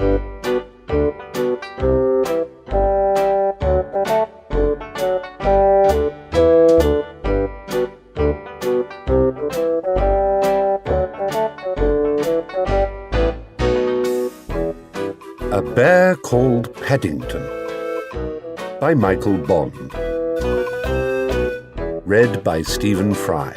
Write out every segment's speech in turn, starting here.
A Bear Called Paddington by Michael Bond. Read by Stephen Fry.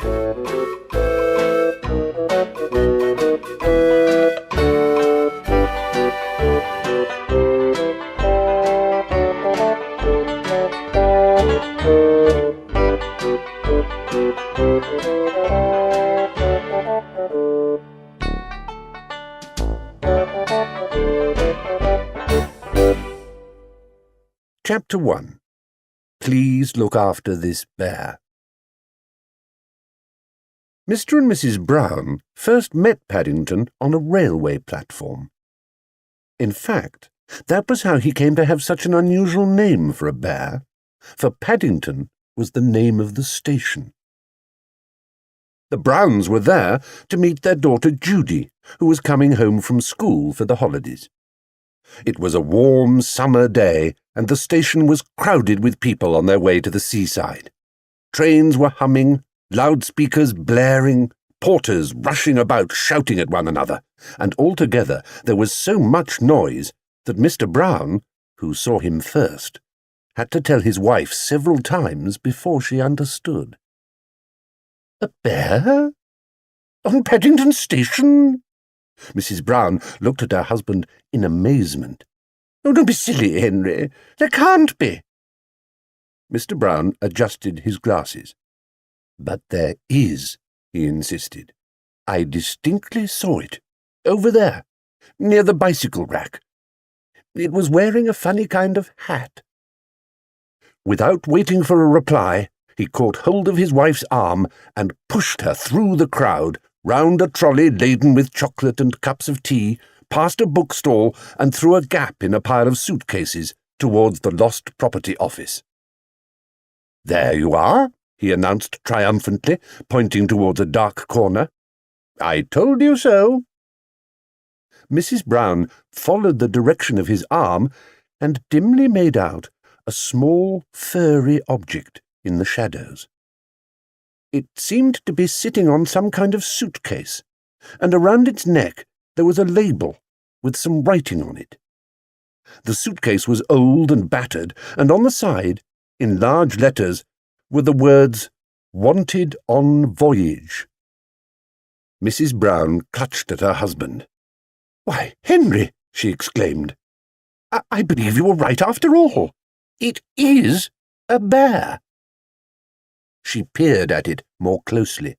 Chapter 1. Please look after this bear. Mr. and Mrs. Brown first met Paddington on a railway platform. In fact, that was how he came to have such an unusual name for a bear, for Paddington was the name of the station. The Browns were there to meet their daughter Judy, who was coming home from school for the holidays. It was a warm summer day, and the station was crowded with people on their way to the seaside. Trains were humming, loudspeakers blaring, porters rushing about shouting at one another, and altogether there was so much noise that Mr. Brown, who saw him first, had to tell his wife several times before she understood. "A bear? On Paddington Station?" Mrs. Brown looked at her husband in amazement. "Oh, don't be silly, Henry. There can't be." Mr. Brown adjusted his glasses. "But there is," he insisted. "I distinctly saw it. Over there, near the bicycle rack. It was wearing a funny kind of hat." Without waiting for a reply, he caught hold of his wife's arm and pushed her through the crowd, round a trolley laden with chocolate and cups of tea, past a bookstall and through a gap in a pile of suitcases towards the Lost Property Office. "There you are," he announced triumphantly, pointing towards a dark corner. "I told you so." Mrs. Brown followed the direction of his arm and dimly made out a small, furry object in the shadows. It seemed to be sitting on some kind of suitcase, and around its neck there was a label with some writing on it. The suitcase was old and battered, and on the side, in large letters, were the words, "Wanted on Voyage." Mrs. Brown clutched at her husband. "Why, Henry," she exclaimed, I believe you were right after all. It is a bear." She peered at it more closely.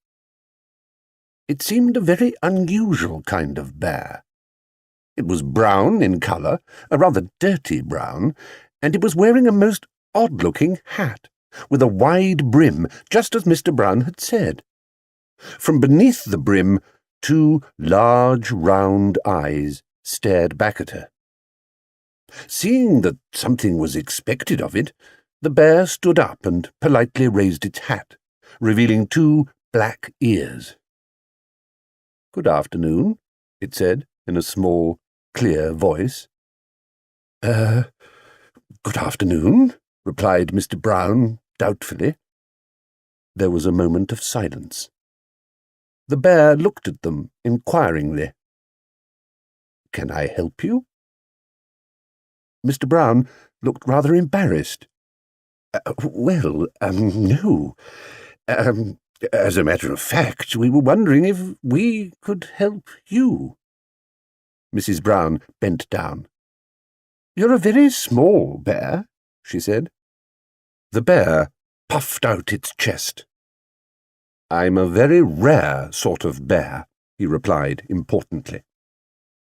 It seemed a very unusual kind of bear. It was brown in colour, a rather dirty brown, and it was wearing a most odd-looking hat, with a wide brim, just as Mr. Brown had said. From beneath the brim, two large, round eyes stared back at her. Seeing that something was expected of it, the bear stood up and politely raised its hat, revealing two black ears. "Good afternoon," it said in a small, clear voice. Good afternoon," replied Mr. Brown doubtfully. There was a moment of silence. The bear looked at them inquiringly. "Can I help you?" Mr. Brown looked rather embarrassed. No. As a matter of fact, we were wondering if we could help you." Mrs. Brown bent down. "You're a very small bear," she said. The bear puffed out its chest. "I'm a very rare sort of bear," he replied importantly.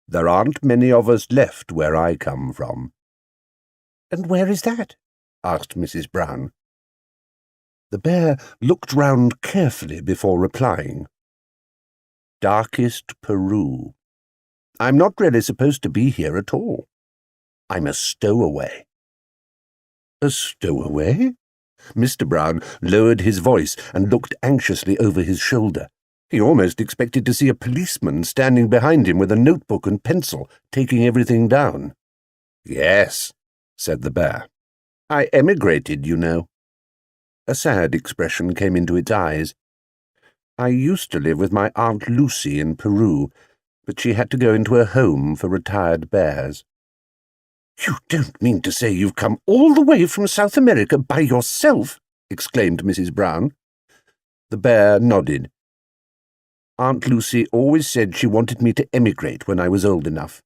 "There aren't many of us left where I come from." "And where is that?" asked Mrs. Brown. The bear looked round carefully before replying. "Darkest Peru. I'm not really supposed to be here at all. I'm a stowaway." "A stowaway?" Mr. Brown lowered his voice and looked anxiously over his shoulder. He almost expected to see a policeman standing behind him with a notebook and pencil, taking everything down. "Yes," said the bear. "I emigrated, you know." A sad expression came into its eyes. "I used to live with my Aunt Lucy in Peru, but she had to go into a home for retired bears." "You don't mean to say you've come all the way from South America by yourself?" exclaimed Mrs. Brown. The bear nodded. "Aunt Lucy always said she wanted me to emigrate when I was old enough.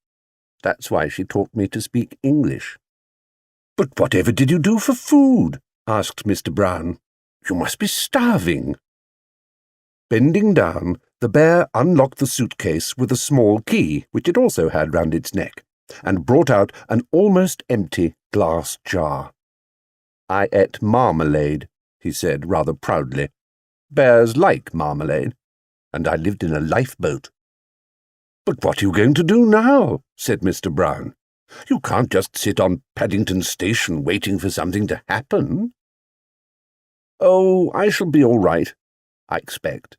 That's why she taught me to speak English." "But whatever did you do for food?" asked Mr. Brown. "You must be starving." Bending down, the bear unlocked the suitcase with a small key, which it also had round its neck, and brought out an almost empty glass jar. "I ate marmalade," he said rather proudly. "Bears like marmalade, and I lived in a lifeboat." "But what are you going to do now?" said Mr. Brown. "You can't just sit on Paddington Station waiting for something to happen." "Oh, I shall be all right, I expect."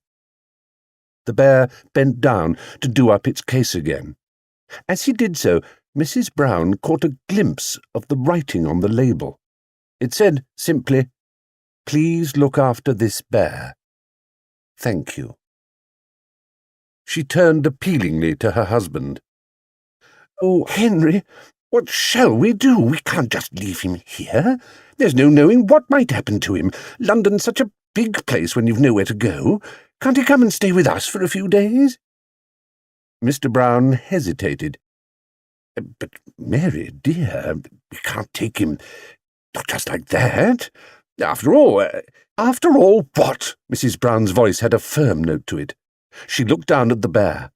The bear bent down to do up its case again. As he did so, Mrs. Brown caught a glimpse of the writing on the label. It said simply, "Please look after this bear. Thank you." She turned appealingly to her husband. "Oh, Henry, what shall we do? We can't just leave him here. There's no knowing what might happen to him. London's such a big place when you've nowhere to go. Can't he come and stay with us for a few days?" Mr. Brown hesitated. "But, Mary, dear, we can't take him not just like that. After all, what?" Mrs. Brown's voice had a firm note to it. She looked down at the bear.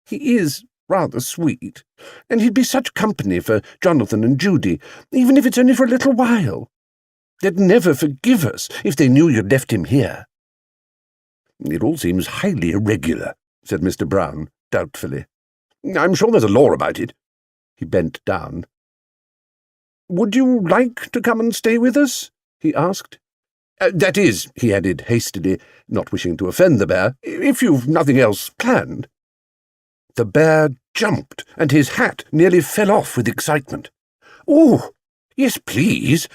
"He is rather sweet, and he'd be such company for Jonathan and Judy, even if it's only for a little while. They'd never forgive us if they knew you'd left him here." "It all seems highly irregular," said Mr. Brown, doubtfully. "I'm sure there's a law about it." He bent down. "Would you like to come and stay with us?" he asked. "That is," he added hastily, not wishing to offend the bear, "if you've nothing else planned." The bear jumped, and his hat nearly fell off with excitement. "Oh, yes, please.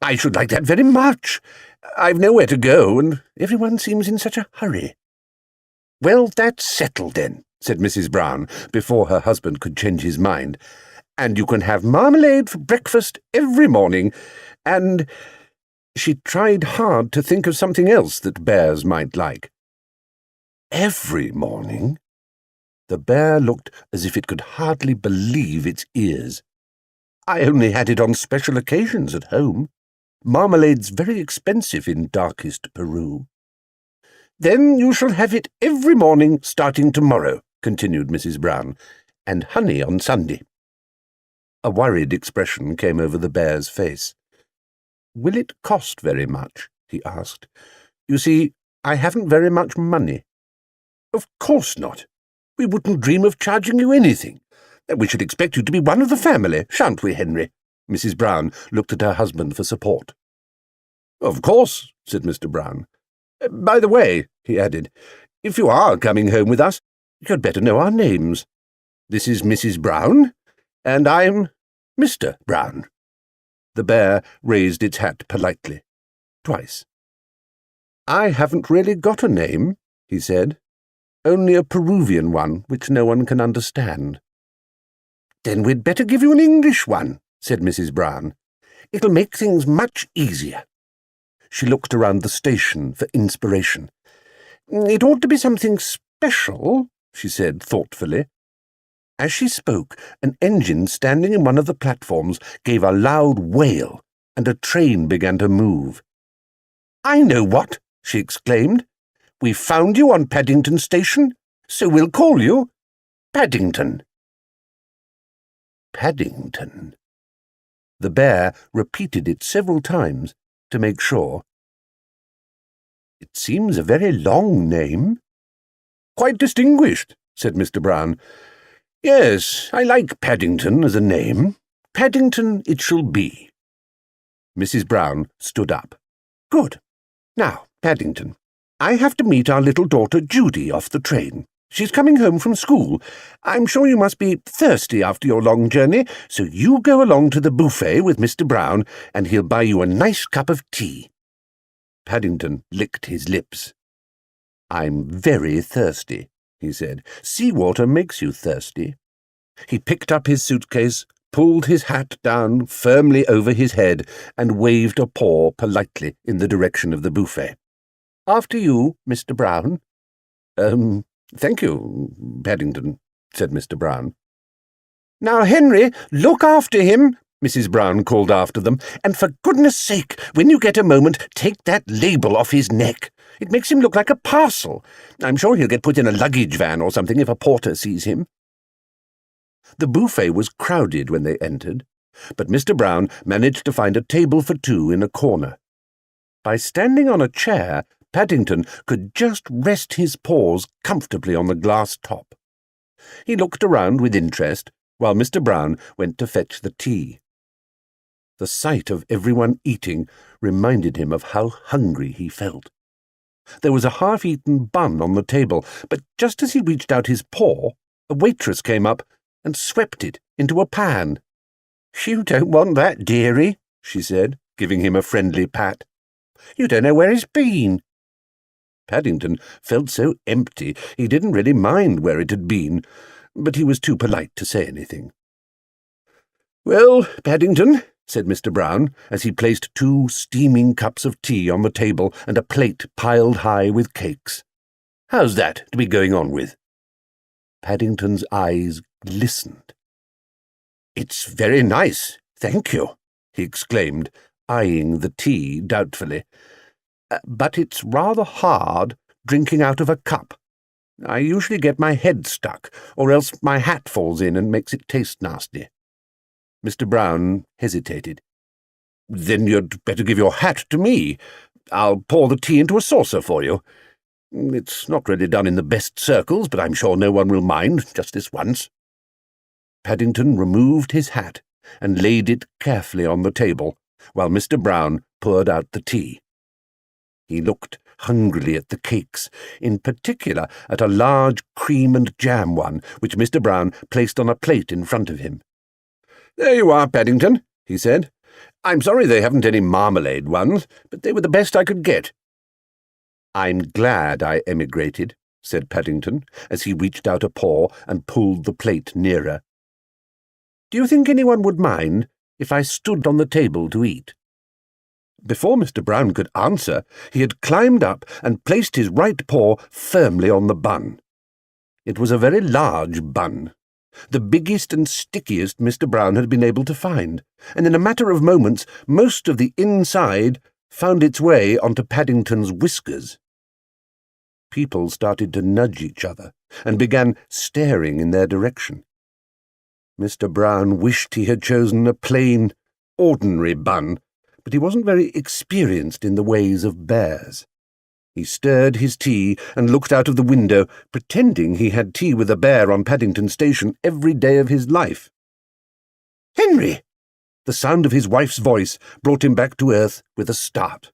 I should like that very much. I've nowhere to go, and everyone seems in such a hurry." "Well, that's settled then," said Mrs. Brown, before her husband could change his mind. "And you can have marmalade for breakfast every morning, and—" She tried hard to think of something else that bears might like. "Every morning?" The bear looked as if it could hardly believe its ears. "I only had it on special occasions at home. Marmalade's very expensive in darkest Peru." "Then you shall have it every morning starting tomorrow," continued Mrs. Brown, "and honey on Sunday." A worried expression came over the bear's face. "Will it cost very much?" he asked. "You see, I haven't very much money." "Of course not. We wouldn't dream of charging you anything. We should expect you to be one of the family, shan't we, Henry?" Mrs. Brown looked at her husband for support. "Of course," said Mr. Brown. "By the way," he added, "if you are coming home with us, you'd better know our names. This is Mrs. Brown, and I'm Mr. Brown." The bear raised its hat politely, twice. "I haven't really got a name," he said. "Only a Peruvian one, which no one can understand." "Then we'd better give you an English one," said Mrs. Brown. "It'll make things much easier." She looked around the station for inspiration. "It ought to be something special," she said thoughtfully. As she spoke, an engine standing in one of the platforms gave a loud wail, and a train began to move. "I know what," she exclaimed. "We've found you on Paddington Station, so we'll call you Paddington." Paddington. The bear repeated it several times to make sure. "It seems a very long name." "Quite distinguished," said Mr. Brown. "Yes, I like Paddington as a name. Paddington it shall be." Mrs. Brown stood up. "Good. Now, Paddington, I have to meet our little daughter Judy off the train. She's coming home from school. I'm sure you must be thirsty after your long journey, so you go along to the buffet with Mr. Brown, and he'll buy you a nice cup of tea." Paddington licked his lips. "I'm very thirsty," he said. "Seawater makes you thirsty." He picked up his suitcase, pulled his hat down firmly over his head, and waved a paw politely in the direction of the buffet. "After you, Mr. Brown." Thank you, Paddington," said Mr. Brown. "Now, Henry, look after him," Mrs. Brown called after them, "and for goodness sake, when you get a moment, take that label off his neck. It makes him look like a parcel. I'm sure he'll get put in a luggage van or something if a porter sees him." The buffet was crowded when they entered, but Mr. Brown managed to find a table for two in a corner. By standing on a chair, Paddington could just rest his paws comfortably on the glass top. He looked around with interest, while Mr. Brown went to fetch the tea. The sight of everyone eating reminded him of how hungry he felt. There was a half-eaten bun on the table, but just as he reached out his paw, a waitress came up and swept it into a pan. "You don't want that, dearie," she said, giving him a friendly pat. "You don't know where it's been." Paddington felt so empty he didn't really mind where it had been, but he was too polite to say anything. "Well, Paddington," said Mr. Brown, as he placed two steaming cups of tea on the table and a plate piled high with cakes, "how's that to be going on with?" Paddington's eyes glistened. "It's very nice, thank you," he exclaimed, eyeing the tea doubtfully. "But it's rather hard drinking out of a cup. I usually get my head stuck, or else my hat falls in and makes it taste nasty." Mr. Brown hesitated. "Then you'd better give your hat to me. I'll pour the tea into a saucer for you. It's not really done in the best circles, but I'm sure no one will mind, just this once." Paddington removed his hat and laid it carefully on the table, while Mr. Brown poured out the tea. He looked hungrily at the cakes, in particular at a large cream and jam one, which Mr. Brown placed on a plate in front of him. "There you are, Paddington," he said. "I'm sorry they haven't any marmalade ones, but they were the best I could get." "I'm glad I emigrated," said Paddington, as he reached out a paw and pulled the plate nearer. "Do you think anyone would mind if I stood on the table to eat?" Before Mr. Brown could answer, he had climbed up and placed his right paw firmly on the bun. It was a very large bun, the biggest and stickiest Mr. Brown had been able to find, and in a matter of moments most of the inside found its way onto Paddington's whiskers. People started to nudge each other and began staring in their direction. Mr. Brown wished he had chosen a plain, ordinary bun, but he wasn't very experienced in the ways of bears. He stirred his tea and looked out of the window, pretending he had tea with a bear on Paddington Station every day of his life. "Henry!" The sound of his wife's voice brought him back to earth with a start.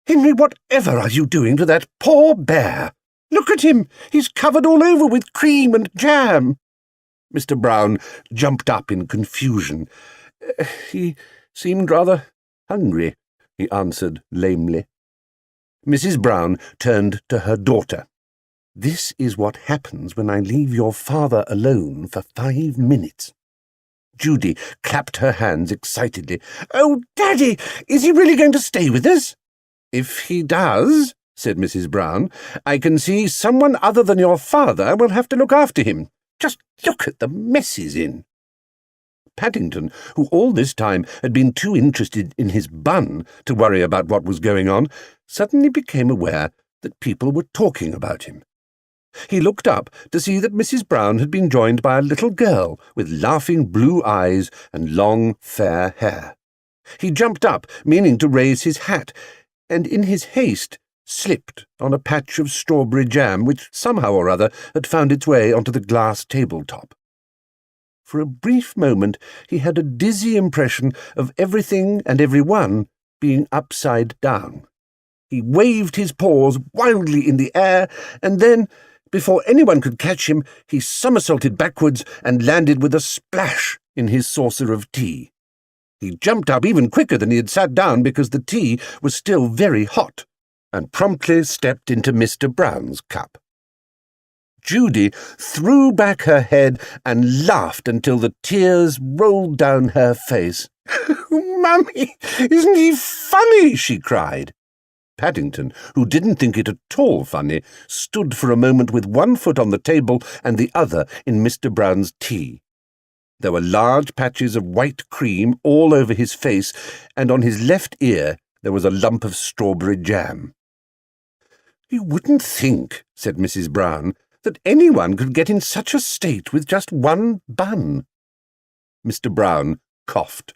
"Henry, whatever are you doing to that poor bear? Look at him! He's covered all over with cream and jam." Mr. Brown jumped up in confusion. "He seemed rather hungry," he answered lamely. Mrs. Brown turned to her daughter. "This is what happens when I leave your father alone for 5 minutes. Judy clapped her hands excitedly. "Oh, Daddy, is he really going to stay with us?" "If he does," said Mrs. Brown, "I can see someone other than your father will have to look after him. Just look at the mess he's in." Paddington, who all this time had been too interested in his bun to worry about what was going on, suddenly became aware that people were talking about him. He looked up to see that Mrs. Brown had been joined by a little girl with laughing blue eyes and long, fair hair. He jumped up, meaning to raise his hat, and in his haste slipped on a patch of strawberry jam which somehow or other had found its way onto the glass tabletop. For a brief moment he had a dizzy impression of everything and everyone being upside down. He waved his paws wildly in the air, and then, before anyone could catch him, he somersaulted backwards and landed with a splash in his saucer of tea. He jumped up even quicker than he had sat down because the tea was still very hot, and promptly stepped into Mr. Brown's cup. Judy threw back her head and laughed until the tears rolled down her face. "Mummy, isn't he funny?" she cried. Paddington, who didn't think it at all funny, stood for a moment with one foot on the table and the other in Mr. Brown's tea. There were large patches of white cream all over his face, and on his left ear there was a lump of strawberry jam. "You wouldn't think," said Mrs. Brown, "that anyone could get in such a state with just one bun." Mr. Brown coughed.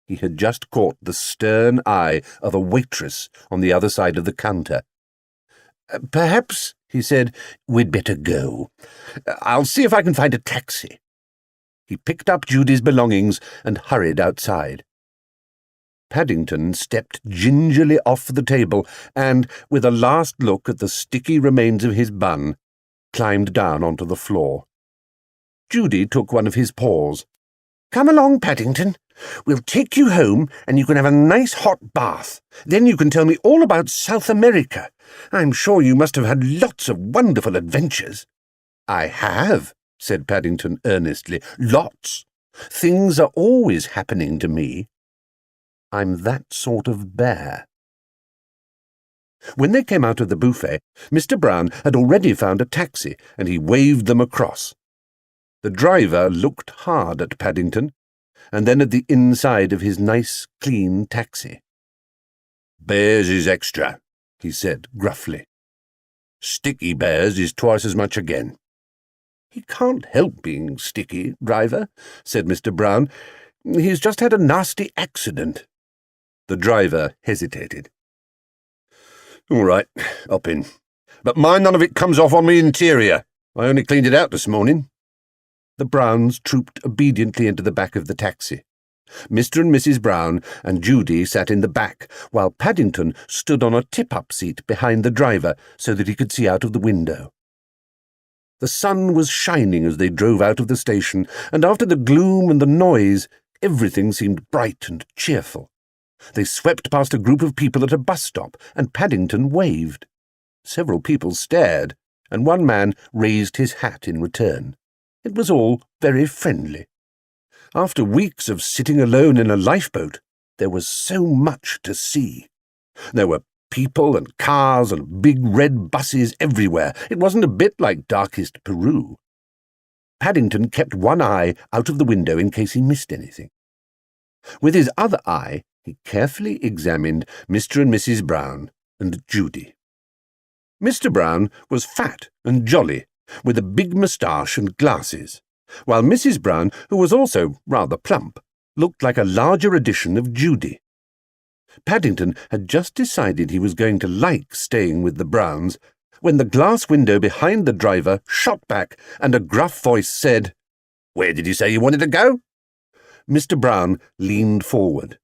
He had just caught the stern eye of a waitress on the other side of the counter. "Perhaps," he said, "we'd better go. I'll see if I can find a taxi." He picked up Judy's belongings and hurried outside. Paddington stepped gingerly off the table and, with a last look at the sticky remains of his bun, climbed down onto the floor. Judy took one of his paws. "Come along, Paddington. We'll take you home, and you can have a nice hot bath. Then you can tell me all about South America. I'm sure you must have had lots of wonderful adventures." "I have," said Paddington earnestly. "Lots. Things are always happening to me. I'm that sort of bear." When they came out of the buffet, Mr. Brown had already found a taxi, and he waved them across. The driver looked hard at Paddington, and then at the inside of his nice, clean taxi. "Bears is extra," he said gruffly. "Sticky bears is twice as much again." "He can't help being sticky, driver," said Mr. Brown. "He's just had a nasty accident." The driver hesitated. "All right, hop in. But mind none of it comes off on me interior. I only cleaned it out this morning." The Browns trooped obediently into the back of the taxi. Mr. and Mrs. Brown and Judy sat in the back, while Paddington stood on a tip-up seat behind the driver so that he could see out of the window. The sun was shining as they drove out of the station, and after the gloom and the noise, everything seemed bright and cheerful. They swept past a group of people at a bus stop, and Paddington waved. Several people stared, and one man raised his hat in return. It was all very friendly. After weeks of sitting alone in a lifeboat, there was so much to see. There were people and cars and big red buses everywhere. It wasn't a bit like darkest Peru. Paddington kept one eye out of the window in case he missed anything. With his other eye, he carefully examined Mr. and Mrs. Brown and Judy. Mr. Brown was fat and jolly, with a big moustache and glasses, while Mrs. Brown, who was also rather plump, looked like a larger edition of Judy. Paddington had just decided he was going to like staying with the Browns when the glass window behind the driver shot back and a gruff voice said, "Where did you say you wanted to go?" Mr. Brown leaned forward.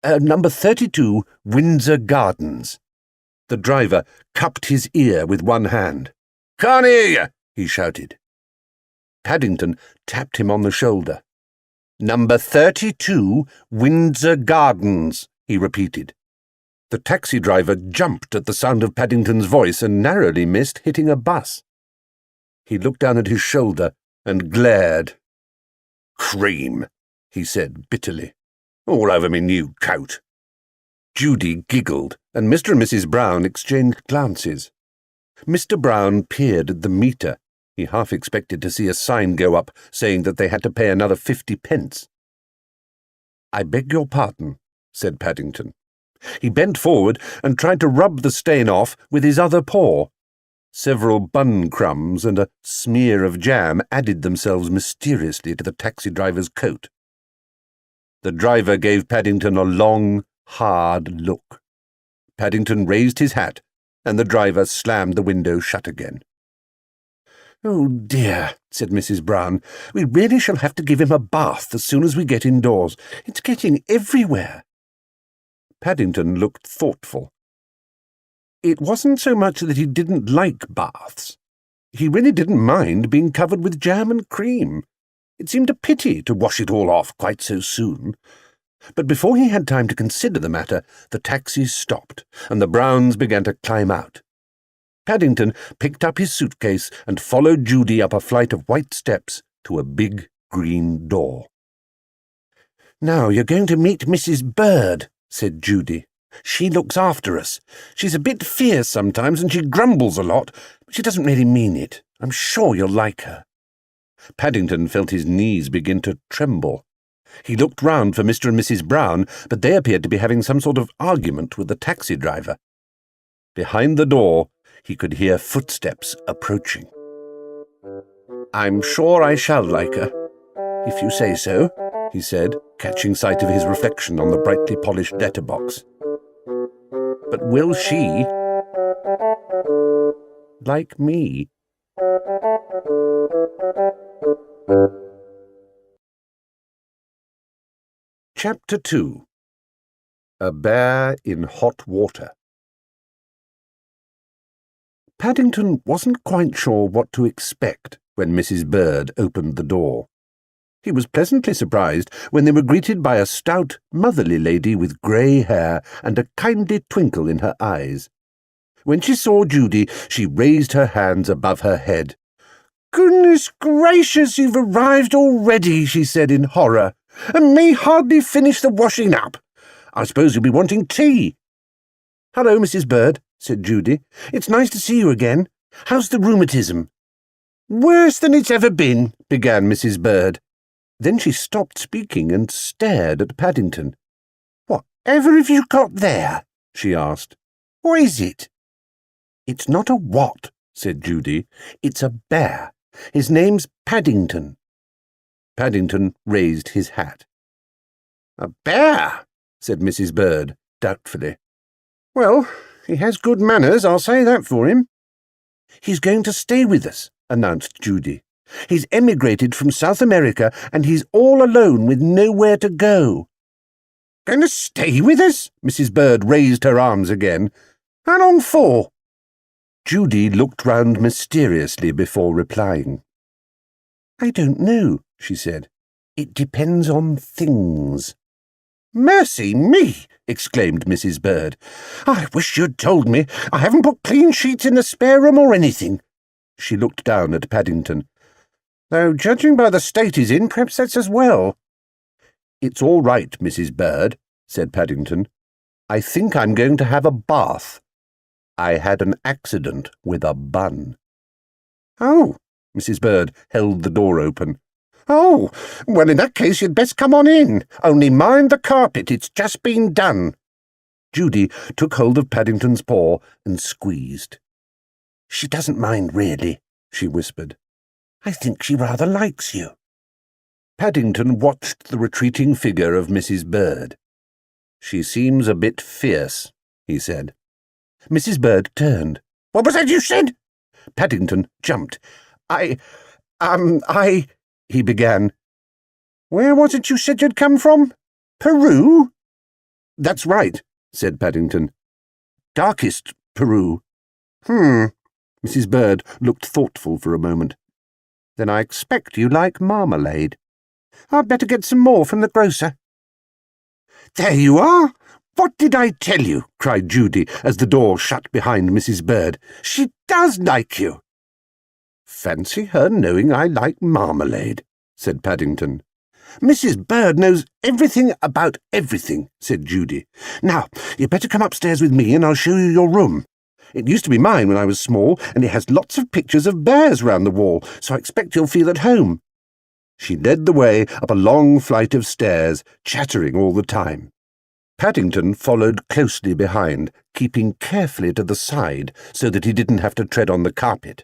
Number 32, Windsor Gardens." The driver cupped his ear with one hand. "Can't hear you," he shouted. Paddington tapped him on the shoulder. "Number 32, Windsor Gardens," he repeated. The taxi driver jumped at the sound of Paddington's voice and narrowly missed hitting a bus. He looked down at his shoulder and glared. "Cream," he said bitterly. "All over me new coat." Judy giggled, and Mr. and Mrs. Brown exchanged glances. Mr. Brown peered at the meter. He half expected to see a sign go up saying that they had to pay another 50 pence. "I beg your pardon," said Paddington. He bent forward and tried to rub the stain off with his other paw. Several bun crumbs and a smear of jam added themselves mysteriously to the taxi driver's coat. The driver gave Paddington a long, hard look. Paddington raised his hat, and the driver slammed the window shut again. "Oh dear," said Mrs. Brown. "We really shall have to give him a bath as soon as we get indoors. It's getting everywhere." Paddington looked thoughtful. It wasn't so much that he didn't like baths. He really didn't mind being covered with jam and cream. It seemed a pity to wash it all off quite so soon. But before he had time to consider the matter, the taxi stopped, and the Browns began to climb out. Paddington picked up his suitcase and followed Judy up a flight of white steps to a big green door. "Now you're going to meet Mrs. Bird," said Judy. "She looks after us. She's a bit fierce sometimes, and she grumbles a lot, but she doesn't really mean it. I'm sure you'll like her." Paddington felt his knees begin to tremble. He looked round for Mr. and Mrs. Brown, but they appeared to be having some sort of argument with the taxi driver. Behind the door, he could hear footsteps approaching. "I'm sure I shall like her, if you say so," he said, catching sight of his reflection on the brightly polished letterbox. "But will she like me?" Chapter 2. A Bear in Hot Water. Paddington wasn't quite sure what to expect when Mrs. Bird opened the door. He was pleasantly surprised when they were greeted by a stout, motherly lady with grey hair and a kindly twinkle in her eyes. When she saw Judy, she raised her hands above her head. "Goodness gracious, you've arrived already," she said in horror, "and may hardly finish the washing up. I suppose you'll be wanting tea." "Hello, Mrs. Bird," said Judy. "It's nice to see you again. How's the rheumatism?" "Worse than it's ever been," began Mrs. Bird. Then she stopped speaking and stared at Paddington. "Whatever have you got there?" she asked. "What is it?" "It's not a what," said Judy. "It's a bear. His name's Paddington." Paddington raised his hat. "A bear?" said Mrs. Bird, doubtfully. "Well, he has good manners, I'll say that for him." "He's going to stay with us," announced Judy. "He's emigrated from South America, and he's all alone with nowhere to go." "Going to stay with us?" Mrs. Bird raised her arms again. "How long for?" Judy looked round mysteriously before replying. "I don't know," she said. "It depends on things." "Mercy me!" exclaimed Mrs. Bird. "I wish you'd told me. I haven't put clean sheets in the spare room or anything." She looked down at Paddington. "Though, judging by the state he's in, perhaps that's as well." "It's all right, Mrs. Bird," said Paddington. "I think I'm going to have a bath. I had an accident with a bun." "Oh," Mrs. Bird held the door open. "Oh, well, in that case you'd best come on in. Only mind the carpet, it's just been done." Judy took hold of Paddington's paw and squeezed. "She doesn't mind, really," she whispered. "I think she rather likes you." Paddington watched the retreating figure of Mrs. Bird. "She seems a bit fierce," he said. Mrs. Bird turned. "What was that you said?" Paddington jumped. I, he began. "Where was it you said you'd come from? Peru?" "That's right," said Paddington. "Darkest Peru." Mrs. Bird looked thoughtful for a moment. "Then I expect you like marmalade." "I'd better get some more from the grocer." "There you are! What did I tell you?" cried Judy as the door shut behind Mrs. Bird. "She does like you." "Fancy her knowing I like marmalade," said Paddington. "Mrs. Bird knows everything about everything," said Judy. "Now, you'd better come upstairs with me and I'll show you your room. It used to be mine when I was small, and it has lots of pictures of bears round the wall, so I expect you'll feel at home." She led the way up a long flight of stairs, chattering all the time. Paddington followed closely behind, keeping carefully to the side so that he didn't have to tread on the carpet.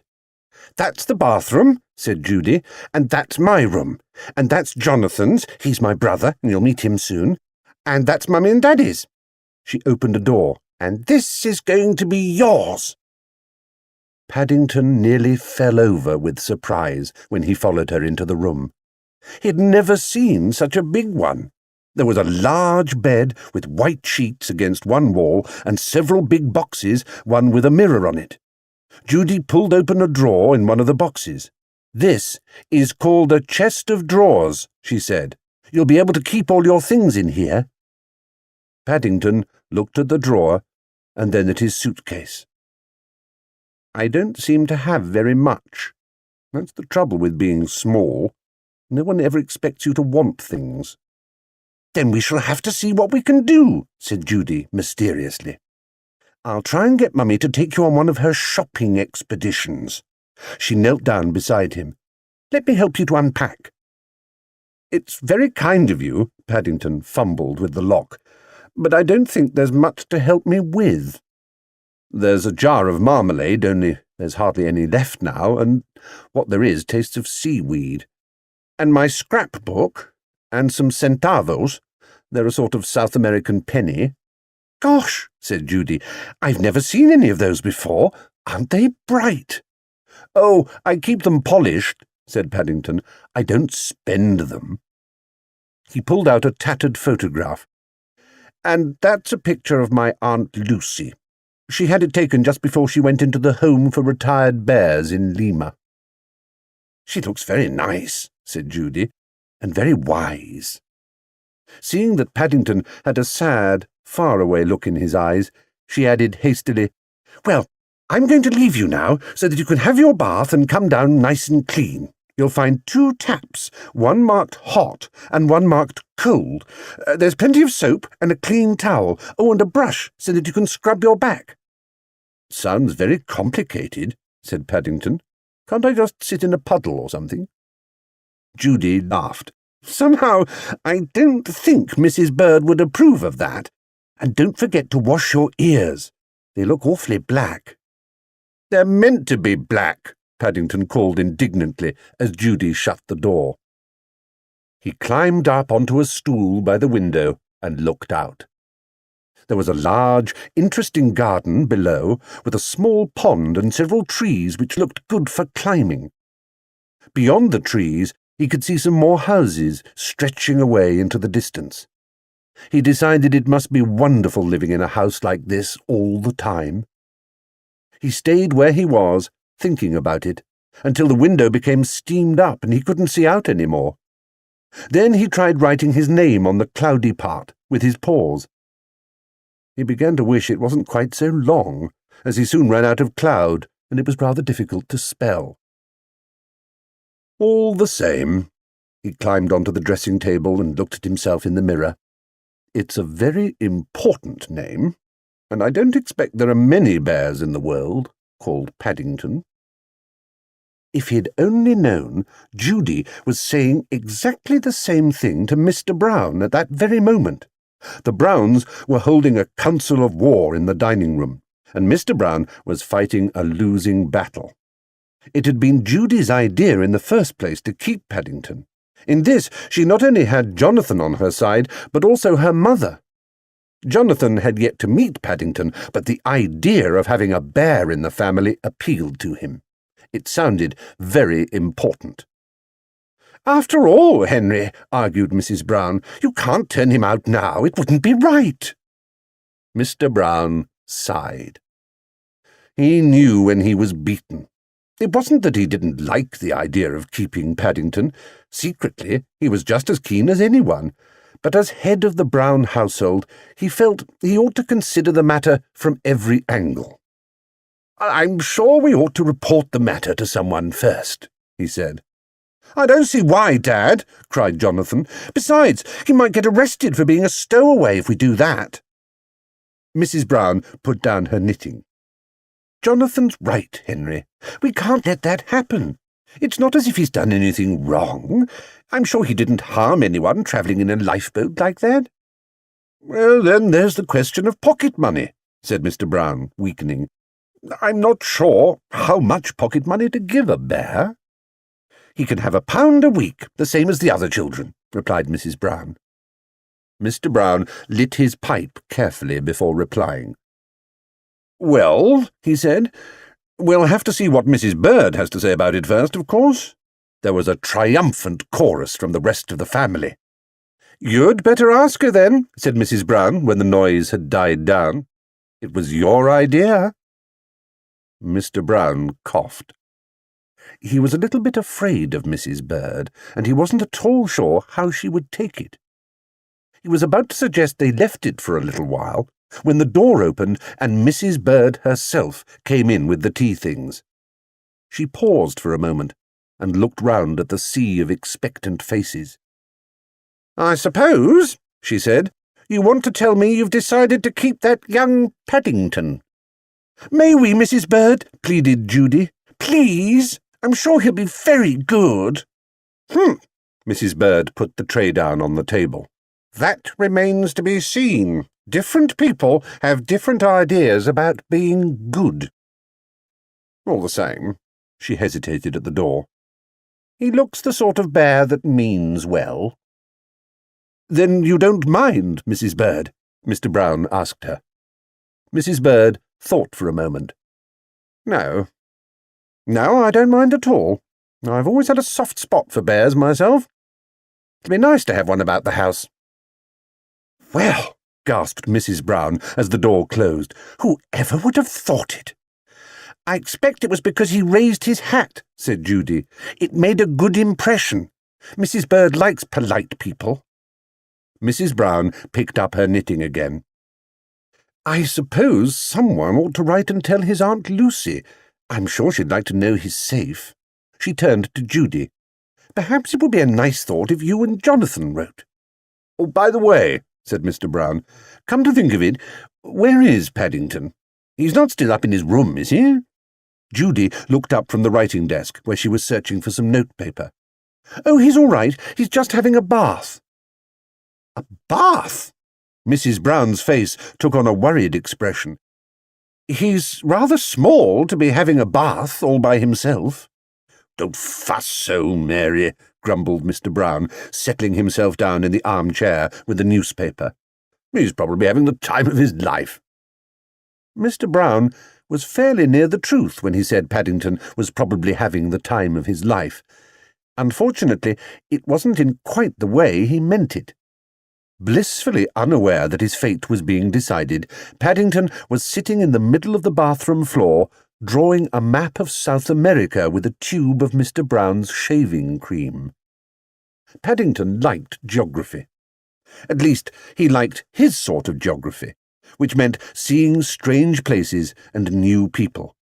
"That's the bathroom," said Judy, "and that's my room, and that's Jonathan's, he's my brother, and you'll meet him soon, and that's Mummy and Daddy's." She opened a door. "And this is going to be yours." Paddington nearly fell over with surprise when he followed her into the room. He had never seen such a big one. There was a large bed with white sheets against one wall and several big boxes, one with a mirror on it. Judy pulled open a drawer in one of the boxes. "This is called a chest of drawers," she said. "You'll be able to keep all your things in here." Paddington looked at the drawer and then at his suitcase. "I don't seem to have very much. That's the trouble with being small. No one ever expects you to want things." "Then we shall have to see what we can do," said Judy mysteriously. "I'll try and get Mummy to take you on one of her shopping expeditions." She knelt down beside him. "Let me help you to unpack." "It's very kind of you," Paddington fumbled with the lock, "but I don't think there's much to help me with. There's a jar of marmalade, only there's hardly any left now, and what there is tastes of seaweed. And my scrapbook, and some centavos. They're a sort of South American penny." "Gosh," said Judy, "I've never seen any of those before. Aren't they bright?" "Oh, I keep them polished," said Paddington. "I don't spend them." He pulled out a tattered photograph. "And that's a picture of my Aunt Lucy. She had it taken just before she went into the Home for Retired Bears in Lima." "She looks very nice," said Judy, "and very wise." Seeing that Paddington had a sad, far-away look in his eyes, she added hastily, "Well, I'm going to leave you now, so that you can have your bath and come down nice and clean. You'll find 2 taps, one marked hot and one marked cold. There's plenty of soap and a clean towel, and a brush so that you can scrub your back." "Sounds very complicated," said Paddington. "Can't I just sit in a puddle or something?" Judy laughed. "Somehow I don't think Mrs. Bird would approve of that. And don't forget to wash your ears. They look awfully black." "They're meant to be black," Paddington called indignantly as Judy shut the door. He climbed up onto a stool by the window and looked out. There was a large, interesting garden below, with a small pond and several trees which looked good for climbing. Beyond the trees, he could see some more houses stretching away into the distance. He decided it must be wonderful living in a house like this all the time. He stayed where he was, thinking about it, until the window became steamed up and he couldn't see out any more. Then he tried writing his name on the cloudy part with his paws. He began to wish it wasn't quite so long, as he soon ran out of cloud, and it was rather difficult to spell. All the same, he climbed onto the dressing-table and looked at himself in the mirror. It's a very important name, and I don't expect there are many bears in the world called Paddington. If he'd only known, Judy was saying exactly the same thing to Mr. Brown at that very moment. The Browns were holding a council of war in the dining room, and Mr. Brown was fighting a losing battle. It had been Judy's idea in the first place to keep Paddington. In this, she not only had Jonathan on her side, but also her mother. Jonathan had yet to meet Paddington, but the idea of having a bear in the family appealed to him. It sounded very important. "After all, Henry," argued Mrs. Brown, "you can't turn him out now. It wouldn't be right." Mr. Brown sighed. He knew when he was beaten. It wasn't that he didn't like the idea of keeping Paddington. Secretly, he was just as keen as anyone. But as head of the Brown household, he felt he ought to consider the matter from every angle. "I'm sure we ought to report the matter to someone first," he said. "I don't see why, Dad," cried Jonathan. "Besides, he might get arrested for being a stowaway if we do that." Mrs. Brown put down her knitting. "Jonathan's right, Henry. We can't let that happen. It's not as if he's done anything wrong. I'm sure he didn't harm anyone travelling in a lifeboat like that." "Well, then there's the question of pocket money," said Mr. Brown, weakening. "I'm not sure how much pocket money to give a bear." "He can have £1 a week, the same as the other children," replied Mrs. Brown. Mr. Brown lit his pipe carefully before replying. "Well," he said, "we'll have to see what Mrs. Bird has to say about it first, of course." There was a triumphant chorus from the rest of the family. "You'd better ask her then," said Mrs. Brown when the noise had died down. "It was your idea." Mr. Brown coughed. He was a little bit afraid of Mrs. Bird, and he wasn't at all sure how she would take it. He was about to suggest they left it for a little while, when the door opened and Mrs. Bird herself came in with the tea things. She paused for a moment and looked round at the sea of expectant faces. "I suppose," she said, "you want to tell me you've decided to keep that young Paddington." "May we, Mrs. Bird?" pleaded Judy. "Please, I'm sure he'll be very good." Mrs. Bird put the tray down on the table. "That remains to be seen. Different people have different ideas about being good." All the same, she hesitated at the door. "He looks the sort of bear that means well." "Then you don't mind, Mrs. Bird?" Mr. Brown asked her. Mrs. Bird thought for a moment. No, I don't mind at all. I've always had a soft spot for bears myself. It'd be nice to have one about the house." "Well," gasped Mrs. Brown as the door closed, "whoever would have thought it?" "I expect it was because he raised his hat," said Judy. "It made a good impression. Mrs. Bird likes polite people." Mrs. Brown picked up her knitting again. "I suppose someone ought to write and tell his Aunt Lucy. I'm sure she'd like to know he's safe." She turned to Judy. "Perhaps it would be a nice thought if you and Jonathan wrote." "Oh, by the way," said Mr. Brown, "come to think of it, where is Paddington? He's not still up in his room, is he?" Judy looked up from the writing desk, where she was searching for some notepaper. "Oh, he's all right. He's just having a bath." "A bath?" Mrs. Brown's face took on a worried expression. "He's rather small to be having a bath all by himself." "Don't fuss so, Mary," grumbled Mr. Brown, settling himself down in the armchair with the newspaper. "He's probably having the time of his life." Mr. Brown was fairly near the truth when he said Paddington was probably having the time of his life. Unfortunately, it wasn't in quite the way he meant it. Blissfully unaware that his fate was being decided, Paddington was sitting in the middle of the bathroom floor, drawing a map of South America with a tube of Mr. Brown's shaving cream. Paddington liked geography. At least, he liked his sort of geography, which meant seeing strange places and new people.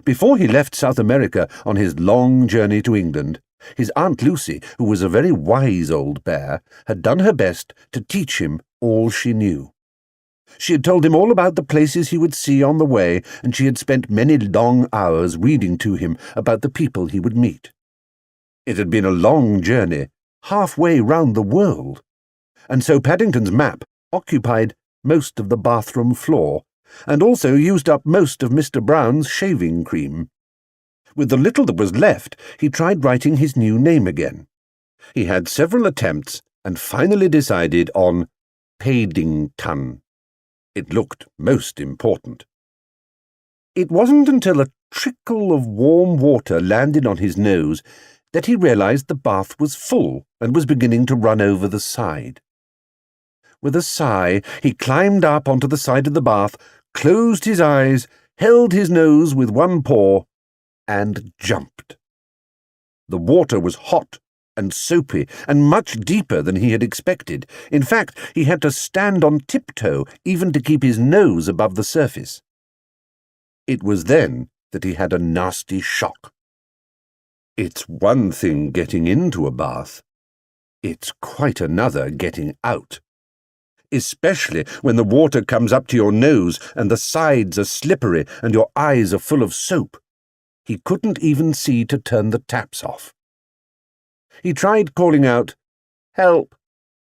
Before he left South America on his long journey to England, his Aunt Lucy, who was a very wise old bear, had done her best to teach him all she knew. She had told him all about the places he would see on the way, and she had spent many long hours reading to him about the people he would meet. It had been a long journey, halfway round the world, and so Paddington's map occupied most of the bathroom floor, and also used up most of Mr. Brown's shaving cream. With the little that was left, he tried writing his new name again. He had several attempts and finally decided on Paddington. It looked most important. It wasn't until a trickle of warm water landed on his nose that he realized the bath was full and was beginning to run over the side. With a sigh, he climbed up onto the side of the bath, closed his eyes, held his nose with one paw, and jumped. The water was hot and soapy and much deeper than he had expected. In fact, he had to stand on tiptoe even to keep his nose above the surface. It was then that he had a nasty shock. It's one thing getting into a bath. It's quite another getting out. Especially when the water comes up to your nose and the sides are slippery and your eyes are full of soap. He couldn't even see to turn the taps off. He tried calling out, "Help!"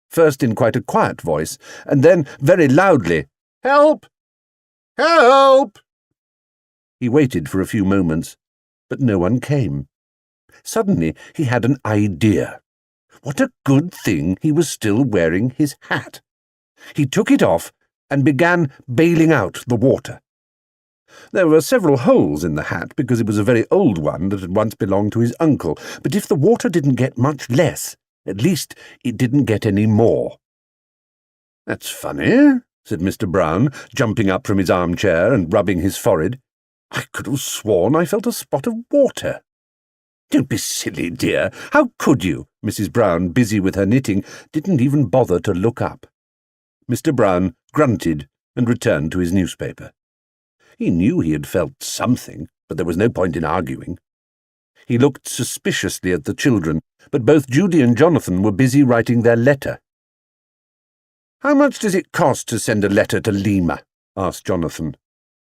first in quite a quiet voice, and then very loudly, "Help! Help!" He waited for a few moments, but no one came. Suddenly he had an idea. What a good thing he was still wearing his hat. He took it off and began bailing out the water. There were several holes in the hat because it was a very old one that had once belonged to his uncle, but if the water didn't get much less, At least it didn't get any more. "That's funny," said Mr. Brown, jumping up from his armchair and rubbing his forehead. "I could have sworn I felt a spot of water." "Don't be silly, dear. How could you?" Mrs. Brown, busy with her knitting, didn't even bother to look up. Mr. Brown grunted and returned to his newspaper. He knew he had felt something, but there was no point in arguing. He looked suspiciously at the children, but both Judy and Jonathan were busy writing their letter. "How much does it cost to send a letter to Lima?" asked Jonathan.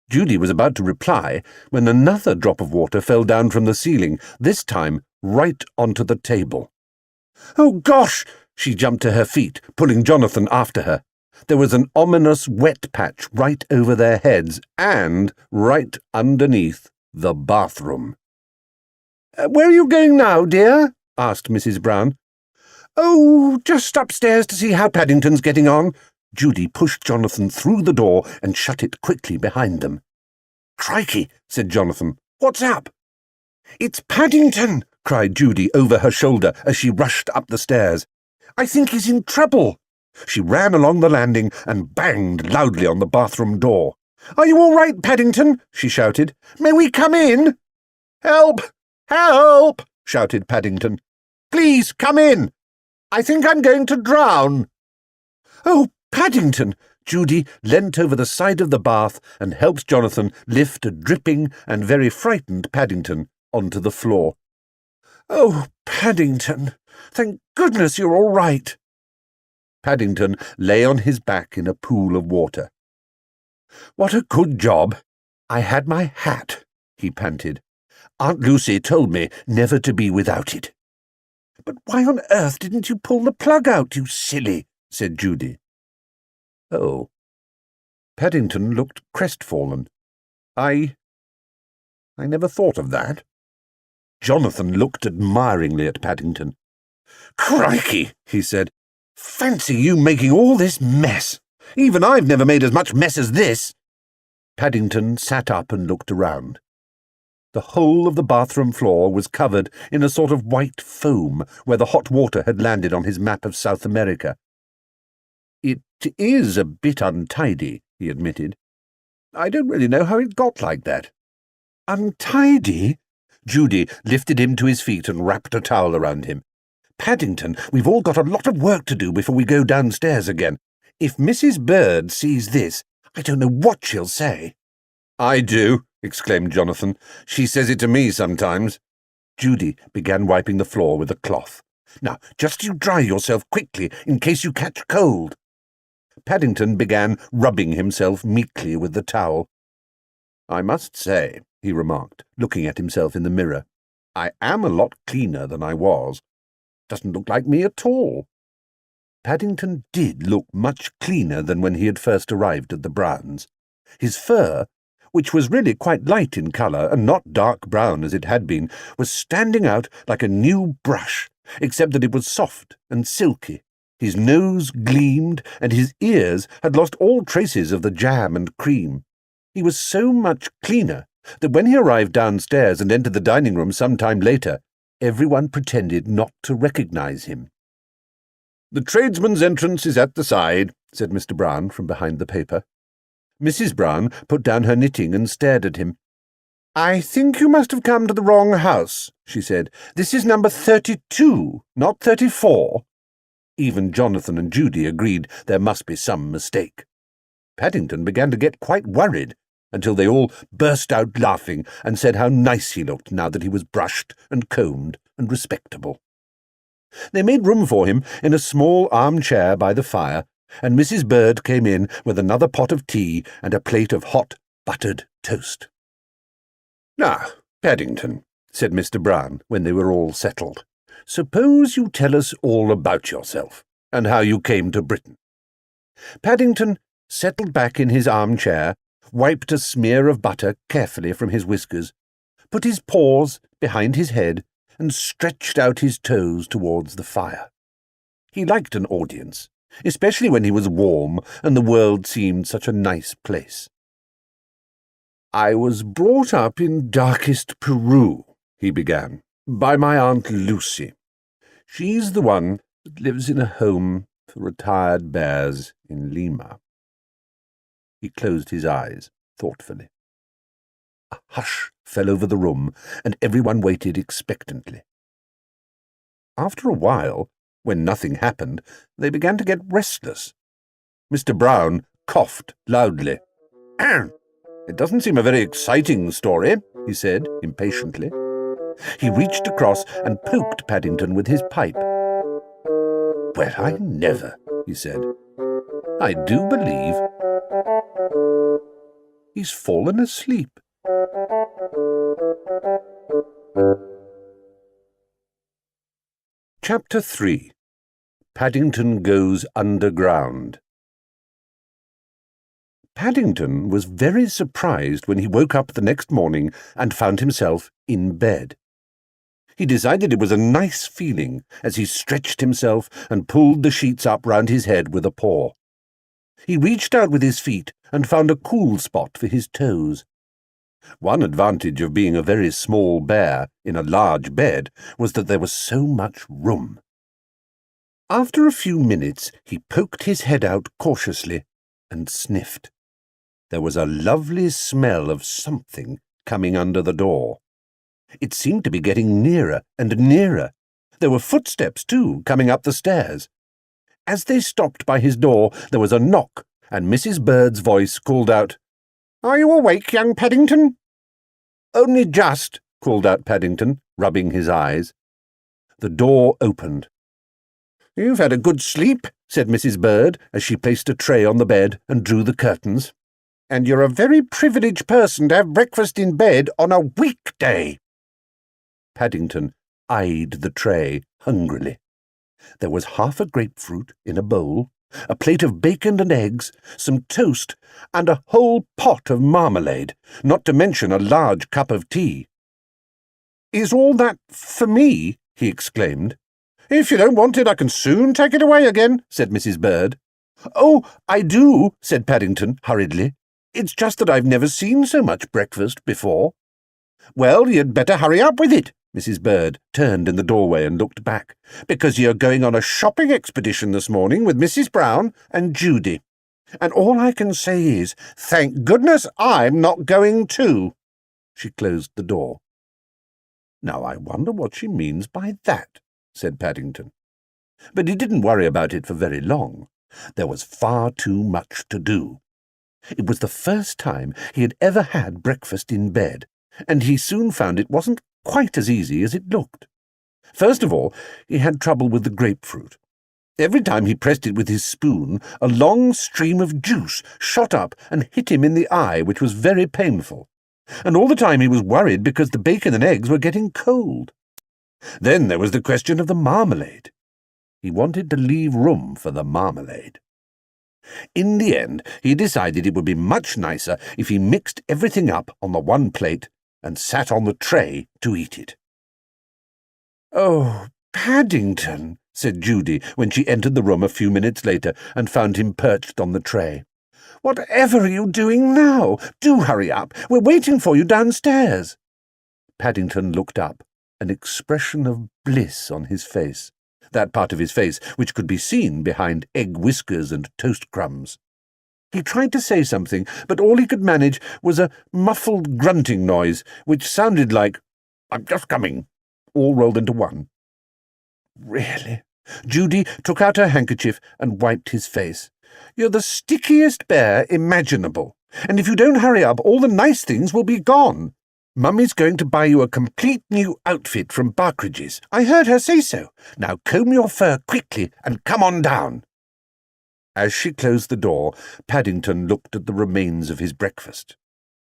Judy was about to reply when another drop of water fell down from the ceiling, this time right onto the table. "Oh, gosh!" She jumped to her feet, pulling Jonathan after her. There was an ominous wet patch right over their heads and right underneath the bathroom. "Where are you going now, dear?" asked Mrs. Brown. "Oh, just upstairs to see how Paddington's getting on." Judy pushed Jonathan through the door and shut it quickly behind them. "Crikey," said Jonathan. "What's up?" "It's Paddington!" cried Judy over her shoulder as she rushed up the stairs. "I think he's in trouble." She ran along the landing and banged loudly on the bathroom door. "Are you all right, Paddington?" she shouted. "May we come in?" "Help! Help!" shouted Paddington. "Please, come in. I think I'm going to drown." "Oh, Paddington!" Judy leant over the side of the bath and helped Jonathan lift a dripping and very frightened Paddington onto the floor. "Oh, Paddington! Thank goodness you're all right." Paddington lay on his back in a pool of water. "What a good job! I had my hat," he panted. "Aunt Lucy told me never to be without it." "But why on earth didn't you pull the plug out, you silly?" said Judy. "Oh." Paddington looked crestfallen. I never thought of that." Jonathan looked admiringly at Paddington. "Crikey," he said. "Fancy you making all this mess! Even I've never made as much mess as this." Paddington sat up and looked around. The whole of the bathroom floor was covered in a sort of white foam where the hot water had landed on his map of South America. "It is a bit untidy," he admitted. "I don't really know how it got like that." "Untidy?" Judy lifted him to his feet and wrapped a towel around him. "Paddington, we've all got a lot of work to do before we go downstairs again. If Mrs. Bird sees this, I don't know what she'll say." "I do," exclaimed Jonathan. "She says it to me sometimes." Judy began wiping the floor with a cloth. "Now, just you dry yourself quickly in case you catch cold." Paddington began rubbing himself meekly with the towel. "I must say," he remarked, looking at himself in the mirror, "I am a lot cleaner than I was. Doesn't look like me at all." Paddington did look much cleaner than when he had first arrived at the Browns. His fur, which was really quite light in colour and not dark brown as it had been, was standing out like a new brush, except that it was soft and silky. His nose gleamed, and his ears had lost all traces of the jam and cream. He was so much cleaner that when he arrived downstairs and entered the dining room some time later, everyone pretended not to recognise him. "The tradesman's entrance is at the side," said Mr. Brown from behind the paper. Mrs. Brown put down her knitting and stared at him. "I think you must have come to the wrong house," she said. "This is number 32, not 34. Even Jonathan and Judy agreed there must be some mistake. Paddington began to get quite worried, until they all burst out laughing and said how nice he looked now that he was brushed and combed and respectable. They made room for him in a small armchair by the fire, and Mrs. Bird came in with another pot of tea and a plate of hot buttered toast. "Now, Paddington," said Mr. Brown when they were all settled, "suppose you tell us all about yourself and how you came to Britain." Paddington settled back in his armchair, wiped a smear of butter carefully from his whiskers, put his paws behind his head, and stretched out his toes towards the fire. He liked an audience, especially when he was warm and the world seemed such a nice place. "I was brought up in darkest Peru," he began, "by my Aunt Lucy. She's the one that lives in a home for retired bears in Lima." He closed his eyes thoughtfully. A hush fell over the room, and everyone waited expectantly. After a while, when nothing happened, they began to get restless. Mr. Brown coughed loudly. "It doesn't seem a very exciting story," he said impatiently. He reached across and poked Paddington with his pipe. "Well, I never," he said. "I do believe he's fallen asleep." Chapter 3. Paddington Goes Underground. Paddington was very surprised when he woke up the next morning and found himself in bed. He decided it was a nice feeling as he stretched himself and pulled the sheets up round his head with a paw. He reached out with his feet and found a cool spot for his toes. One advantage of being a very small bear in a large bed was that there was so much room. After a few minutes, he poked his head out cautiously and sniffed. There was a lovely smell of something coming under the door. It seemed to be getting nearer and nearer. There were footsteps, too, coming up the stairs. As they stopped by his door, there was a knock, and Mrs. Bird's voice called out, "Are you awake, young Paddington?" "Only just," called out Paddington, rubbing his eyes. The door opened. "You've had a good sleep," said Mrs. Bird, as she placed a tray on the bed and drew the curtains. "And you're a very privileged person to have breakfast in bed on a weekday." Paddington eyed the tray hungrily. There was half a grapefruit in a bowl, a plate of bacon and eggs, some toast, and a whole pot of marmalade, not to mention a large cup of tea. "Is all that for me?" he exclaimed. "If you don't want it, I can soon take it away again," said Mrs. Bird. "Oh, I do," said Paddington hurriedly. "It's just that I've never seen so much breakfast before." "Well, you'd better hurry up with it." Mrs. Bird turned in the doorway and looked back, "because you're going on a shopping expedition this morning with Mrs. Brown and Judy. And all I can say is, thank goodness I'm not going too." She closed the door. "Now I wonder what she means by that," said Paddington. But he didn't worry about it for very long. There was far too much to do. It was the first time he had ever had breakfast in bed, and he soon found it wasn't quite as easy as it looked. First of all, he had trouble with the grapefruit. Every time he pressed it with his spoon, a long stream of juice shot up and hit him in the eye, which was very painful. And all the time he was worried because the bacon and eggs were getting cold. Then there was the question of the marmalade. He wanted to leave room for the marmalade. In the end, he decided it would be much nicer if he mixed everything up on the one plate and sat on the tray to eat it. "Oh, Paddington," said Judy when she entered the room a few minutes later and found him perched on the tray. "Whatever are you doing now? Do hurry up. We're waiting for you downstairs." Paddington looked up, an expression of bliss on his face, that part of his face which could be seen behind egg whiskers and toast crumbs. He tried to say something, but all he could manage was a muffled grunting noise, which sounded like, "I'm just coming," all rolled into one. "Really?" Judy took out her handkerchief and wiped his face. "You're the stickiest bear imaginable, and if you don't hurry up, all the nice things will be gone. Mummy's going to buy you a complete new outfit from Barkridge's. I heard her say so. Now comb your fur quickly and come on down." As she closed the door, Paddington looked at the remains of his breakfast.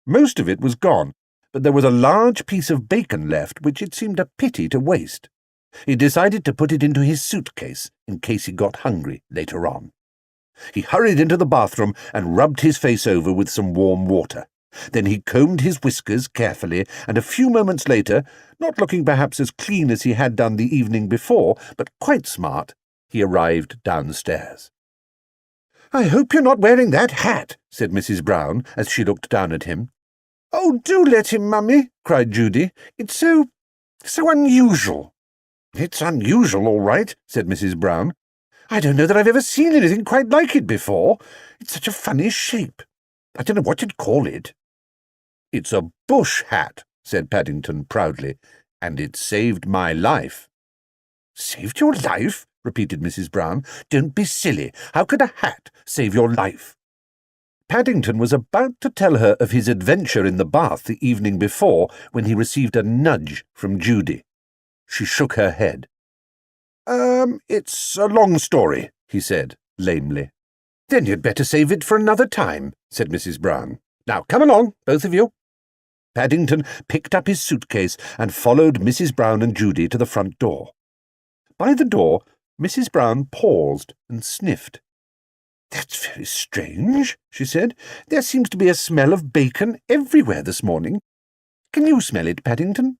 Most of it was gone, but there was a large piece of bacon left which it seemed a pity to waste. He decided to put it into his suitcase in case he got hungry later on. He hurried into the bathroom and rubbed his face over with some warm water. Then he combed his whiskers carefully, and a few moments later, not looking perhaps as clean as he had done the evening before, but quite smart, he arrived downstairs. "I hope you're not wearing that hat," said Mrs. Brown, as she looked down at him. "Oh, do let him, Mummy," cried Judy. "It's so unusual." "It's unusual, all right," said Mrs. Brown. "I don't know that I've ever seen anything quite like it before. It's such a funny shape. I don't know what you'd call it." "It's a bush hat," said Paddington proudly, "and it saved my life." "Saved your life?" repeated Mrs. Brown. "Don't be silly. How could a hat save your life?" Paddington was about to tell her of his adventure in the bath the evening before when he received a nudge from Judy. She shook her head. It's a long story," he said, lamely. "Then you'd better save it for another time," said Mrs. Brown. "Now come along, both of you." Paddington picked up his suitcase and followed Mrs. Brown and Judy to the front door. By the door, Mrs. Brown paused and sniffed. "That's very strange," she said. "There seems to be a smell of bacon everywhere this morning. Can you smell it, Paddington?"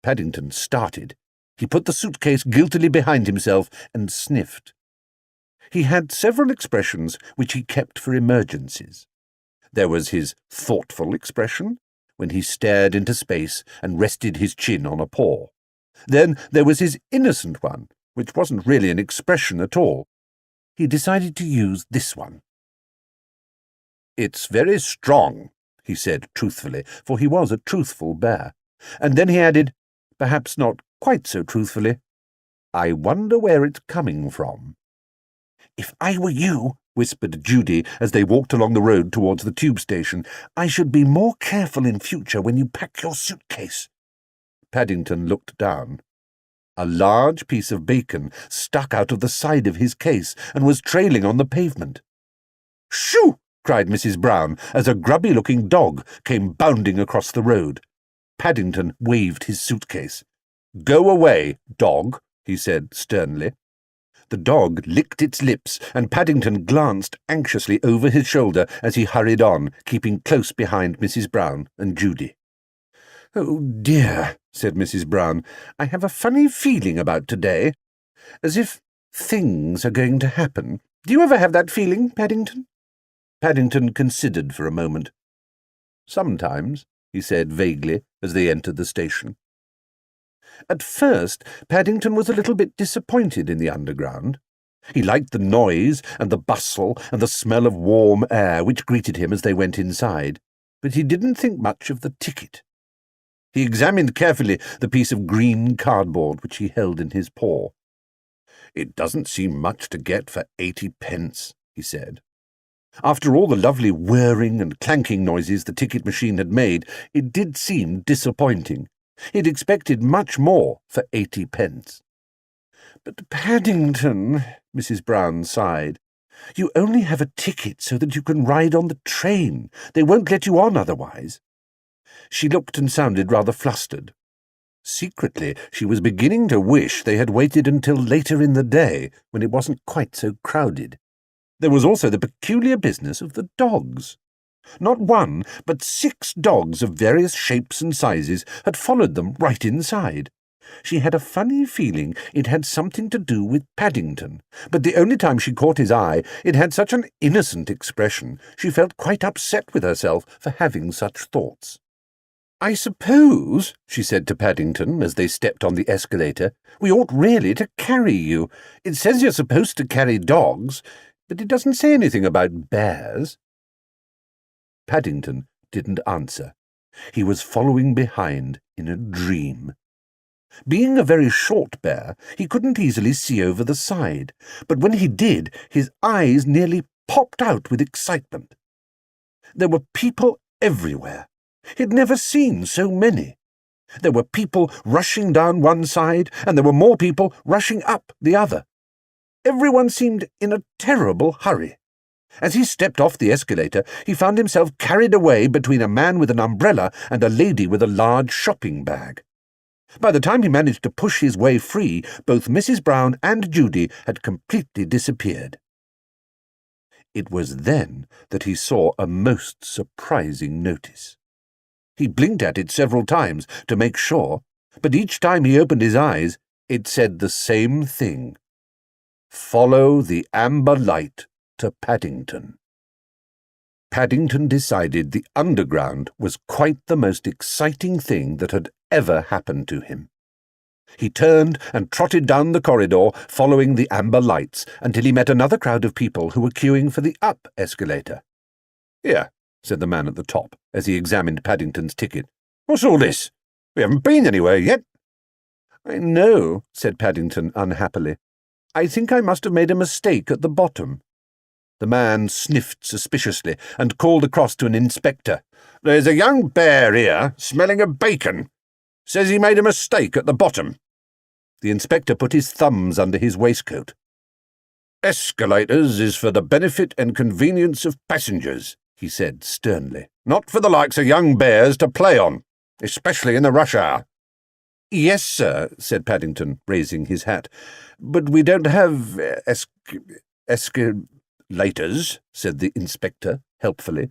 Paddington started. He put the suitcase guiltily behind himself and sniffed. He had several expressions which he kept for emergencies. There was his thoughtful expression, when he stared into space and rested his chin on a paw. Then there was his innocent one, which wasn't really an expression at all. He decided to use this one. "It's very strong," he said truthfully, for he was a truthful bear. And then he added, perhaps not quite so truthfully, "I wonder where it's coming from." "If I were you," whispered Judy as they walked along the road towards the tube station, "I should be more careful in future when you pack your suitcase." Paddington looked down. A large piece of bacon stuck out of the side of his case and was trailing on the pavement. "Shoo!" cried Mrs. Brown as a grubby-looking dog came bounding across the road. Paddington waved his suitcase. "Go away, dog," he said sternly. The dog licked its lips, and Paddington glanced anxiously over his shoulder as he hurried on, keeping close behind Mrs. Brown and Judy. "Oh, dear," said Mrs. Brown, "I have a funny feeling about today, as if things are going to happen. Do you ever have that feeling, Paddington?" Paddington considered for a moment. "Sometimes," he said vaguely as they entered the station. At first, Paddington was a little bit disappointed in the underground. He liked the noise and the bustle and the smell of warm air which greeted him as they went inside, but he didn't think much of the ticket. He examined carefully the piece of green cardboard which he held in his paw. "It doesn't seem much to get for 80 pence, he said. After all the lovely whirring and clanking noises the ticket machine had made, it did seem disappointing. He'd expected much more for 80 pence. "But, Paddington," Mrs. Brown sighed, "you only have a ticket so that you can ride on the train. They won't let you on otherwise." She looked and sounded rather flustered. Secretly, she was beginning to wish they had waited until later in the day, when it wasn't quite so crowded. There was also the peculiar business of the dogs. Not one, but 6 dogs of various shapes and sizes had followed them right inside. She had a funny feeling it had something to do with Paddington, but the only time she caught his eye, it had such an innocent expression, she felt quite upset with herself for having such thoughts. "I suppose," she said to Paddington as they stepped on the escalator, "we ought really to carry you. It says you're supposed to carry dogs, but it doesn't say anything about bears." Paddington didn't answer. He was following behind in a dream. Being a very short bear, he couldn't easily see over the side, but when he did, his eyes nearly popped out with excitement. There were people everywhere. He'd never seen so many. There were people rushing down one side, and there were more people rushing up the other. Everyone seemed in a terrible hurry. As he stepped off the escalator, he found himself carried away between a man with an umbrella and a lady with a large shopping bag. By the time he managed to push his way free, both Mrs. Brown and Judy had completely disappeared. It was then that he saw a most surprising notice. He blinked at it several times to make sure, but each time he opened his eyes, it said the same thing. "Follow the amber light to Paddington." Paddington decided the underground was quite the most exciting thing that had ever happened to him. He turned and trotted down the corridor, following the amber lights, until he met another crowd of people who were queuing for the up escalator. "Here," said the man at the top, as he examined Paddington's ticket. "What's all this? We haven't been anywhere yet." "I know," said Paddington unhappily. "I think I must have made a mistake at the bottom." The man sniffed suspiciously and called across to an inspector. "There's a young bear here, smelling of bacon. Says he made a mistake at the bottom." The inspector put his thumbs under his waistcoat. "Escalators is for the benefit and convenience of passengers," he said sternly. "Not for the likes of young bears to play on, especially in the rush hour." "Yes, sir," said Paddington, raising his hat. "But we don't have escalators," said the inspector, helpfully.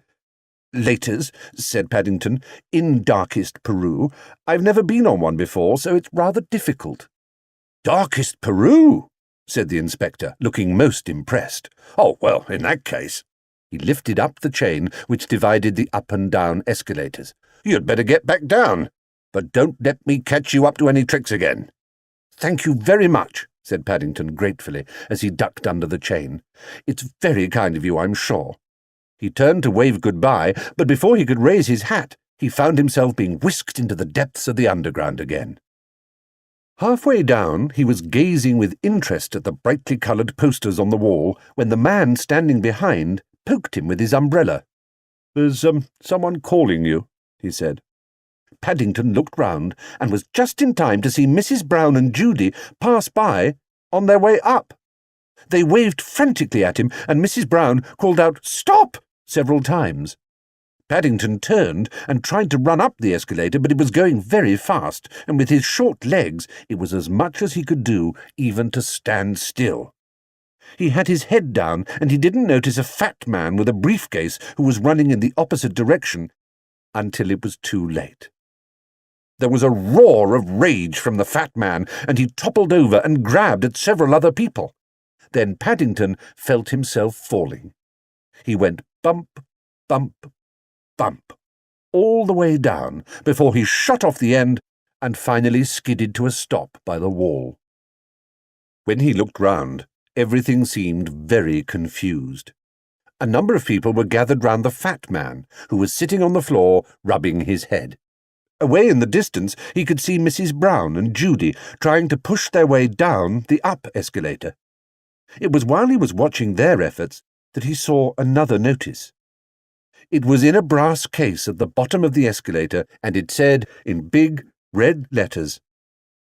"Laters," said Paddington, "in darkest Peru. I've never been on one before, so it's rather difficult." "Darkest Peru?" said the inspector, looking most impressed. "Oh, well, in that case—" He lifted up the chain which divided the up and down escalators. "You'd better get back down, but don't let me catch you up to any tricks again." "Thank you very much," said Paddington gratefully, as he ducked under the chain. "It's very kind of you, I'm sure." He turned to wave goodbye, but before he could raise his hat, he found himself being whisked into the depths of the underground again. Halfway down, he was gazing with interest at the brightly coloured posters on the wall when the man standing behind poked him with his umbrella. "There's someone calling you," he said. Paddington looked round and was just in time to see Mrs. Brown and Judy pass by on their way up. They waved frantically at him, and Mrs. Brown called out, "Stop!" several times. Paddington turned and tried to run up the escalator, but it was going very fast, and with his short legs it was as much as he could do even to stand still. He had his head down, and he didn't notice a fat man with a briefcase who was running in the opposite direction until it was too late. There was a roar of rage from the fat man, and he toppled over and grabbed at several other people. Then Paddington felt himself falling. He went bump, bump, bump, all the way down before he shot off the end and finally skidded to a stop by the wall. When he looked round, everything seemed very confused. A number of people were gathered round the fat man, who was sitting on the floor rubbing his head. Away in the distance he could see Mrs. Brown and Judy trying to push their way down the up escalator. It was while he was watching their efforts that he saw another notice. It was in a brass case at the bottom of the escalator, and it said in big red letters,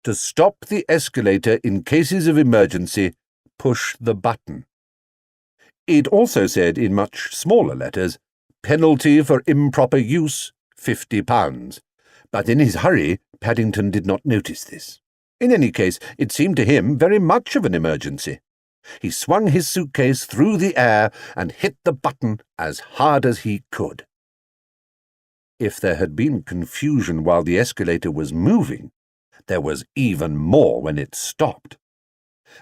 "To stop the escalator in cases of emergency, push the button." It also said in much smaller letters, "Penalty for improper use, £50. But in his hurry, Paddington did not notice this. In any case, it seemed to him very much of an emergency. He swung his suitcase through the air and hit the button as hard as he could. If there had been confusion while the escalator was moving, there was even more when it stopped.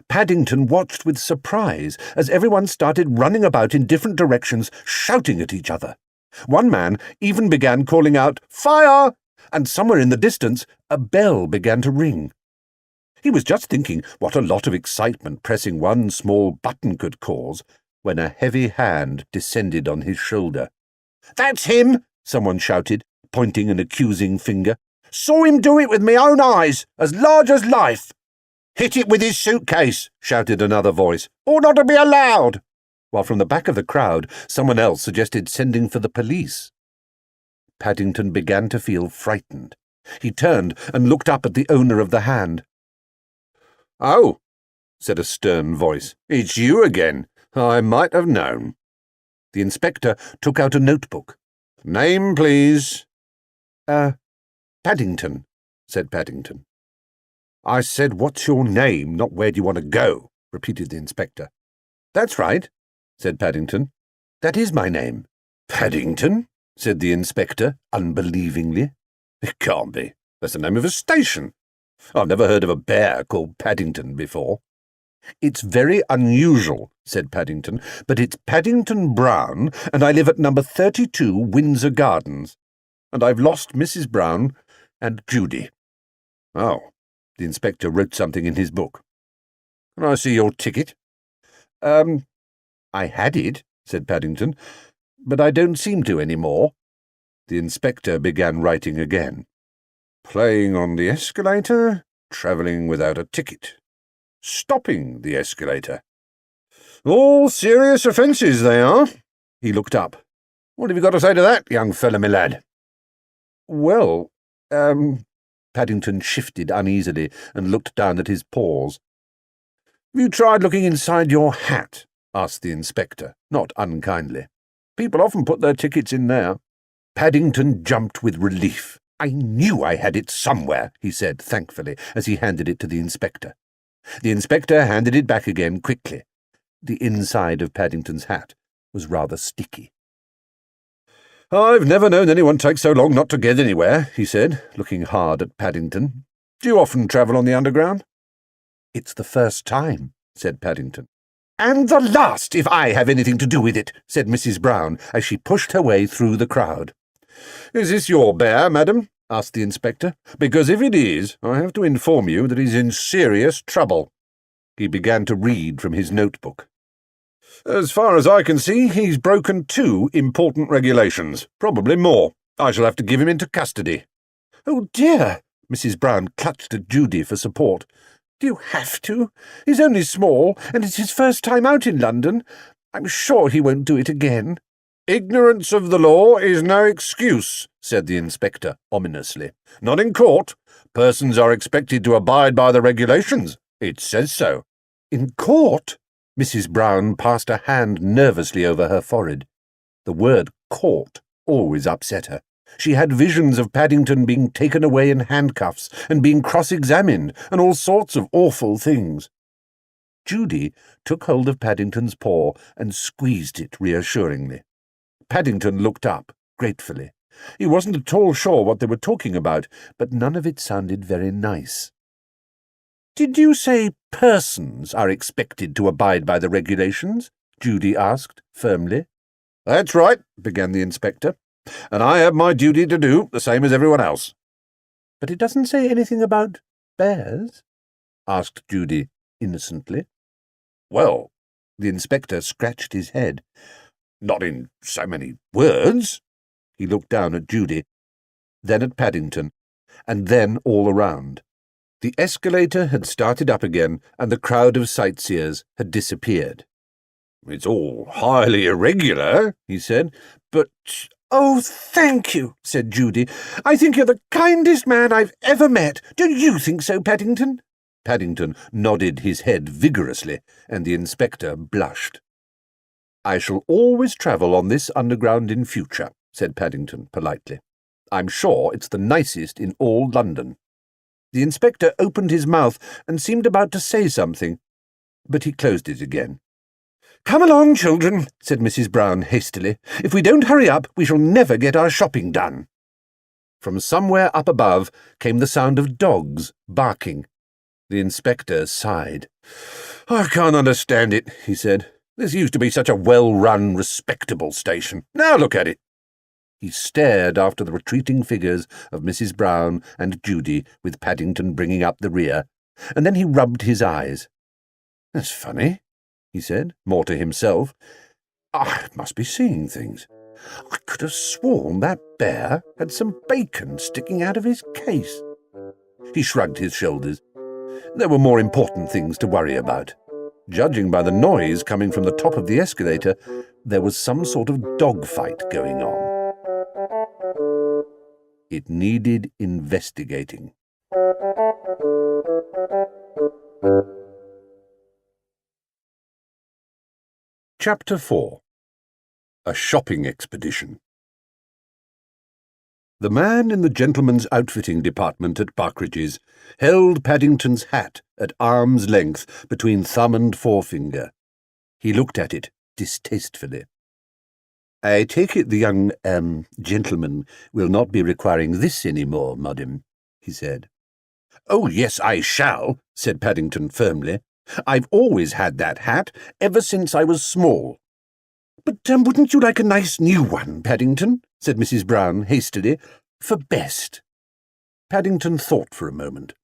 Paddington watched with surprise as everyone started running about in different directions, shouting at each other. One man even began calling out, "Fire!" and somewhere in the distance a bell began to ring. He was just thinking what a lot of excitement pressing one small button could cause when a heavy hand descended on his shoulder. "That's him!" someone shouted, pointing an accusing finger. "Saw him do it with my own eyes, as large as life." "Hit it with his suitcase," shouted another voice. "Ought not to be allowed." While from the back of the crowd someone else suggested sending for the police. Paddington began to feel frightened. He turned and looked up at the owner of the hand. "Oh," said a stern voice, "it's you again. I might have known." The inspector took out a notebook. "Name, please." Paddington," said Paddington. "I said, what's your name, not where do you want to go?" repeated the inspector. "That's right," said Paddington. "That is my name." "Paddington?" said the inspector, unbelievingly. "It can't be. That's the name of a station. I've never heard of a bear called Paddington before." "It's very unusual," said Paddington, "but it's Paddington Brown, and I live at number 32 Windsor Gardens. And I've lost Mrs. Brown and Judy." "Oh, The inspector wrote something in his book. "Can I see your ticket?" I had it," said Paddington, "but I don't seem to any more." The inspector began writing again. "Playing on the escalator, travelling without a ticket, stopping the escalator. All serious offences, they are." He looked up. "What have you got to say to that, young fellow, my lad?" "Well, Paddington shifted uneasily and looked down at his paws. "Have you tried looking inside your hat?" asked the inspector, not unkindly. "People often put their tickets in there." Paddington jumped with relief. "I knew I had it somewhere," he said thankfully, as he handed it to the inspector. The inspector handed it back again quickly. The inside of Paddington's hat was rather sticky. "I've never known anyone take so long not to get anywhere," he said, looking hard at Paddington. "Do you often travel on the Underground?" "It's the first time," said Paddington. "And the last, if I have anything to do with it," said Mrs. Brown, as she pushed her way through the crowd. "Is this your bear, madam?" asked the inspector. "Because if it is, I have to inform you that he's in serious trouble." He began to read from his notebook. "As far as I can see, he's broken 2 important regulations, probably more. I shall have to give him into custody." "Oh, dear!" Mrs. Brown clutched at Judy for support. "Do you have to? He's only small, and it's his first time out in London. I'm sure he won't do it again." "Ignorance of the law is no excuse," said the inspector ominously. "Not in court. Persons are expected to abide by the regulations. It says so." "In court?" Mrs. Brown passed a hand nervously over her forehead. The word court always upset her. She had visions of Paddington being taken away in handcuffs and being cross-examined and all sorts of awful things. Judy took hold of Paddington's paw and squeezed it reassuringly. Paddington looked up gratefully. He wasn't at all sure what they were talking about, but none of it sounded very nice. "Did you say persons are expected to abide by the regulations?" Judy asked firmly. "That's right," began the inspector, "and I have my duty to do, the same as everyone else." "But it doesn't say anything about bears?" asked Judy innocently. "Well," the inspector scratched his head, "not in so many words." He looked down at Judy, then at Paddington, and then all around. The escalator had started up again, and the crowd of sightseers had disappeared. "It's all highly irregular," he said, "but—" "Oh, thank you," said Judy. "I think you're the kindest man I've ever met. Don't you think so, Paddington?" Paddington nodded his head vigorously, and the inspector blushed. "I shall always travel on this Underground in future," said Paddington politely. "I'm sure it's the nicest in all London." The inspector opened his mouth and seemed about to say something, but he closed it again. "Come along, children," said Mrs. Brown hastily. "If we don't hurry up, we shall never get our shopping done." From somewhere up above came the sound of dogs barking. The inspector sighed. "I can't understand it," he said. "This used to be such a well-run, respectable station. Now look at it." He stared after the retreating figures of Mrs. Brown and Judy, with Paddington bringing up the rear, and then he rubbed his eyes. "That's funny," he said, more to himself. "I must be seeing things. I could have sworn that bear had some bacon sticking out of his case." He shrugged his shoulders. There were more important things to worry about. Judging by the noise coming from the top of the escalator, there was some sort of dogfight going on. It needed investigating. Chapter 4. A Shopping Expedition. The man in the gentleman's outfitting department at Barkridge's held Paddington's hat at arm's length between thumb and forefinger. He looked at it distastefully. "I take it the young, gentleman will not be requiring this any more, madam," he said. "Oh, yes, I shall," said Paddington firmly. "I've always had that hat, ever since I was small." "But wouldn't you like a nice new one, Paddington?" said Mrs. Brown hastily. "For best." Paddington thought for a moment.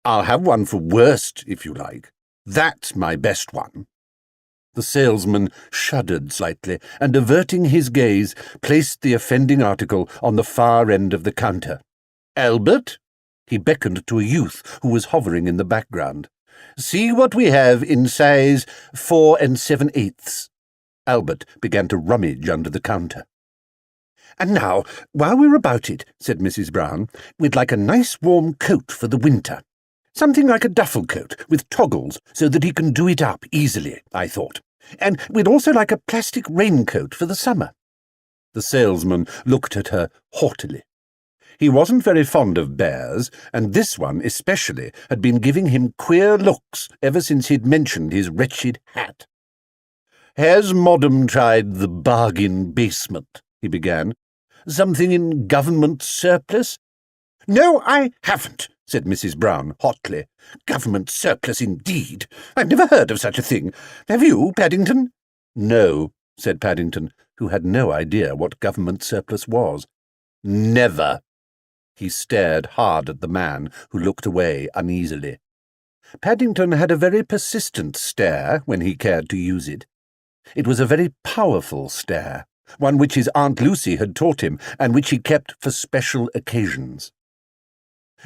I'll have one for worst, if you like. That's my best one." The salesman shuddered slightly, and averting his gaze, placed the offending article on the far end of the counter. "Albert?" He beckoned to a youth who was hovering in the background. "See what we have in size 4 7/8." Albert began to rummage under the counter. "And now, while we're about it," said Mrs. Brown, "we'd like a nice warm coat for the winter. Something like a duffel coat, with toggles, so that he can do it up easily, I thought. And we'd also like a plastic raincoat for the summer." The salesman looked at her haughtily. He wasn't very fond of bears, and this one especially had been giving him queer looks ever since he'd mentioned his wretched hat. "Has Moddam tried the bargain basement?" he began. "Something in government surplus?" "No, I haven't," said Mrs. Brown hotly. "Government surplus indeed. I've never heard of such a thing. Have you, Paddington?" "No," said Paddington, who had no idea what government surplus was. "Never." He stared hard at the man, who looked away uneasily. Paddington had a very persistent stare when he cared to use it. It was a very powerful stare, one which his Aunt Lucy had taught him, and which he kept for special occasions.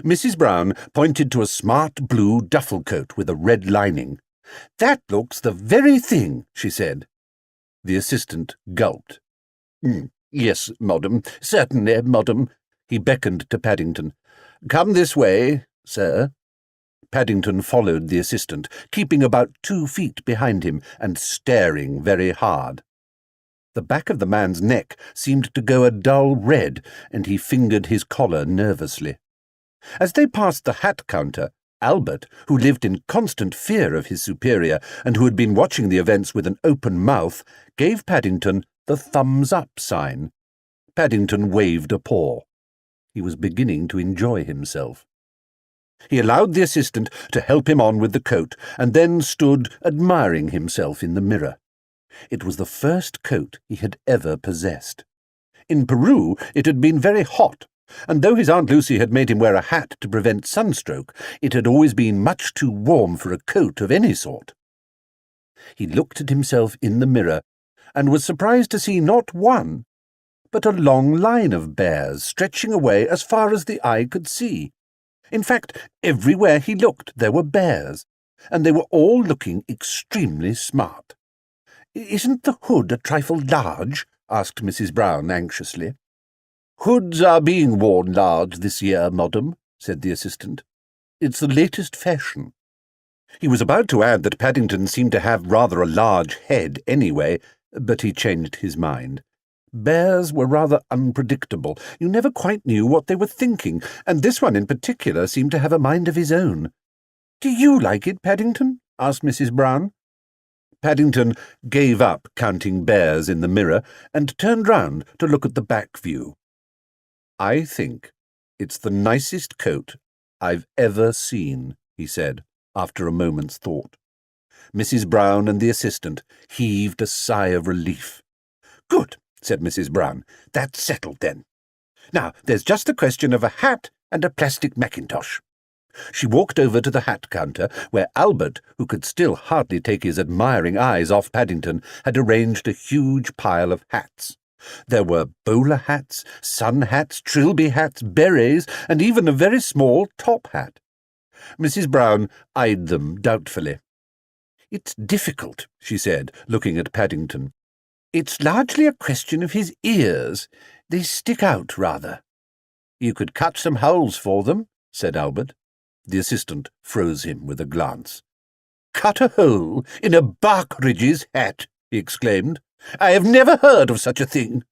Mrs. Brown pointed to a smart blue duffel coat with a red lining. "That looks the very thing," she said. The assistant gulped. "Yes, Moddam, certainly, Moddam." He beckoned to Paddington. "Come this way, sir." Paddington followed the assistant, keeping about 2 feet behind him and staring very hard. The back of the man's neck seemed to go a dull red, and he fingered his collar nervously. As they passed the hat counter, Albert, who lived in constant fear of his superior and who had been watching the events with an open mouth, gave Paddington the thumbs-up sign. Paddington waved a paw. He was beginning to enjoy himself. He allowed the assistant to help him on with the coat, and then stood admiring himself in the mirror. It was the first coat he had ever possessed. In Peru it had been very hot, and though his Aunt Lucy had made him wear a hat to prevent sunstroke, it had always been much too warm for a coat of any sort. He looked at himself in the mirror, and was surprised to see not one, but a long line of bears stretching away as far as the eye could see. In fact, everywhere he looked there were bears, and they were all looking extremely smart. "Isn't the hood a trifle large?" asked Mrs. Brown anxiously. "Hoods are being worn large this year, Moddam," said the assistant. "It's the latest fashion." He was about to add that Paddington seemed to have rather a large head anyway, but he changed his mind. Bears were rather unpredictable. You never quite knew what they were thinking, and this one in particular seemed to have a mind of his own. "Do you like it, Paddington?" asked Mrs. Brown. Paddington gave up counting bears in the mirror and turned round to look at the back view. "I think it's the nicest coat I've ever seen," he said, after a moment's thought. Mrs. Brown and the assistant heaved a sigh of relief. "Good," said Mrs. Brown. "That's settled, then. Now, there's just a question of a hat and a plastic mackintosh." She walked over to the hat counter, where Albert, who could still hardly take his admiring eyes off Paddington, had arranged a huge pile of hats. There were bowler hats, sun hats, trilby hats, berets, and even a very small top hat. Mrs. Brown eyed them doubtfully. "It's difficult," she said, looking at Paddington. "It's largely a question of his ears. They stick out rather." "You could cut some holes for them," said Albert. The assistant froze him with a glance. "Cut a hole in a Barkridge's hat!" he exclaimed. "I have never heard of such a thing."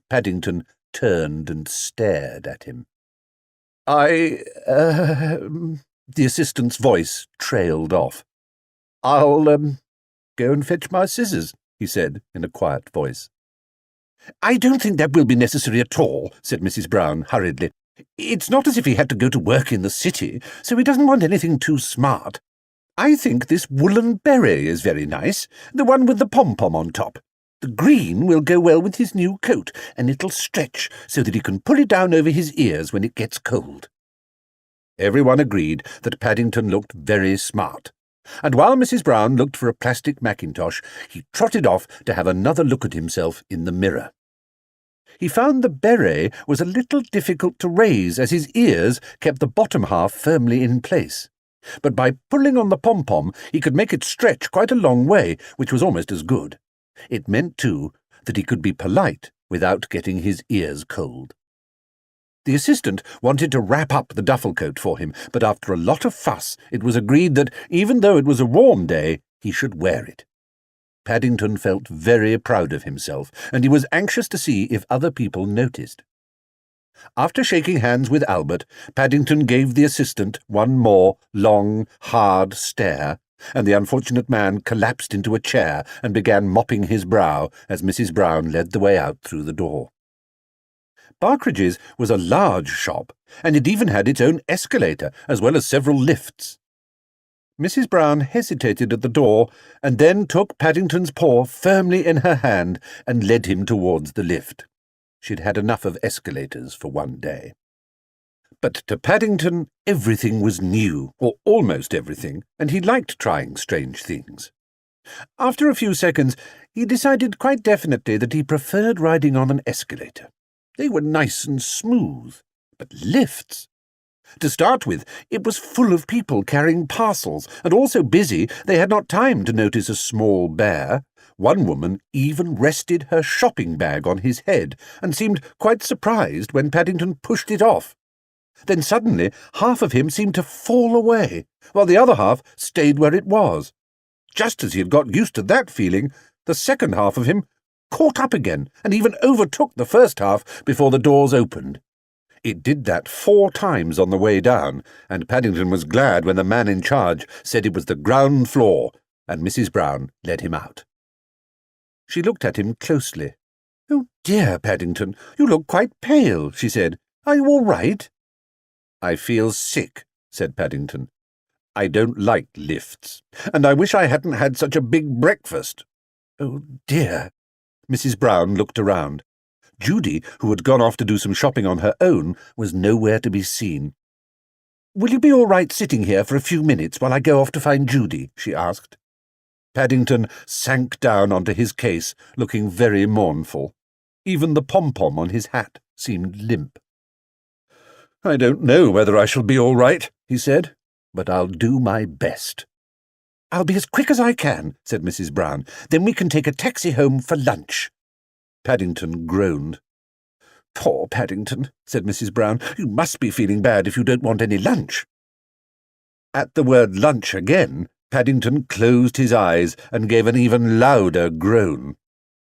Paddington turned and stared at him. The assistant's voice trailed off. "I'll go and fetch my scissors," he said in a quiet voice. "I don't think that will be necessary at all," said Mrs. Brown hurriedly. "It's not as if he had to go to work in the city, so he doesn't want anything too smart. I think this woolen beret is very nice, the one with the pom-pom on top. The green will go well with his new coat, and it'll stretch so that he can pull it down over his ears when it gets cold." Everyone agreed that Paddington looked very smart, and while Mrs. Brown looked for a plastic mackintosh, he trotted off to have another look at himself in the mirror. He found the beret was a little difficult to raise, as his ears kept the bottom half firmly in place. But by pulling on the pom-pom, he could make it stretch quite a long way, which was almost as good. It meant, too, that he could be polite without getting his ears cold. The assistant wanted to wrap up the duffel coat for him, but after a lot of fuss, it was agreed that, even though it was a warm day, he should wear it. Paddington felt very proud of himself, and he was anxious to see if other people noticed. After shaking hands with Albert, Paddington gave the assistant one more long, hard stare, and the unfortunate man collapsed into a chair and began mopping his brow as Mrs. Brown led the way out through the door. Barkridge's was a large shop, and it even had its own escalator, as well as several lifts. Mrs. Brown hesitated at the door, and then took Paddington's paw firmly in her hand and led him towards the lift. She'd had enough of escalators for one day. But to Paddington, everything was new, or almost everything, and he liked trying strange things. After a few seconds, he decided quite definitely that he preferred riding on an escalator. They were nice and smooth, but lifts! To start with, it was full of people carrying parcels, and all so busy they had not time to notice a small bear. One woman even rested her shopping bag on his head, and seemed quite surprised when Paddington pushed it off. Then suddenly half of him seemed to fall away, while the other half stayed where it was. Just as he had got used to that feeling, the second half of him caught up again, and even overtook the first half before the doors opened. It did that 4 times on the way down, and Paddington was glad when the man in charge said it was the ground floor, and Mrs. Brown led him out. She looked at him closely. "Oh dear, Paddington, you look quite pale," she said. "Are you all right?" "I feel sick," said Paddington. "I don't like lifts, and I wish I hadn't had such a big breakfast." "Oh dear." Mrs. Brown looked around. Judy, who had gone off to do some shopping on her own, was nowhere to be seen. "Will you be all right sitting here for a few minutes while I go off to find Judy?" she asked. Paddington sank down onto his case, looking very mournful. Even the pom-pom on his hat seemed limp. "I don't know whether I shall be all right," he said, "but I'll do my best." "I'll be as quick as I can," said Mrs. Brown. "Then we can take a taxi home for lunch." Paddington groaned. "Poor Paddington," said Mrs. Brown. "You must be feeling bad if you don't want any lunch." At the word lunch again, Paddington closed his eyes and gave an even louder groan.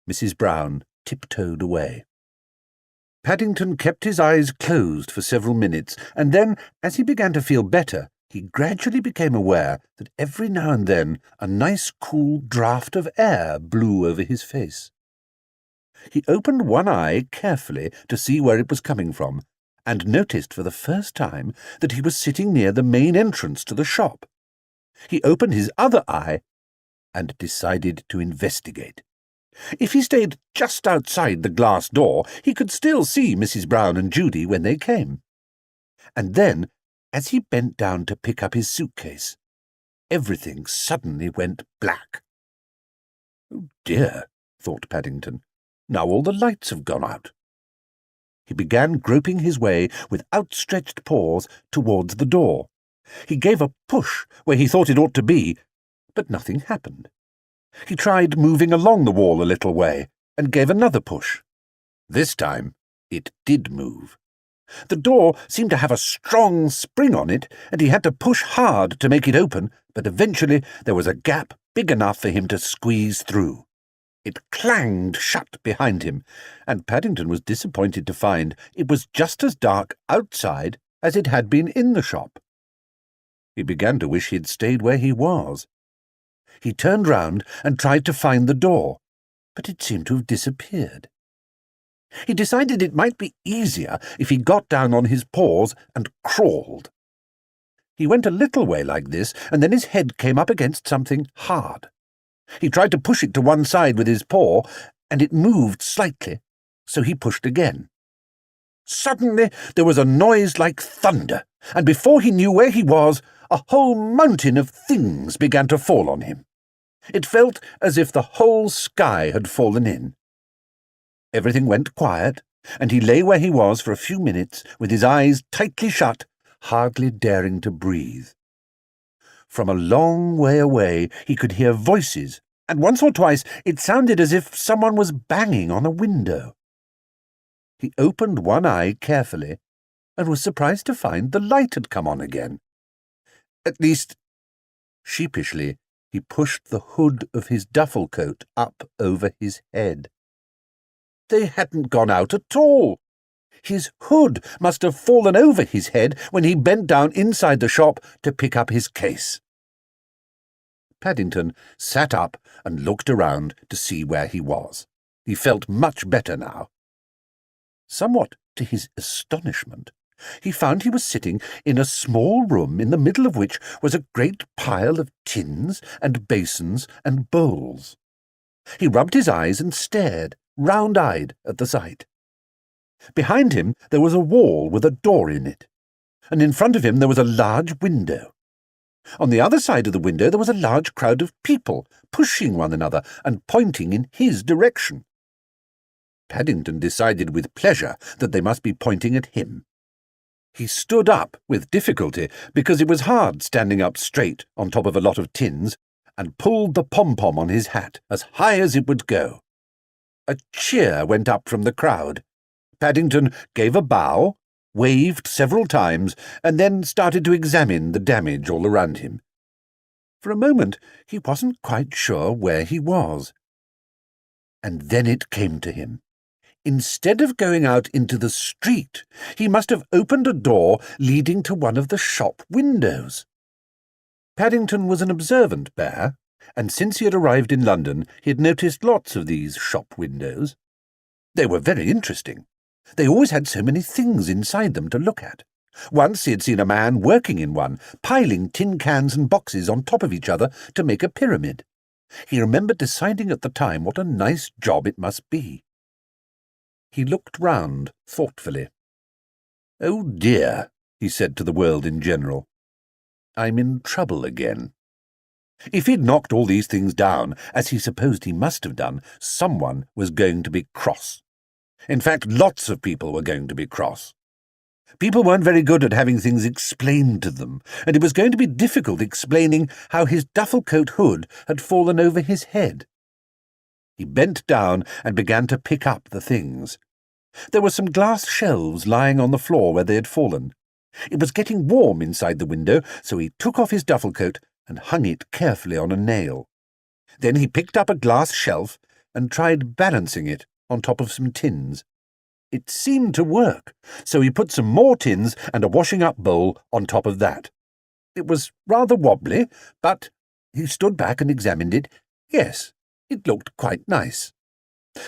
Mrs. Brown tiptoed away. Paddington kept his eyes closed for several minutes, and then, as he began to feel better, he gradually became aware that every now and then a nice cool draught of air blew over his face. He opened one eye carefully to see where it was coming from, and noticed for the first time that he was sitting near the main entrance to the shop. He opened his other eye and decided to investigate. If he stayed just outside the glass door, he could still see Mrs. Brown and Judy when they came. And then, as he bent down to pick up his suitcase, everything suddenly went black. "Oh dear," thought Paddington. "Now all the lights have gone out." He began groping his way with outstretched paws towards the door. He gave a push where he thought it ought to be, but nothing happened. He tried moving along the wall a little way, and gave another push. This time it did move. The door seemed to have a strong spring on it, and he had to push hard to make it open, but eventually there was a gap big enough for him to squeeze through. It clanged shut behind him, and Paddington was disappointed to find it was just as dark outside as it had been in the shop. He began to wish he'd stayed where he was. He turned round and tried to find the door, but it seemed to have disappeared. He decided it might be easier if he got down on his paws and crawled. He went a little way like this, and then his head came up against something hard. He tried to push it to one side with his paw, and it moved slightly, so he pushed again. Suddenly there was a noise like thunder, and before he knew where he was, a whole mountain of things began to fall on him. It felt as if the whole sky had fallen in. Everything went quiet, and he lay where he was for a few minutes with his eyes tightly shut, hardly daring to breathe. From a long way away he could hear voices, and once or twice it sounded as if someone was banging on a window. He opened one eye carefully and was surprised to find the light had come on again. At least, sheepishly, he pushed the hood of his duffel coat up over his head. They hadn't gone out at all. His hood must have fallen over his head when he bent down inside the shop to pick up his case. Paddington sat up and looked around to see where he was. He felt much better now. Somewhat to his astonishment, he found he was sitting in a small room in the middle of which was a great pile of tins and basins and bowls. He rubbed his eyes and stared, round-eyed, at the sight. Behind him there was a wall with a door in it, and in front of him there was a large window. On the other side of the window there was a large crowd of people, pushing one another and pointing in his direction. Paddington decided with pleasure that they must be pointing at him. He stood up with difficulty, because it was hard standing up straight on top of a lot of tins, and pulled the pom-pom on his hat as high as it would go. A cheer went up from the crowd. Paddington gave a bow, waved several times, and then started to examine the damage all around him. For a moment he wasn't quite sure where he was. And then it came to him. Instead of going out into the street, he must have opened a door leading to one of the shop windows. Paddington was an observant bear, and since he had arrived in London he had noticed lots of these shop windows. They were very interesting. They always had so many things inside them to look at. Once he had seen a man working in one, piling tin cans and boxes on top of each other to make a pyramid. He remembered deciding at the time what a nice job it must be. He looked round thoughtfully. "Oh dear," he said to the world in general. "I'm in trouble again." If he'd knocked all these things down, as he supposed he must have done, someone was going to be cross. In fact, lots of people were going to be cross. People weren't very good at having things explained to them, and it was going to be difficult explaining how his duffel coat hood had fallen over his head. He bent down and began to pick up the things. There were some glass shelves lying on the floor where they had fallen. It was getting warm inside the window, so he took off his duffel coat and hung it carefully on a nail. Then he picked up a glass shelf and tried balancing it on top of some tins. It seemed to work, so he put some more tins and a washing-up bowl on top of that. It was rather wobbly, but he stood back and examined it. Yes, it looked quite nice.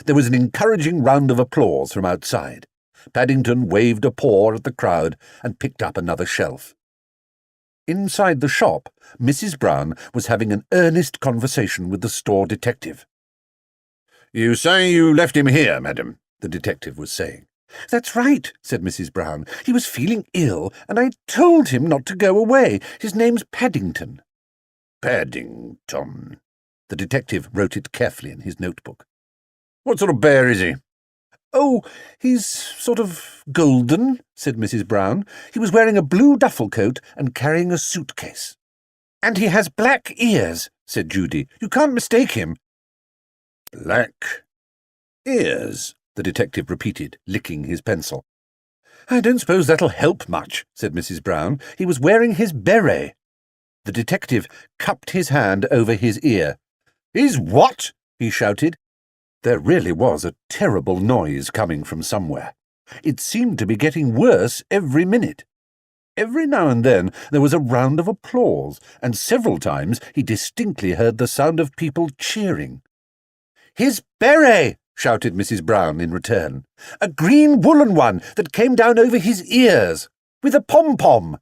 There was an encouraging round of applause from outside. Paddington waved a paw at the crowd and picked up another shelf. Inside the shop, Mrs. Brown was having an earnest conversation with the store detective. "You say you left him here, madam," the detective was saying. "That's right," said Mrs. Brown. "He was feeling ill, and I told him not to go away. His name's Paddington." "Paddington." The detective wrote it carefully in his notebook. "What sort of bear is he?" "Oh, he's sort of golden," said Mrs. Brown. "He was wearing a blue duffel coat and carrying a suitcase." "And he has black ears," said Judy. "You can't mistake him." "Black ears," the detective repeated, licking his pencil. "I don't suppose that'll help much," said Mrs. Brown. "He was wearing his beret." The detective cupped his hand over his ear. "His what?" he shouted. There really was a terrible noise coming from somewhere. It seemed to be getting worse every minute. Every now and then there was a round of applause, and several times he distinctly heard the sound of people cheering. "His beret!" shouted Mrs. Brown in return. "A green woolen one that came down over his ears, with a pom-pom."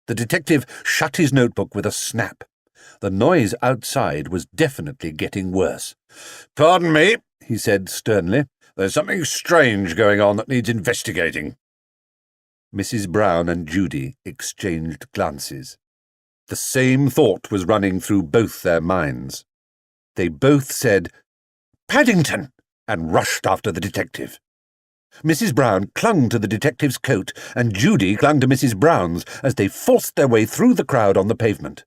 The detective shut his notebook with a snap. The noise outside was definitely getting worse. "Pardon me," he said sternly. There's something strange going on that needs investigating." Mrs. Brown and Judy exchanged glances. The same thought was running through both their minds. They both said, "Paddington!" and rushed after the detective. Mrs. Brown clung to the detective's coat, and Judy clung to Mrs. Brown's as they forced their way through the crowd on the pavement.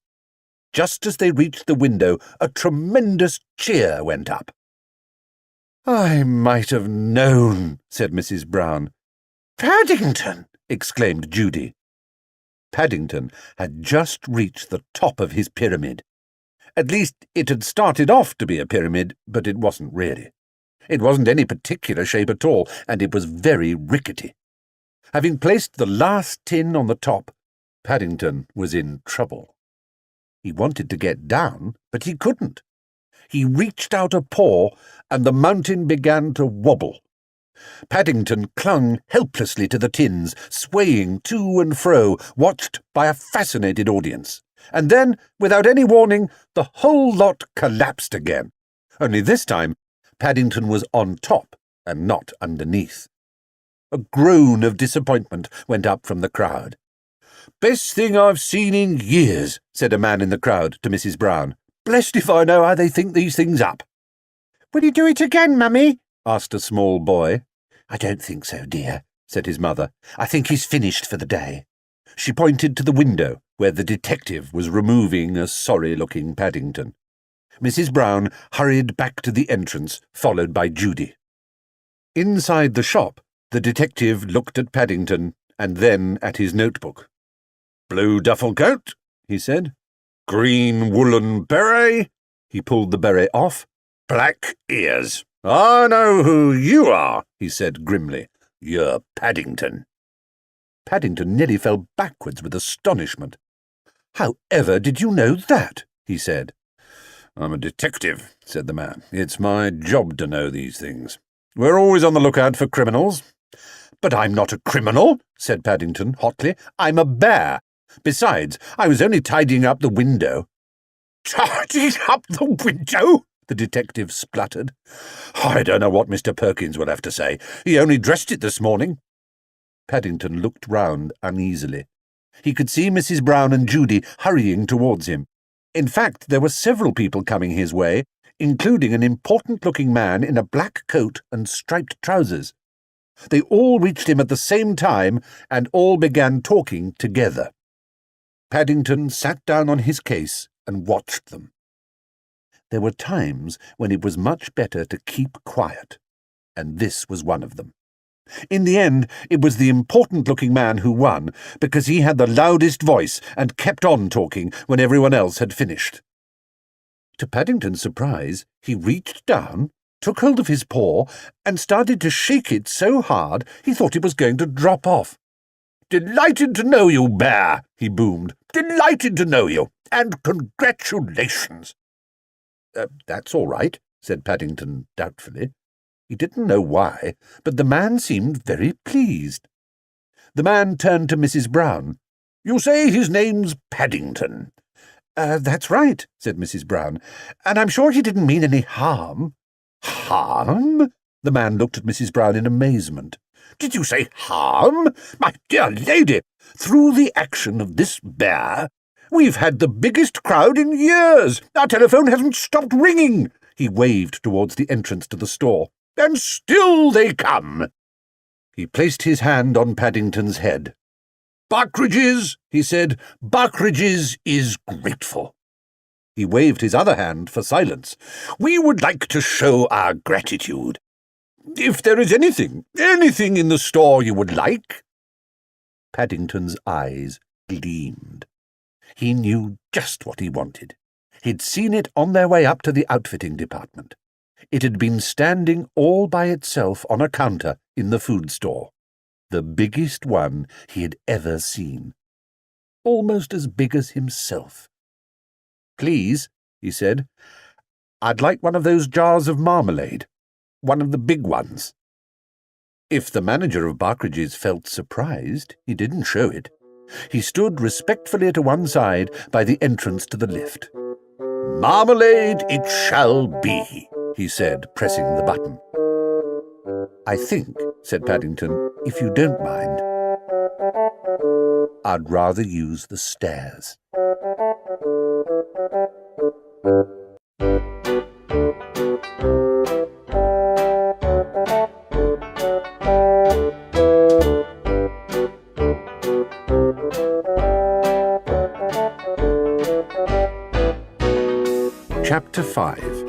Just as they reached the window, a tremendous cheer went up. "I might have known," said Mrs. Brown. "Paddington!" exclaimed Judy. Paddington had just reached the top of his pyramid. At least it had started off to be a pyramid, but it wasn't really. It wasn't any particular shape at all, and it was very rickety. Having placed the last tin on the top, Paddington was in trouble. He wanted to get down, but he couldn't. He reached out a paw, and the mountain began to wobble. Paddington clung helplessly to the tins, swaying to and fro, watched by a fascinated audience. And then, without any warning, the whole lot collapsed again. Only this time, Paddington was on top and not underneath. A groan of disappointment went up from the crowd. "Best thing I've seen in years," said a man in the crowd to Mrs. Brown. "Blessed if I know how they think these things up." "Will you do it again, Mummy?" asked a small boy. "I don't think so, dear," said his mother. "I think he's finished for the day." She pointed to the window, where the detective was removing a sorry-looking Paddington. Mrs. Brown hurried back to the entrance, followed by Judy. Inside the shop, the detective looked at Paddington and then at his notebook. "Blue duffel coat," he said. "Green woolen beret." He pulled the beret off. "Black ears. I know who you are," he said grimly. "You're Paddington." Paddington nearly fell backwards with astonishment. "However did you know that?" he said. "I'm a detective," said the man. "It's my job to know these things. We're always on the lookout for criminals." "But I'm not a criminal," said Paddington hotly. "I'm a bear. Besides, I was only tidying up the window." "Tidying up the window?" the detective spluttered. "I don't know what Mr. Perkins will have to say. He only dressed it this morning." Paddington looked round uneasily. He could see Mrs. Brown and Judy hurrying towards him. In fact, there were several people coming his way, including an important-looking man in a black coat and striped trousers. They all reached him at the same time, and all began talking together. Paddington sat down on his case and watched them. There were times when it was much better to keep quiet, and this was one of them. In the end, it was the important-looking man who won, because he had the loudest voice and kept on talking when everyone else had finished. To Paddington's surprise, he reached down, took hold of his paw, and started to shake it so hard he thought it was going to drop off. "Delighted to know you, Bear," he boomed. "Delighted to know you, and congratulations." "That's all right," said Paddington doubtfully. He didn't know why, but the man seemed very pleased. The man turned to Mrs. Brown. "You say his name's Paddington?" "That's right," said Mrs. Brown, "and I'm sure he didn't mean any harm." "Harm?" The man looked at Mrs. Brown in amazement. "Did you say harm? My dear lady, through the action of this bear, we've had the biggest crowd in years. Our telephone hasn't stopped ringing." He waved towards the entrance to the store. "And still they come." He placed his hand on Paddington's head. "Buckridge's," he said, "Buckridge's is grateful." He waved his other hand for silence. "We would like to show our gratitude. If there is anything in the store you would like." Paddington's eyes gleamed. He knew just what he wanted. He'd seen it on their way up to the outfitting department. It had been standing all by itself on a counter in the food store, the biggest one he had ever seen, almost as big as himself. "Please," he said, "I'd like one of those jars of marmalade, one of the big ones." If the manager of Barkridge's felt surprised, he didn't show it. He stood respectfully to one side by the entrance to the lift. "Marmalade it shall be," he said, pressing the button. "I think," said Paddington, "if you don't mind, I'd rather use the stairs." Chapter 5.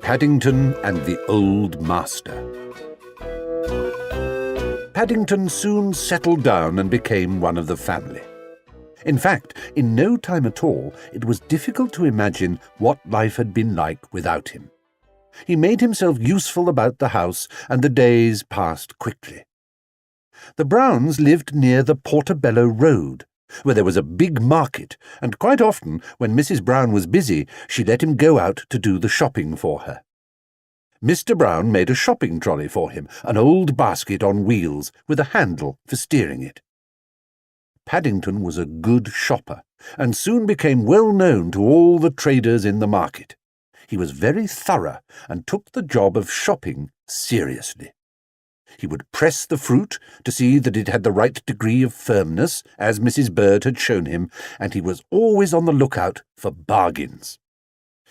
Paddington and the Old Master. Paddington soon settled down and became one of the family. In fact, in no time at all, it was difficult to imagine what life had been like without him. He made himself useful about the house, and the days passed quickly. The Browns lived near the Portobello Road, where there was a big market, and quite often, when Mrs. Brown was busy, she let him go out to do the shopping for her. Mr. Brown made a shopping trolley for him, an old basket on wheels, with a handle for steering it. Paddington was a good shopper, and soon became well known to all the traders in the market. He was very thorough, and took the job of shopping seriously. He would press the fruit to see that it had the right degree of firmness, as Mrs. Bird had shown him, and he was always on the lookout for bargains.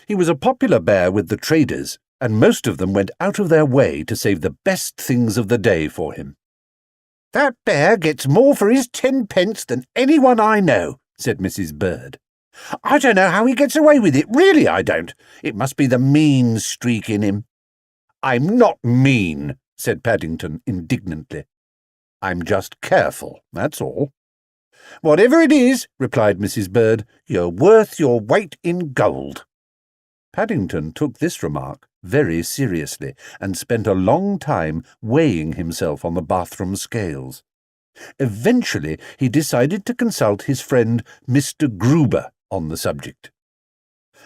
He was a popular bear with the traders, and most of them went out of their way to save the best things of the day for him. "That bear gets more for his 10 pence than anyone I know," said Mrs. Bird. "I don't know how he gets away with it, really I don't. It must be the mean streak in him." "I'm not mean," said Paddington indignantly. "I'm just careful, that's all." "Whatever it is," replied Mrs. Bird, "you're worth your weight in gold." Paddington took this remark very seriously, and spent a long time weighing himself on the bathroom scales. Eventually he decided to consult his friend Mr. Gruber on the subject.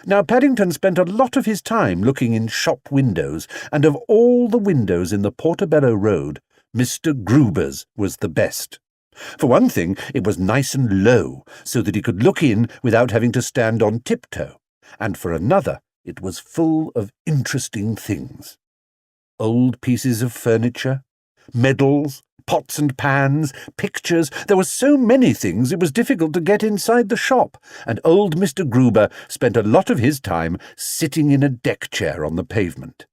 Now Paddington spent a lot of his time looking in shop windows, and of all the windows in the Portobello Road, Mr. Gruber's was the best. For one thing, it was nice and low, so that he could look in without having to stand on tiptoe, and for another, it was full of interesting things. Old pieces of furniture, medals, pots and pans, pictures. There were so many things it was difficult to get inside the shop, and old Mr. Gruber spent a lot of his time sitting in a deck chair on the pavement.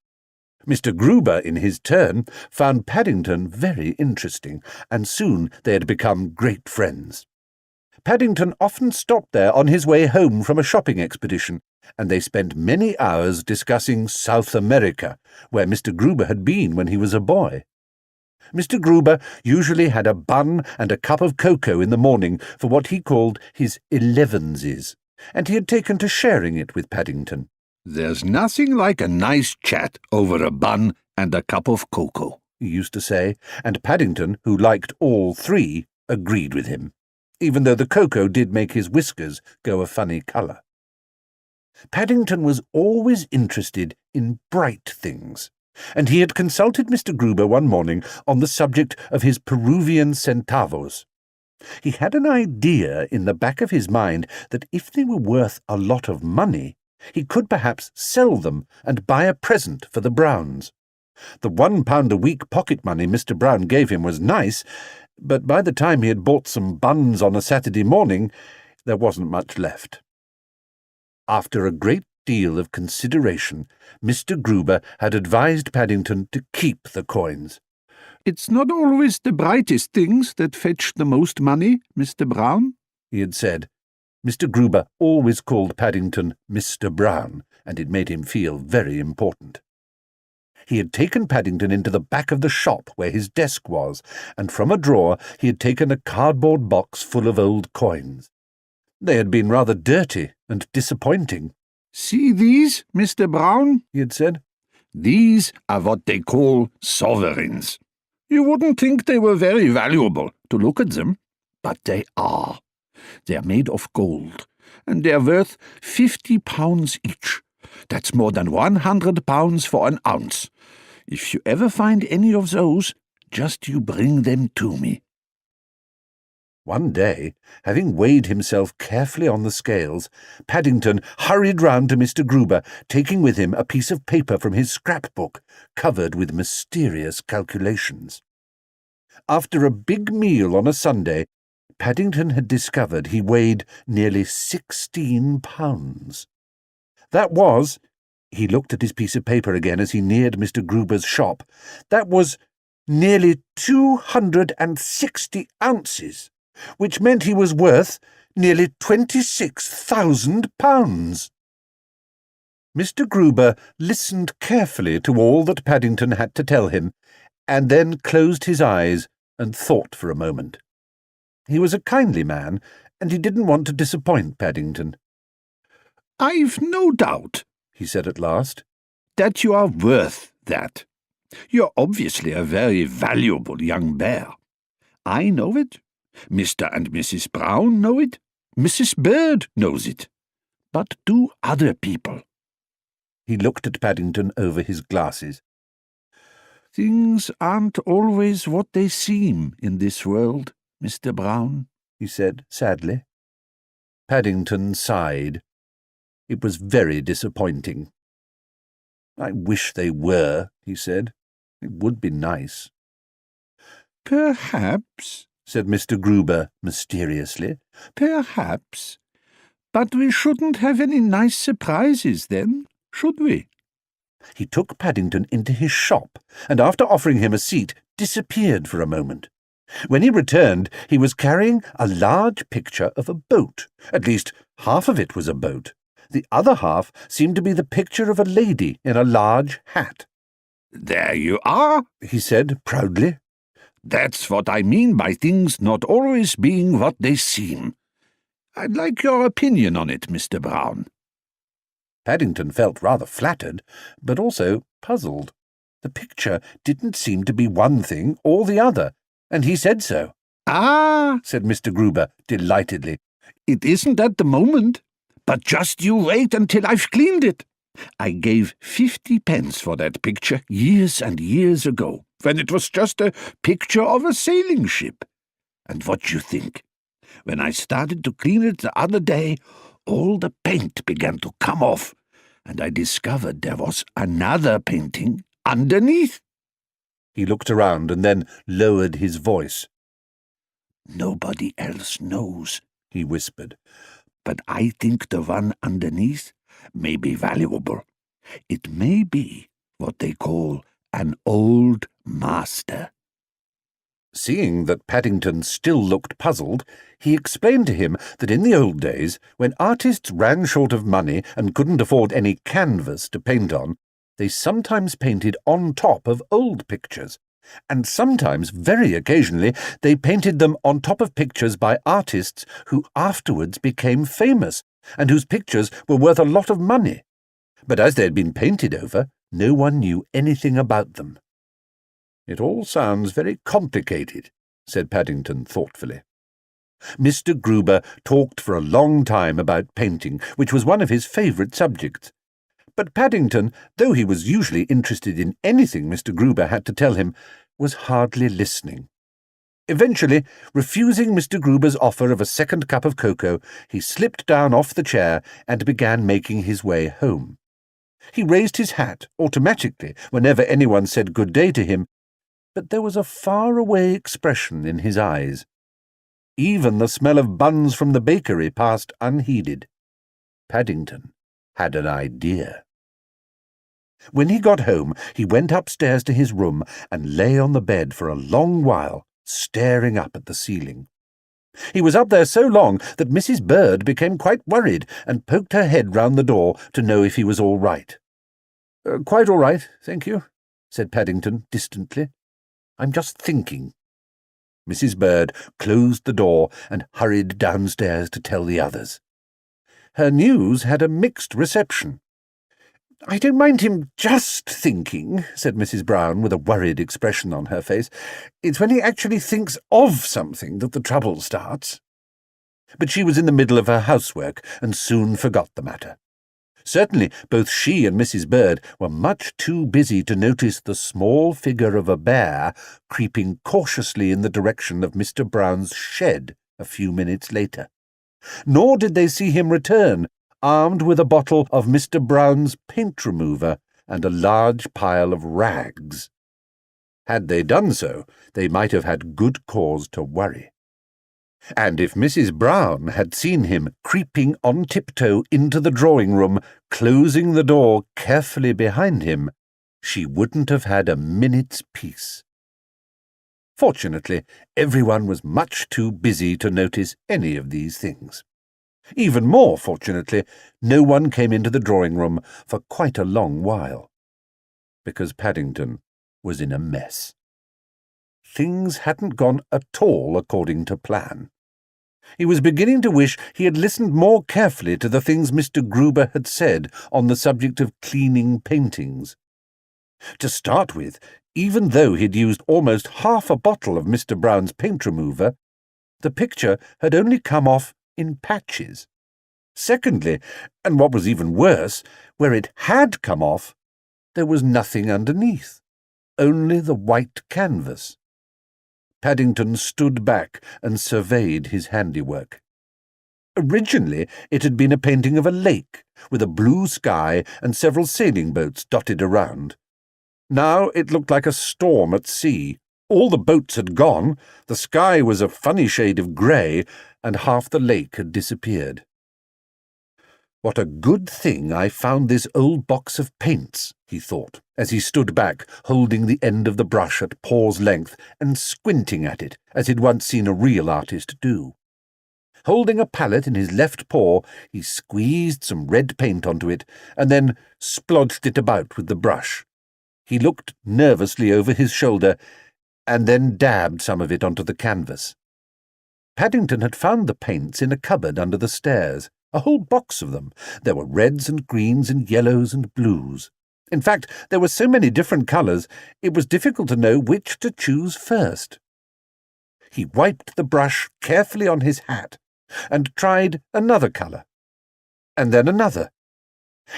Mr. Gruber, in his turn, found Paddington very interesting, and soon they had become great friends. Paddington often stopped there on his way home from a shopping expedition, and they spent many hours discussing South America, where Mr. Gruber had been when he was a boy. Mr. Gruber usually had a bun and a cup of cocoa in the morning for what he called his elevenses, and he had taken to sharing it with Paddington. "There's nothing like a nice chat over a bun and a cup of cocoa," he used to say, and Paddington, who liked all three, agreed with him, even though the cocoa did make his whiskers go a funny colour. Paddington was always interested in bright things, and he had consulted Mr. Gruber one morning on the subject of his Peruvian centavos. He had an idea in the back of his mind that if they were worth a lot of money, he could perhaps sell them and buy a present for the Browns. The £1 a week pocket money Mr. Brown gave him was nice, but by the time he had bought some buns on a Saturday morning, there wasn't much left. After a great deal of consideration, Mr. Gruber had advised Paddington to keep the coins. "It's not always the brightest things that fetch the most money, Mr. Brown," he had said. Mr. Gruber always called Paddington Mr. Brown, and it made him feel very important. He had taken Paddington into the back of the shop where his desk was, and from a drawer he had taken a cardboard box full of old coins. They had been rather dirty and disappointing. "See these, Mr. Brown?" he had said. "These are what they call sovereigns. You wouldn't think they were very valuable to look at them, but they are. They're made of gold, and they're worth £50 each. That's more than £100 for an ounce. If you ever find any of those, just you bring them to me." One day, having weighed himself carefully on the scales, Paddington hurried round to Mr. Gruber, taking with him a piece of paper from his scrapbook, covered with mysterious calculations. After a big meal on a Sunday, Paddington had discovered he weighed nearly 16 pounds. That was, he looked at his piece of paper again as he neared Mr. Gruber's shop, that was nearly 260 ounces, which meant he was worth nearly £26,000. Mr. Gruber listened carefully to all that Paddington had to tell him, and then closed his eyes and thought for a moment. He was a kindly man, and he didn't want to disappoint Paddington. "I've no doubt," he said at last, "that you are worth that. You're obviously a very valuable young bear. I know it. Mr. and Mrs. Brown know it. Mrs. Bird knows it. But do other people?" He looked at Paddington over his glasses. "Things aren't always what they seem in this world, Mr. Brown," he said sadly. Paddington sighed. It was very disappointing. "I wish they were," he said. "It would be nice." "Perhaps," said Mr. Gruber mysteriously. "Perhaps. But we shouldn't have any nice surprises then, should we?" He took Paddington into his shop, and after offering him a seat, disappeared for a moment. When he returned, he was carrying a large picture of a boat. At least, half of it was a boat. The other half seemed to be the picture of a lady in a large hat. "There you are," he said proudly. "That's what I mean by things not always being what they seem. I'd like your opinion on it, Mr. Brown." Paddington felt rather flattered, but also puzzled. The picture didn't seem to be one thing or the other, and he said so. "Ah," said Mr. Gruber delightedly. "It isn't at the moment, but just you wait until I've cleaned it. I gave 50 pence for that picture years and years ago, when it was just a picture of a sailing ship. And what you think? When I started to clean it the other day, all the paint began to come off, and I discovered there was another painting underneath." He looked around and then lowered his voice. "Nobody else knows," he whispered, "but I think the one underneath may be valuable. It may be what they call an old master." Seeing that Paddington still looked puzzled, he explained to him that in the old days, when artists ran short of money and couldn't afford any canvas to paint on, they sometimes painted on top of old pictures, and sometimes, very occasionally, they painted them on top of pictures by artists who afterwards became famous, and whose pictures were worth a lot of money. But as they had been painted over, no one knew anything about them. "It all sounds very complicated," said Paddington thoughtfully. Mr. Gruber talked for a long time about painting, which was one of his favourite subjects. But Paddington, though he was usually interested in anything Mr. Gruber had to tell him, was hardly listening. Eventually, refusing Mr. Gruber's offer of a second cup of cocoa, he slipped down off the chair and began making his way home. He raised his hat automatically whenever anyone said good day to him, but there was a far-away expression in his eyes. Even the smell of buns from the bakery passed unheeded. Paddington had an idea. When he got home, he went upstairs to his room and lay on the bed for a long while, staring up at the ceiling. He was up there so long that Mrs. Bird became quite worried and poked her head round the door to know if he was all right. "Quite all right, thank you," said Paddington distantly. "I'm just thinking." Mrs. Bird closed the door and hurried downstairs to tell the others. Her news had a mixed reception. "I don't mind him just thinking," said Mrs. Brown with a worried expression on her face. "It's when he actually thinks of something that the trouble starts." But she was in the middle of her housework and soon forgot the matter. Certainly both she and Mrs. Bird were much too busy to notice the small figure of a bear creeping cautiously in the direction of Mr. Brown's shed a few minutes later. Nor did they see him return, armed with a bottle of Mr. Brown's paint remover and a large pile of rags. Had they done so, they might have had good cause to worry. And if Mrs. Brown had seen him creeping on tiptoe into the drawing-room, closing the door carefully behind him, she wouldn't have had a minute's peace. Fortunately, everyone was much too busy to notice any of these things. Even more fortunately, no one came into the drawing-room for quite a long while, because Paddington was in a mess. Things hadn't gone at all according to plan. He was beginning to wish he had listened more carefully to the things Mr. Gruber had said on the subject of cleaning paintings. To start with, even though he'd used almost half a bottle of Mr. Brown's paint remover, the picture had only come off in patches. Secondly, and what was even worse, where it had come off, there was nothing underneath, only the white canvas. Paddington stood back and surveyed his handiwork. Originally, it had been a painting of a lake, with a blue sky and several sailing boats dotted around. Now it looked like a storm at sea. All the boats had gone, the sky was a funny shade of grey, and half the lake had disappeared. "What a good thing I found this old box of paints," he thought, as he stood back, holding the end of the brush at paw's length and squinting at it, as he'd once seen a real artist do. Holding a palette in his left paw, he squeezed some red paint onto it, and then splodged it about with the brush. He looked nervously over his shoulder, and then dabbed some of it onto the canvas. Paddington had found the paints in a cupboard under the stairs, a whole box of them. There were reds and greens and yellows and blues. In fact, there were so many different colours, it was difficult to know which to choose first. He wiped the brush carefully on his hat, and tried another colour, and then another.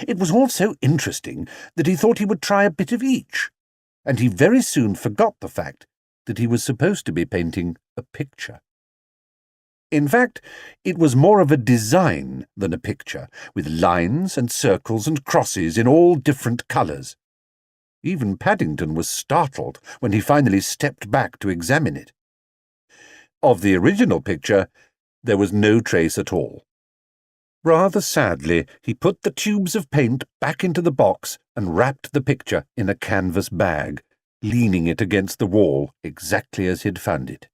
It was all so interesting that he thought he would try a bit of each, and he very soon forgot the fact that he was supposed to be painting a picture. In fact, it was more of a design than a picture, with lines and circles and crosses in all different colours. Even Paddington was startled when he finally stepped back to examine it. Of the original picture, there was no trace at all. Rather sadly, he put the tubes of paint back into the box and wrapped the picture in a canvas bag, leaning it against the wall exactly as he'd found it.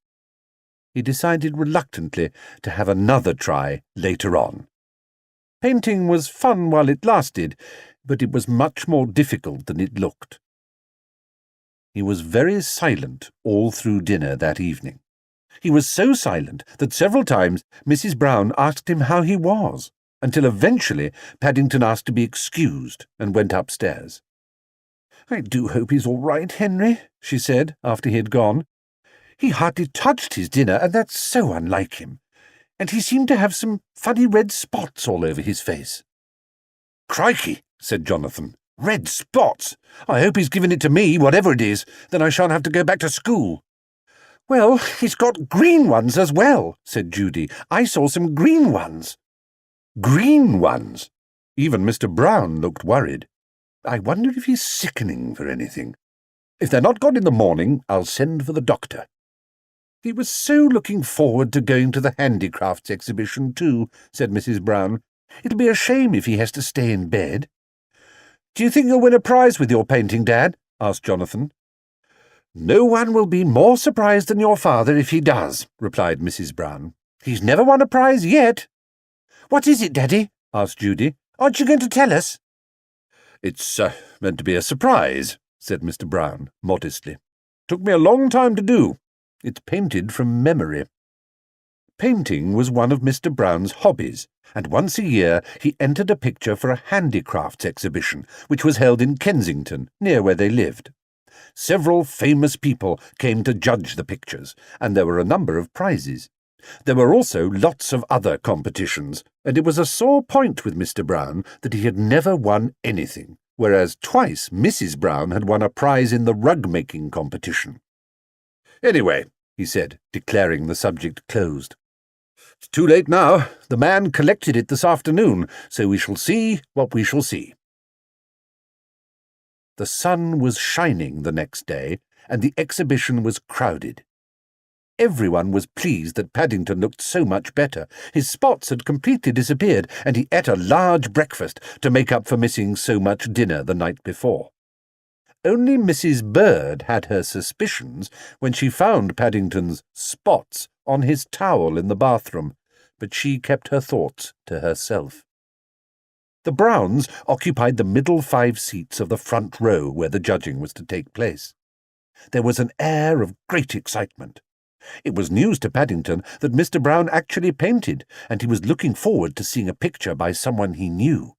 He decided reluctantly to have another try later on. Painting was fun while it lasted, but it was much more difficult than it looked. He was very silent all through dinner that evening. He was so silent that several times Mrs. Brown asked him how he was, until eventually Paddington asked to be excused and went upstairs. "I do hope he's all right, Henry," she said after he had gone. "He hardly touched his dinner, and that's so unlike him. And he seemed to have some funny red spots all over his face." "Crikey," said Jonathan. "Red spots! I hope he's given it to me, whatever it is. Then I shan't have to go back to school." "Well, he's got green ones as well," said Judy. "I saw some green ones." "Green ones?" Even Mr. Brown looked worried. "I wonder if he's sickening for anything. If they're not gone in the morning, I'll send for the doctor." "He was so looking forward to going to the handicrafts exhibition too," said Mrs. Brown. "It'll be a shame if he has to stay in bed." "Do you think you'll win a prize with your painting, Dad?" asked Jonathan. "No one will be more surprised than your father if he does," replied Mrs. Brown. "He's never won a prize yet." "What is it, Daddy?" asked Judy. "Aren't you going to tell us?" "It's meant to be a surprise," said Mr. Brown, modestly. "Took me a long time to do. It's painted from memory." Painting was one of Mr. Brown's hobbies, and once a year he entered a picture for a handicrafts exhibition, which was held in Kensington, near where they lived. Several famous people came to judge the pictures, and there were a number of prizes. There were also lots of other competitions, and it was a sore point with Mr. Brown that he had never won anything, whereas twice Mrs. Brown had won a prize in the rug-making competition. "Anyway," he said, declaring the subject closed, It's too late now. The man collected it this afternoon, so we shall see what we shall see. The sun was shining the next day, and the exhibition was crowded. Everyone was pleased that Paddington looked so much better. His spots had completely disappeared, and he ate a large breakfast to make up for missing so much dinner the night before. Only Mrs. Bird had her suspicions when she found Paddington's spots on his towel in the bathroom, but she kept her thoughts to herself. The Browns occupied the middle 5 seats of the front row where the judging was to take place. There was an air of great excitement. It was news to Paddington that Mr. Brown actually painted, and he was looking forward to seeing a picture by someone he knew.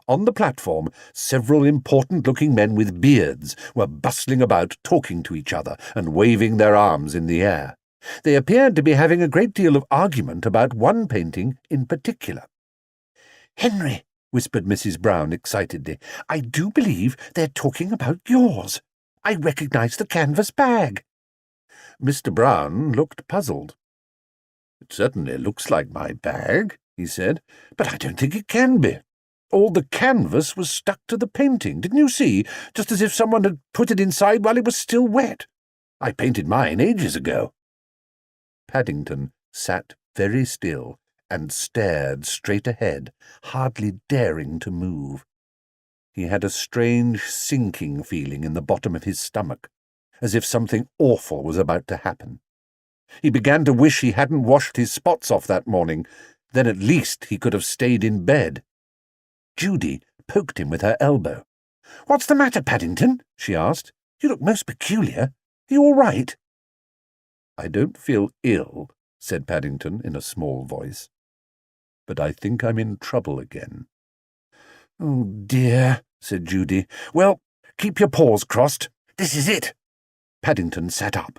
On the platform, several important-looking men with beards were bustling about, talking to each other and waving their arms in the air. They appeared to be having a great deal of argument about one painting in particular. "Henry," whispered Mrs. Brown excitedly, "I do believe they're talking about yours. I recognize the canvas bag." Mr. Brown looked puzzled. "It certainly looks like my bag," he said, "but I don't think it can be. All the canvas was stuck to the painting, didn't you see? Just as if someone had put it inside while it was still wet. I painted mine ages ago." Paddington sat very still and stared straight ahead, hardly daring to move. He had a strange sinking feeling in the bottom of his stomach, as if something awful was about to happen. He began to wish he hadn't washed his spots off that morning. Then at least he could have stayed in bed. Judy poked him with her elbow. "What's the matter, Paddington?" she asked. "You look most peculiar. Are you all right?" "I don't feel ill," said Paddington in a small voice, "but I think I'm in trouble again." "Oh, dear," said Judy. "Well, keep your paws crossed. This is it." Paddington sat up.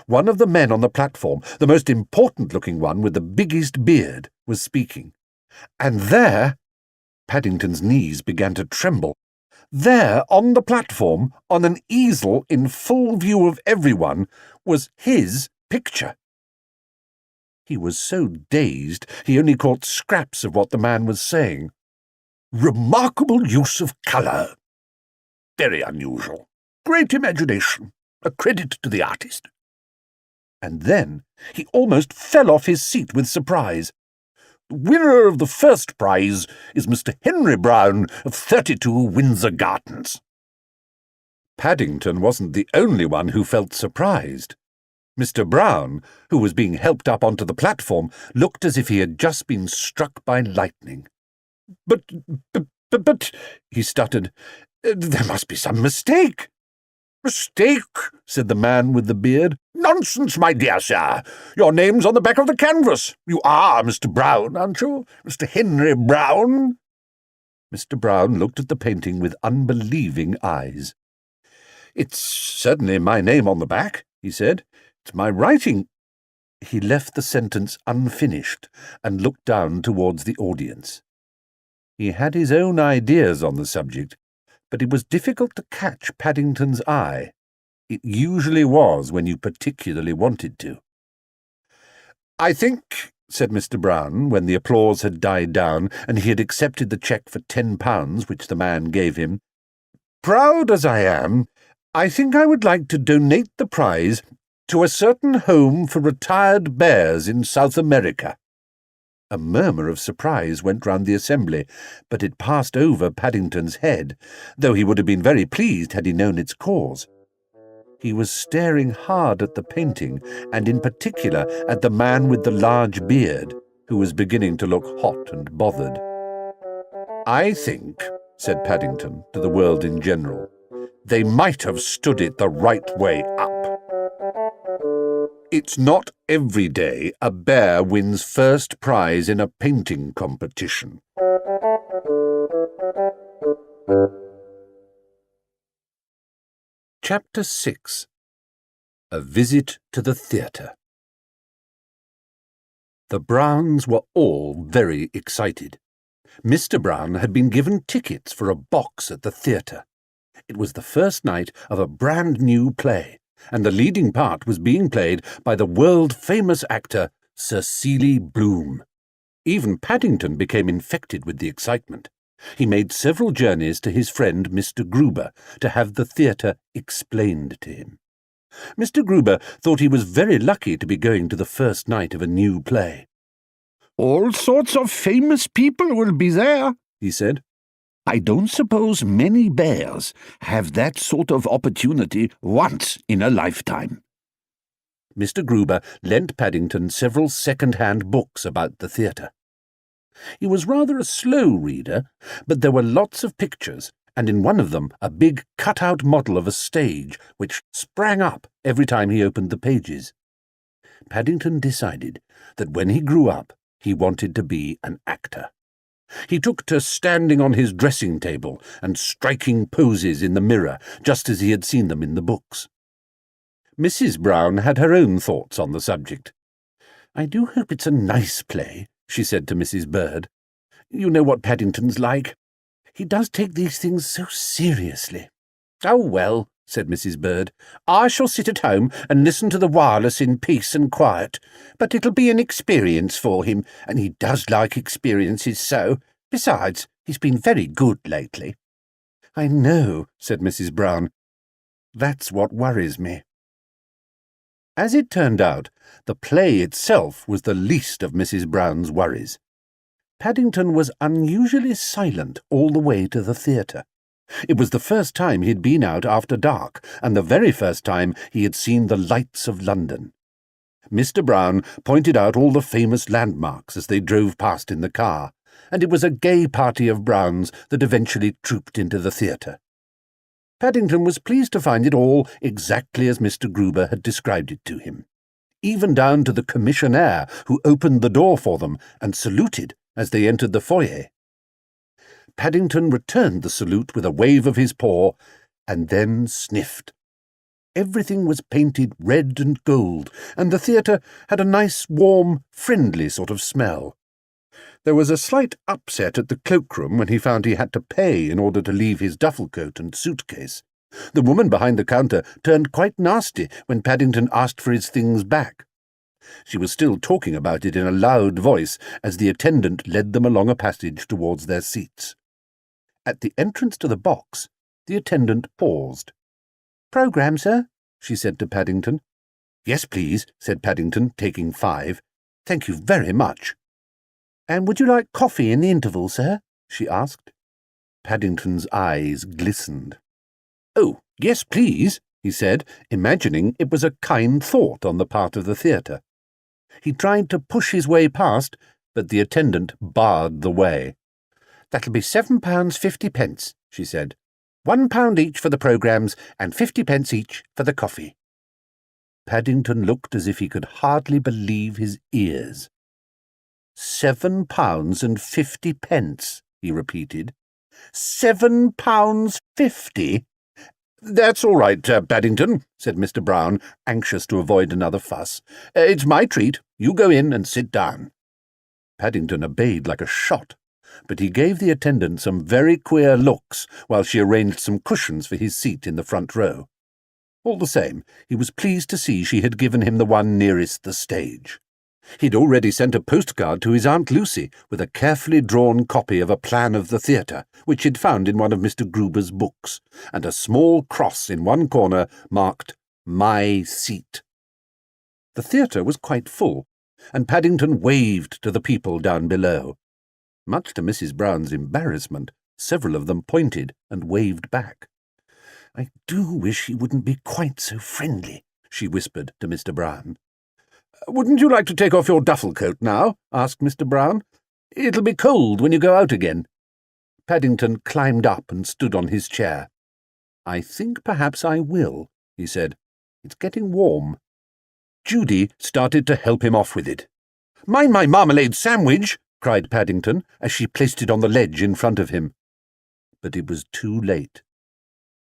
One of the men on the platform, the most important-looking one with the biggest beard, was speaking. And there, Paddington's knees began to tremble. There, on the platform, on an easel in full view of everyone, was his picture. He was so dazed he only caught scraps of what the man was saying. "Remarkable use of colour. Very unusual. Great imagination. A credit to the artist." And then he almost fell off his seat with surprise. "The winner of the first prize is Mr. Henry Brown of 32 Windsor Gardens." Paddington wasn't the only one who felt surprised. Mr. Brown, who was being helped up onto the platform, looked as if he had just been struck by lightning. But, he stuttered, "there must be some mistake." "Mistake?" said the man with the beard. "Nonsense, my dear sir. Your name's on the back of the canvas. You are Mr. Brown, aren't you? Mr. Henry Brown?" Mr. Brown looked at the painting with unbelieving eyes. "It's certainly my name on the back," he said. "It's my writing." He left the sentence unfinished and looked down towards the audience. He had his own ideas on the subject, but it was difficult to catch Paddington's eye. It usually was when you particularly wanted to. "I think," said Mr. Brown, when the applause had died down and he had accepted the cheque for £10 which the man gave him, "proud as I am, I think I would like to donate the prize to a certain home for retired bears in South America." A murmur of surprise went round the assembly, but it passed over Paddington's head, though he would have been very pleased had he known its cause. He was staring hard at the painting, and in particular at the man with the large beard, who was beginning to look hot and bothered. "I think," said Paddington to the world in general, "they might have stood it the right way up. It's not every day a bear wins first prize in a painting competition." Chapter 6. A Visit to the Theatre. The Browns were all very excited. Mr. Brown had been given tickets for a box at the theatre. It was the first night of a brand-new play, and the leading part was being played by the world-famous actor Sir Seeley Bloom. Even Paddington became infected with the excitement. He made several journeys to his friend Mr. Gruber to have the theatre explained to him. Mr. Gruber thought he was very lucky to be going to the first night of a new play. "All sorts of famous people will be there," he said. "I don't suppose many bears have that sort of opportunity once in a lifetime." Mr. Gruber lent Paddington several second-hand books about the theatre. He was rather a slow reader, but there were lots of pictures, and in one of them a big cut-out model of a stage which sprang up every time he opened the pages. Paddington decided that when he grew up he wanted to be an actor. He took to standing on his dressing table and striking poses in the mirror, just as he had seen them in the books. Mrs. Brown had her own thoughts on the subject. "I do hope it's a nice play," she said to Mrs. Bird. "You know what Paddington's like. He does take these things so seriously." "Oh, well," said Mrs. Bird, "I shall sit at home and listen to the wireless in peace and quiet. But it'll be an experience for him, and he does like experiences so. Besides, he's been very good lately." "I know," said Mrs. Brown. "That's what worries me." As it turned out, the play itself was the least of Mrs. Brown's worries. Paddington was unusually silent all the way to the theatre. It was the first time he had been out after dark, and the very first time he had seen the lights of London. Mr. Brown pointed out all the famous landmarks as they drove past in the car, and it was a gay party of Browns that eventually trooped into the theatre. Paddington was pleased to find it all exactly as Mr. Gruber had described it to him, even down to the commissionaire who opened the door for them and saluted as they entered the foyer. Paddington returned the salute with a wave of his paw, and then sniffed. Everything was painted red and gold, and the theatre had a nice, warm, friendly sort of smell. There was a slight upset at the cloakroom when he found he had to pay in order to leave his duffel coat and suitcase. The woman behind the counter turned quite nasty when Paddington asked for his things back. She was still talking about it in a loud voice as the attendant led them along a passage towards their seats. At the entrance to the box, the attendant paused. "Programme, sir?" she said to Paddington. "Yes, please," said Paddington, taking 5. "Thank you very much." "And would you like coffee in the interval, sir?" she asked. Paddington's eyes glistened. "Oh, yes, please," he said, imagining it was a kind thought on the part of the theatre. He tried to push his way past, but the attendant barred the way. "That'll be £7.50, she said. £1 each for the programmes and 50p each for the coffee." Paddington looked as if he could hardly believe his ears. £7.50, he repeated. £7.50? "That's all right, Paddington," said Mr. Brown, anxious to avoid another fuss. "It's my treat. You go in and sit down." Paddington obeyed like a shot, but he gave the attendant some very queer looks while she arranged some cushions for his seat in the front row. All the same, he was pleased to see she had given him the one nearest the stage. He'd already sent a postcard to his Aunt Lucy with a carefully drawn copy of a plan of the theatre, which he'd found in one of Mr. Gruber's books, and a small cross in one corner marked "My Seat." The theatre was quite full, and Paddington waved to the people down below. Much to Mrs. Brown's embarrassment, several of them pointed and waved back. "I do wish he wouldn't be quite so friendly," she whispered to Mr. Brown. "Wouldn't you like to take off your duffel coat now?" asked Mr. Brown. "It'll be cold when you go out again." Paddington climbed up and stood on his chair. "I think perhaps I will," he said. "It's getting warm." Judy started to help him off with it. "Mind my marmalade sandwich!" cried Paddington, as she placed it on the ledge in front of him. But it was too late.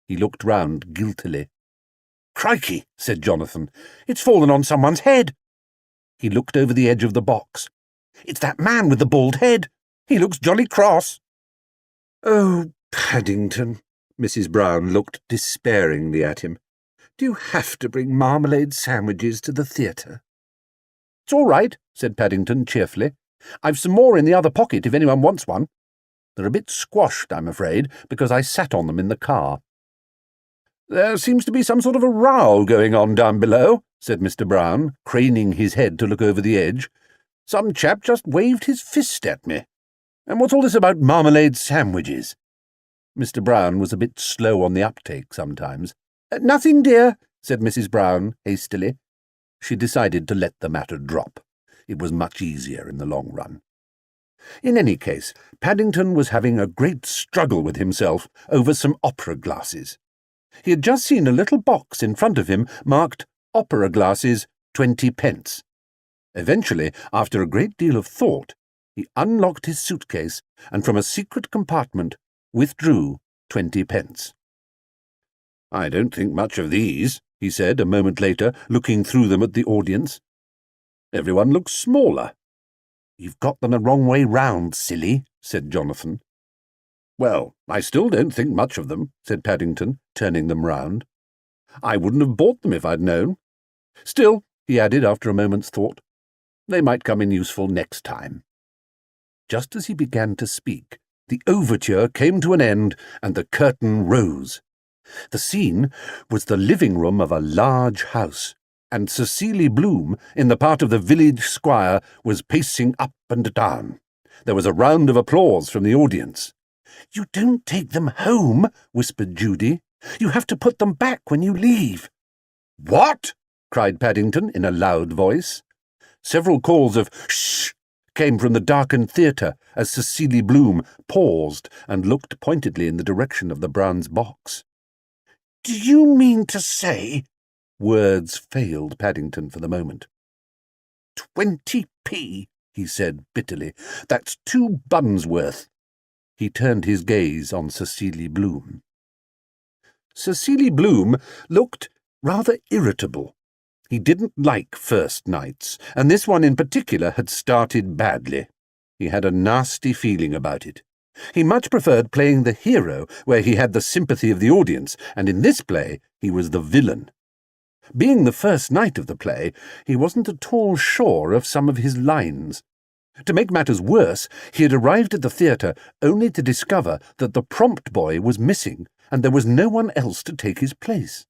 He looked round guiltily. "Crikey," said Jonathan, "it's fallen on someone's head." He looked over the edge of the box. "It's that man with the bald head. He looks jolly cross." "Oh, Paddington," Mrs. Brown looked despairingly at him. "Do you have to bring marmalade sandwiches to the theatre?" "It's all right," said Paddington cheerfully. "I've some more in the other pocket if anyone wants one. They're a bit squashed, I'm afraid, because I sat on them in the car." "There seems to be some sort of a row going on down below," said Mr. Brown, craning his head to look over the edge. "Some chap just waved his fist at me. And what's all this about marmalade sandwiches?" Mr. Brown was a bit slow on the uptake sometimes. "Nothing, dear," said Mrs. Brown hastily. She decided to let the matter drop. It was much easier in the long run. In any case, Paddington was having a great struggle with himself over some opera glasses. He had just seen a little box in front of him marked "Opera Glasses, 20 pence." Eventually, after a great deal of thought, he unlocked his suitcase and from a secret compartment withdrew 20 pence. "I don't think much of these," he said a moment later, looking through them at the audience. "Everyone looks smaller." "You've got them the wrong way round, silly," said Jonathan. "Well, I still don't think much of them," said Paddington, turning them round. "I wouldn't have bought them if I'd known. Still," he added after a moment's thought, "they might come in useful next time." Just as he began to speak, the overture came to an end and the curtain rose. The scene was the living room of a large house, and Cecily Bloom, in the part of the village squire, was pacing up and down. There was a round of applause from the audience. "You don't take them home," whispered Judy. "You have to put them back when you leave." "What?" cried Paddington in a loud voice. Several calls of "Shh!" came from the darkened theatre as Cecily Bloom paused and looked pointedly in the direction of the Browns' box. "Do you mean to say—" Words failed Paddington for the moment. 20p, he said bitterly. "That's 2 buns worth." He turned his gaze on Cecily Bloom. Cecily Bloom looked rather irritable. He didn't like first nights, and this one in particular had started badly. He had a nasty feeling about it. He much preferred playing the hero, where he had the sympathy of the audience, and in this play he was the villain. Being the first night of the play, he wasn't at all sure of some of his lines. To make matters worse, he had arrived at the theatre only to discover that the prompt boy was missing, and there was no one else to take his place.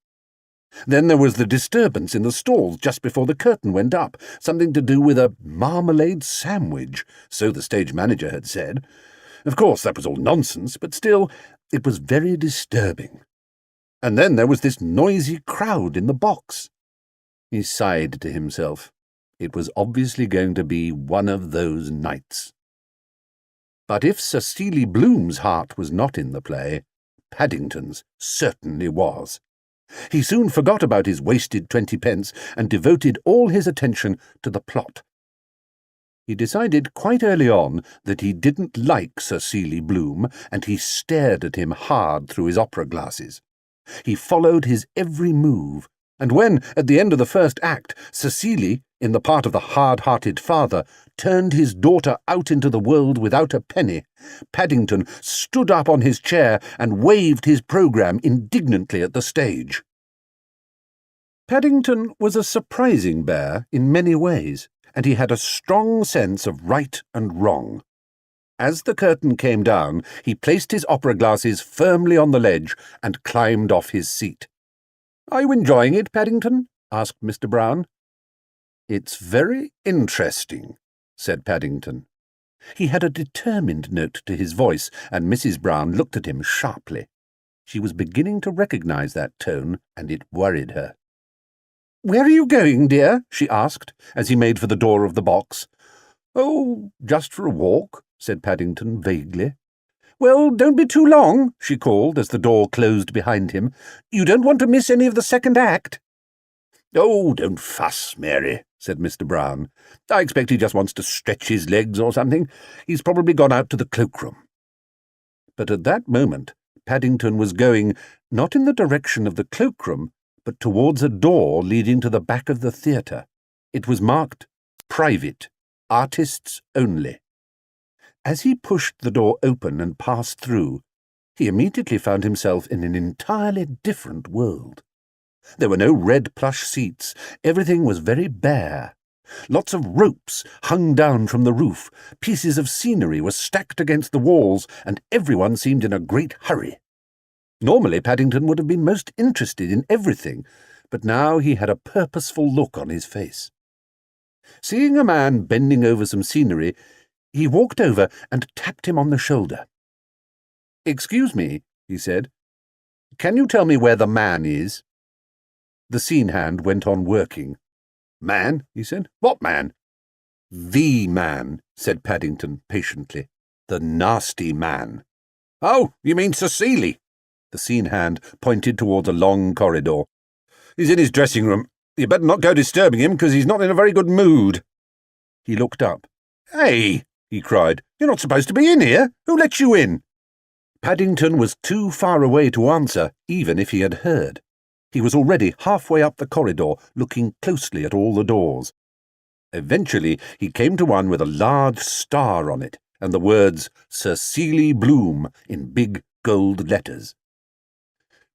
Then there was the disturbance in the stalls just before the curtain went up, something to do with a marmalade sandwich, so the stage manager had said. Of course, that was all nonsense, but still, it was very disturbing. And then there was this noisy crowd in the box. He sighed to himself. It was obviously going to be one of those nights. But if Cecily Bloom's heart was not in the play, Paddington's certainly was. He soon forgot about his wasted 20 pence and devoted all his attention to the plot. He decided quite early on that he didn't like Cecily Bloom, and he stared at him hard through his opera glasses. He followed his every move, and when, at the end of the first act, Cecily, in the part of the hard-hearted father, turned his daughter out into the world without a penny, Paddington stood up on his chair and waved his programme indignantly at the stage. Paddington was a surprising bear in many ways, and he had a strong sense of right and wrong. As the curtain came down, he placed his opera glasses firmly on the ledge and climbed off his seat. "Are you enjoying it, Paddington?" asked Mr. Brown. "It's very interesting," said Paddington. He had a determined note to his voice, and Mrs. Brown looked at him sharply. She was beginning to recognize that tone, and it worried her. "Where are you going, dear?" she asked, as he made for the door of the box. "Oh, just for a walk," said Paddington vaguely. "Well, don't be too long," she called as the door closed behind him. "You don't want to miss any of the second act." "Oh, don't fuss, Mary," said Mr. Brown. "I expect he just wants to stretch his legs or something. He's probably gone out to the cloakroom." But at that moment Paddington was going, not in the direction of the cloakroom, but towards a door leading to the back of the theatre. It was marked "Private, Artists Only." As he pushed the door open and passed through, he immediately found himself in an entirely different world. There were no red plush seats. Everything was very bare. Lots of ropes hung down from the roof, pieces of scenery were stacked against the walls, and everyone seemed in a great hurry. Normally Paddington would have been most interested in everything, but now he had a purposeful look on his face. Seeing a man bending over some scenery, he walked over and tapped him on the shoulder. "Excuse me," he said. "Can you tell me where the man is?" The scene hand went on working. "Man?" he said. "What man?" "The man," said Paddington patiently. "The nasty man." "Oh, you mean Cecily?" The scene hand pointed towards a long corridor. "He's in his dressing room. You better not go disturbing him, because he's not in a very good mood." He looked up. "Hey!" he cried. "You're not supposed to be in here. Who let you in?" Paddington was too far away to answer, even if he had heard. He was already halfway up the corridor, looking closely at all the doors. Eventually he came to one with a large star on it, and the words "Cecily Bloom" in big gold letters.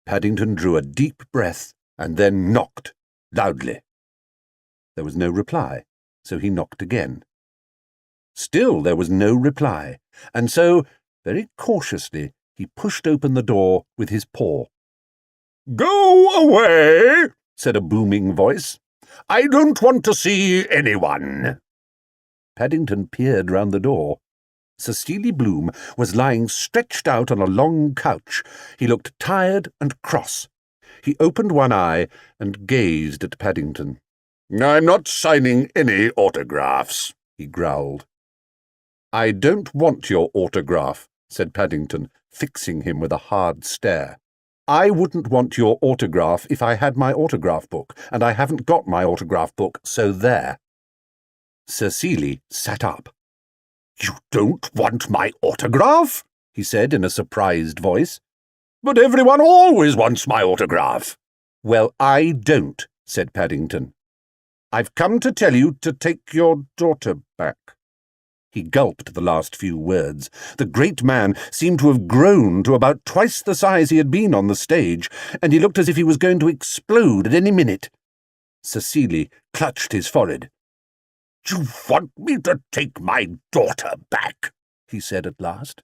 Paddington drew a deep breath and then knocked, loudly. There was no reply, so he knocked again. Still there was no reply, and so, very cautiously, he pushed open the door with his paw. "Go away," said a booming voice. "I don't want to see anyone." Paddington peered round the door. Cecily Bloom was lying stretched out on a long couch. He looked tired and cross. He opened one eye and gazed at Paddington. "I'm not signing any autographs," he growled. "I don't want your autograph," said Paddington, fixing him with a hard stare. "I wouldn't want your autograph if I had my autograph book, and I haven't got my autograph book, so there." Cecily sat up. "You don't want my autograph?" he said in a surprised voice. "But everyone always wants my autograph." "Well, I don't," said Paddington. "I've come to tell you to take your daughter back." He gulped the last few words. The great man seemed to have grown to about twice the size he had been on the stage, and he looked as if he was going to explode at any minute. Cecily clutched his forehead. "You want me to take my daughter back?" he said at last.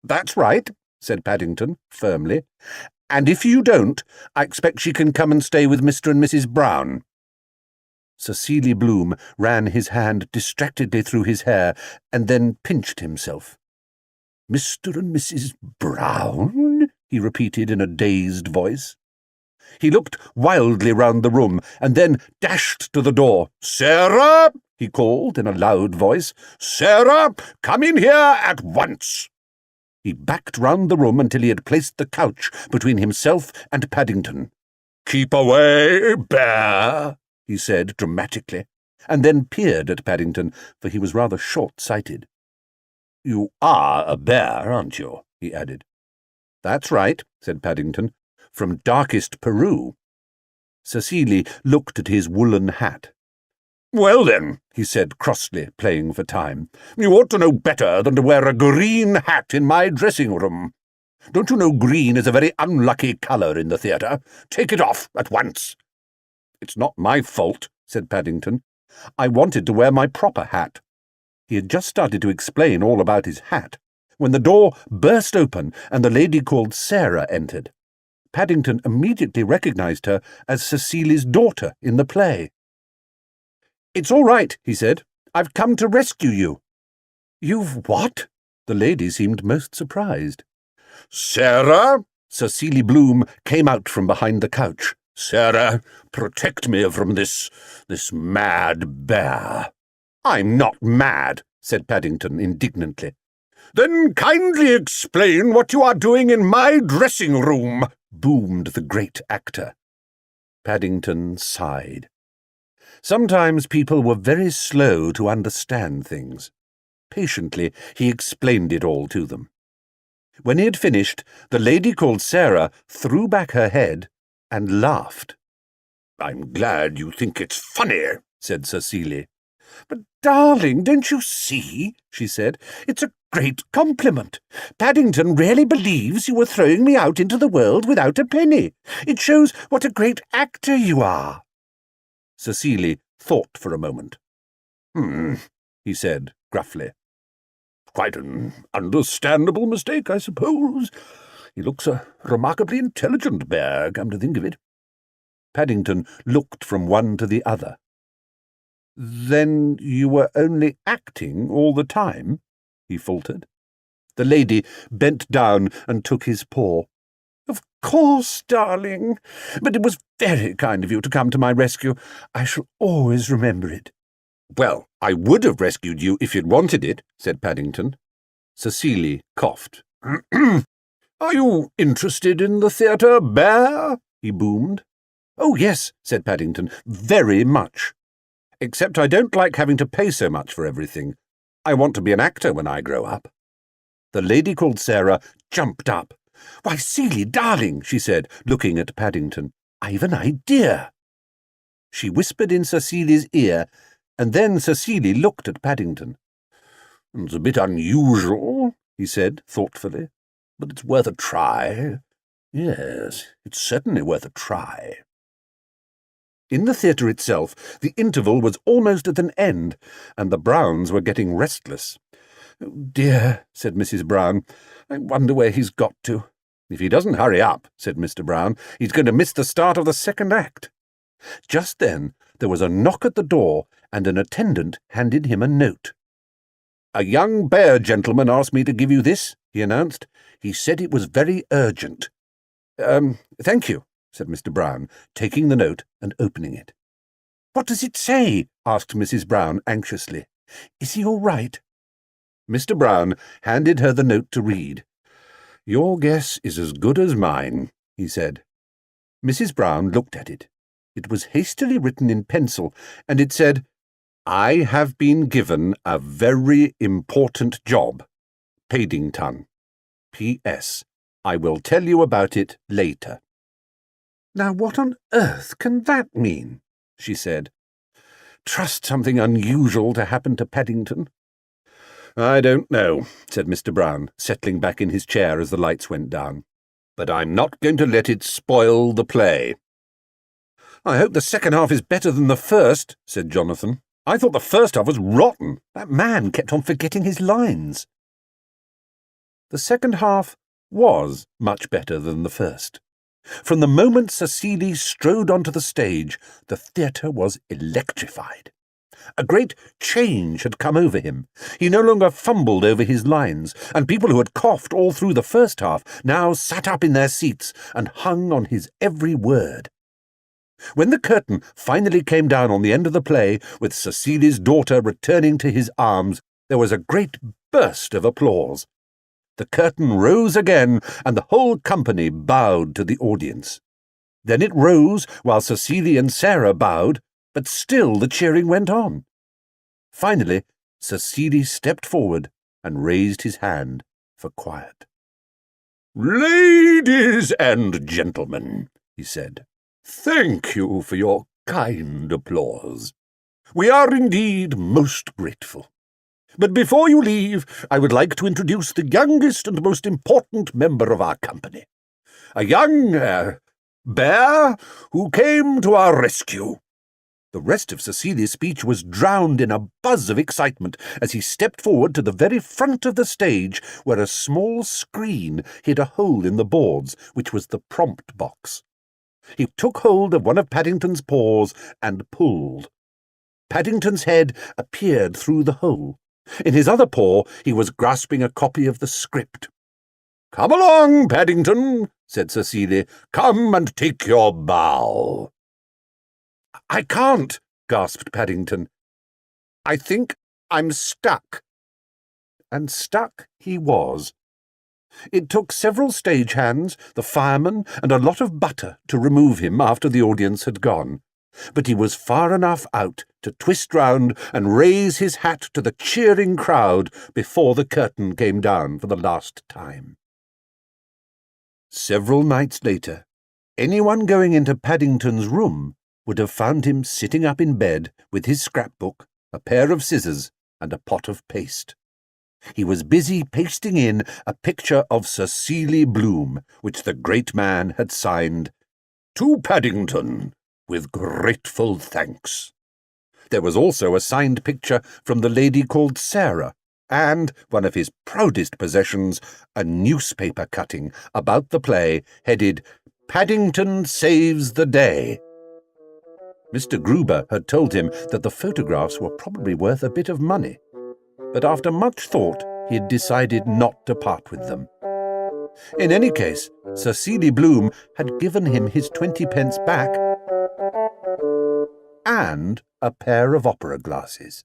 "That's right," said Paddington, firmly. "And if you don't, I expect she can come and stay with Mr. and Mrs. Brown." Cecily Bloom ran his hand distractedly through his hair and then pinched himself. "Mr. and Mrs. Brown?" he repeated in a dazed voice. He looked wildly round the room and then dashed to the door. "Sarah!" he called in a loud voice. "Sarah, come in here at once!" He backed round the room until he had placed the couch between himself and Paddington. "Keep away, Bear!" he said dramatically, and then peered at Paddington, for he was rather short-sighted. "You are a bear, aren't you?" he added. "That's right," said Paddington, "from darkest Peru." Cecily looked at his woolen hat. "Well then," he said crossly, playing for time, "you ought to know better than to wear a green hat in my dressing-room. Don't you know green is a very unlucky colour in the theatre? Take it off at once." "It's not my fault," said Paddington. "I wanted to wear my proper hat." He had just started to explain all about his hat, when the door burst open and the lady called Sarah entered. Paddington immediately recognised her as Cecily's daughter in the play. "It's all right," he said. "I've come to rescue you." "You've what?" The lady seemed most surprised. "Sarah!" Cecily Bloom came out from behind the couch. "Sarah, protect me from this mad bear." "I'm not mad," said Paddington indignantly. "Then kindly explain what you are doing in my dressing-room," boomed the great actor. Paddington sighed. Sometimes people were very slow to understand things. Patiently, he explained it all to them. When he had finished, the lady called Sarah threw back her head and laughed. "I'm glad you think it's funny," said Cecily. "But, darling, don't you see?" she said. "It's a great compliment. Paddington really believes you were throwing me out into the world without a penny. It shows what a great actor you are." Cecily thought for a moment. He said gruffly. Quite an understandable mistake, I suppose. He looks a remarkably intelligent bear, come to think of it. Paddington looked from one to the other. Then you were only acting all the time? He faltered. The lady bent down and took his paw. Of course, darling, but it was very kind of you to come to my rescue. I shall always remember it. Well, I would have rescued you if you'd wanted it, said Paddington. Cecily coughed. Are you interested in the theatre, Bear? He boomed. Oh, yes, said Paddington, very much. Except I don't like having to pay so much for everything. I want to be an actor when I grow up. The lady called Sarah jumped up. Why, Celie, darling, she said, looking at Paddington, I've an idea. She whispered in Cecili's ear, and then Cecily looked at Paddington. It's a bit unusual, he said thoughtfully, but it's worth a try. Yes, it's certainly worth a try. In the theatre itself, the interval was almost at an end, and the Browns were getting restless. Oh, dear, said Mrs. Brown, I wonder where he's got to. If he doesn't hurry up, said Mr. Brown, he's going to miss the start of the second act. Just then there was a knock at the door, and an attendant handed him a note. A young bear gentleman asked me to give you this, he announced. He said it was very urgent. Thank you, said Mr. Brown, taking the note and opening it. What does it say? Asked Mrs. Brown anxiously. Is he all right? Mr. Brown handed her the note to read. Your guess is as good as mine, he said. Mrs. Brown looked at it. It was hastily written in pencil, and it said, I have been given a very important job. Paddington. P.S. I will tell you about it later. Now what on earth can that mean? She said. Trust something unusual to happen to Paddington. I don't know, said Mr. Brown, settling back in his chair as the lights went down. But I'm not going to let it spoil the play. I hope the second half is better than the first, said Jonathan. I thought the first half was rotten. That man kept on forgetting his lines. The second half was much better than the first. From the moment Cecily strode onto the stage, the theatre was electrified. A great change had come over him. He no longer fumbled over his lines, and people who had coughed all through the first half now sat up in their seats and hung on his every word. When the curtain finally came down on the end of the play, with Cecilia's daughter returning to his arms, there was a great burst of applause. The curtain rose again, and the whole company bowed to the audience. Then it rose while Cecily and Sarah bowed, but still the cheering went on. Finally, Cecily stepped forward and raised his hand for quiet. Ladies and gentlemen, he said, thank you for your kind applause. We are indeed most grateful. But before you leave, I would like to introduce the youngest and most important member of our company. A young bear who came to our rescue. The rest of Cecilia's speech was drowned in a buzz of excitement as he stepped forward to the very front of the stage, where a small screen hid a hole in the boards, which was the prompt box. He took hold of one of Paddington's paws and pulled. Paddington's head appeared through the hole. In his other paw he was grasping a copy of the script. "Come along, Paddington," said Cecily. "Come and take your bow." "I can't," gasped Paddington. "I think I'm stuck." And stuck he was. It took several stagehands, the fireman, and a lot of butter to remove him after the audience had gone. But he was far enough out to twist round and raise his hat to the cheering crowd before the curtain came down for the last time. Several nights later, anyone going into Paddington's room would have found him sitting up in bed with his scrapbook, a pair of scissors, and a pot of paste. He was busy pasting in a picture of Cecily Bloom, which the great man had signed, "To Paddington, with grateful thanks." There was also a signed picture from the lady called Sarah, and, one of his proudest possessions, a newspaper cutting about the play headed "Paddington Saves the Day." Mr. Gruber had told him that the photographs were probably worth a bit of money, but after much thought he had decided not to part with them. In any case, Sir Seeley Bloom had given him his 20p back and a pair of opera glasses.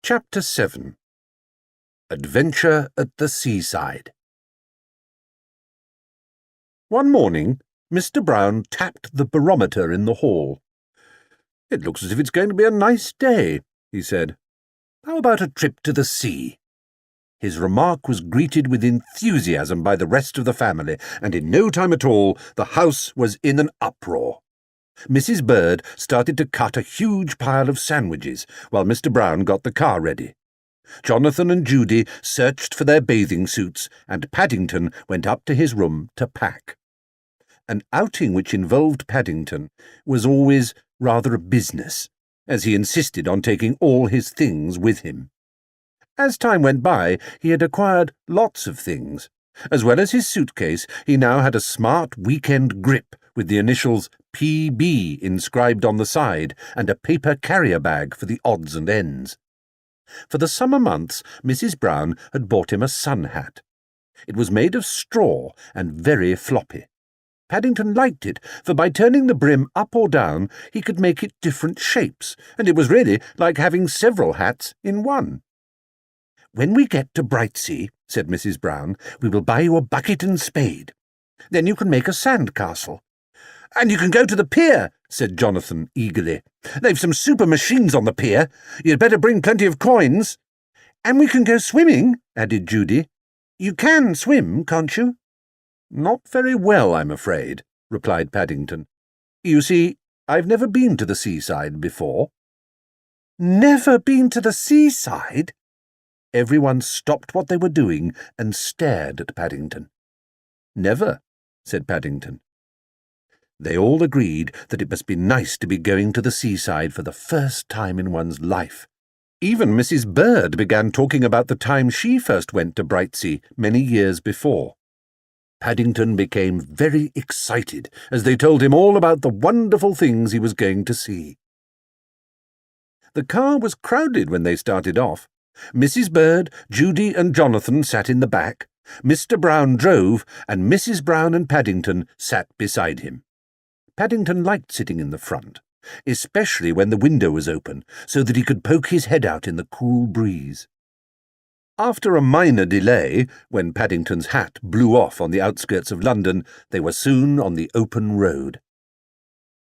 Chapter 7. Adventure at the Seaside. One morning, Mr. Brown tapped the barometer in the hall. "It looks as if it's going to be a nice day," he said. "How about a trip to the sea?" His remark was greeted with enthusiasm by the rest of the family, and in no time at all the house was in an uproar. Mrs. Bird started to cut a huge pile of sandwiches, while Mr. Brown got the car ready. Jonathan and Judy searched for their bathing suits, and Paddington went up to his room to pack. An outing which involved Paddington was always rather a business, as he insisted on taking all his things with him. As time went by, he had acquired lots of things. As well as his suitcase, he now had a smart weekend grip with the initials PB inscribed on the side and a paper carrier bag for the odds and ends. For the summer months, Mrs. Brown had bought him a sun hat. It was made of straw and very floppy. Paddington liked it, for by turning the brim up or down, he could make it different shapes, and it was really like having several hats in one. "When we get to Brightsea," said Mrs. Brown, "we will buy you a bucket and spade. Then you can make a sand castle." "And you can go to the pier," said Jonathan eagerly. "They've some super machines on the pier. You'd better bring plenty of coins." "And we can go swimming," added Judy. "You can swim, can't you?" "Not very well, I'm afraid," replied Paddington. "You see, I've never been to the seaside before." "Never been to the seaside?" Everyone stopped what they were doing and stared at Paddington. "Never," said Paddington. They all agreed that it must be nice to be going to the seaside for the first time in one's life. Even Mrs. Bird began talking about the time she first went to Brightsea many years before. Paddington became very excited as they told him all about the wonderful things he was going to see. The car was crowded when they started off. Mrs. Bird, Judy and Jonathan sat in the back. Mr. Brown drove, and Mrs. Brown and Paddington sat beside him. Paddington liked sitting in the front, especially when the window was open, so that he could poke his head out in the cool breeze. After a minor delay, when Paddington's hat blew off on the outskirts of London, they were soon on the open road.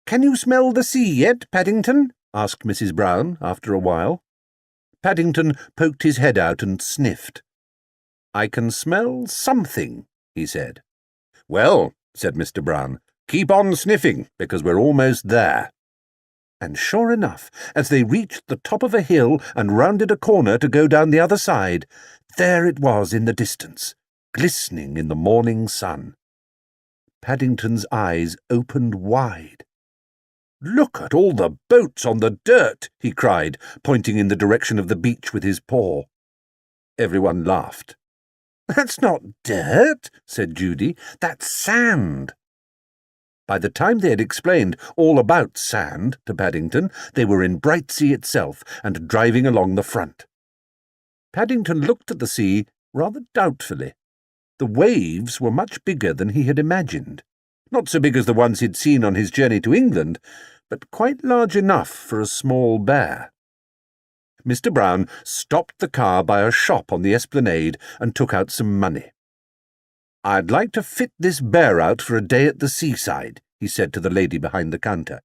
"Can you smell the sea yet, Paddington?" asked Mrs. Brown after a while. Paddington poked his head out and sniffed. "I can smell something," he said. "Well," said Mr. Brown, "keep on sniffing, because we're almost there." And sure enough, as they reached the top of a hill and rounded a corner to go down the other side, there it was in the distance, glistening in the morning sun. Paddington's eyes opened wide. "Look at all the boats on the dirt," he cried, pointing in the direction of the beach with his paw. Everyone laughed. "That's not dirt," said Judy. "That's sand." By the time they had explained all about sand to Paddington, they were in Brightsea itself and driving along the front. Paddington looked at the sea rather doubtfully. The waves were much bigger than he had imagined. Not so big as the ones he'd seen on his journey to England, but quite large enough for a small bear. Mr. Brown stopped the car by a shop on the esplanade and took out some money. "I'd like to fit this bear out for a day at the seaside," he said to the lady behind the counter.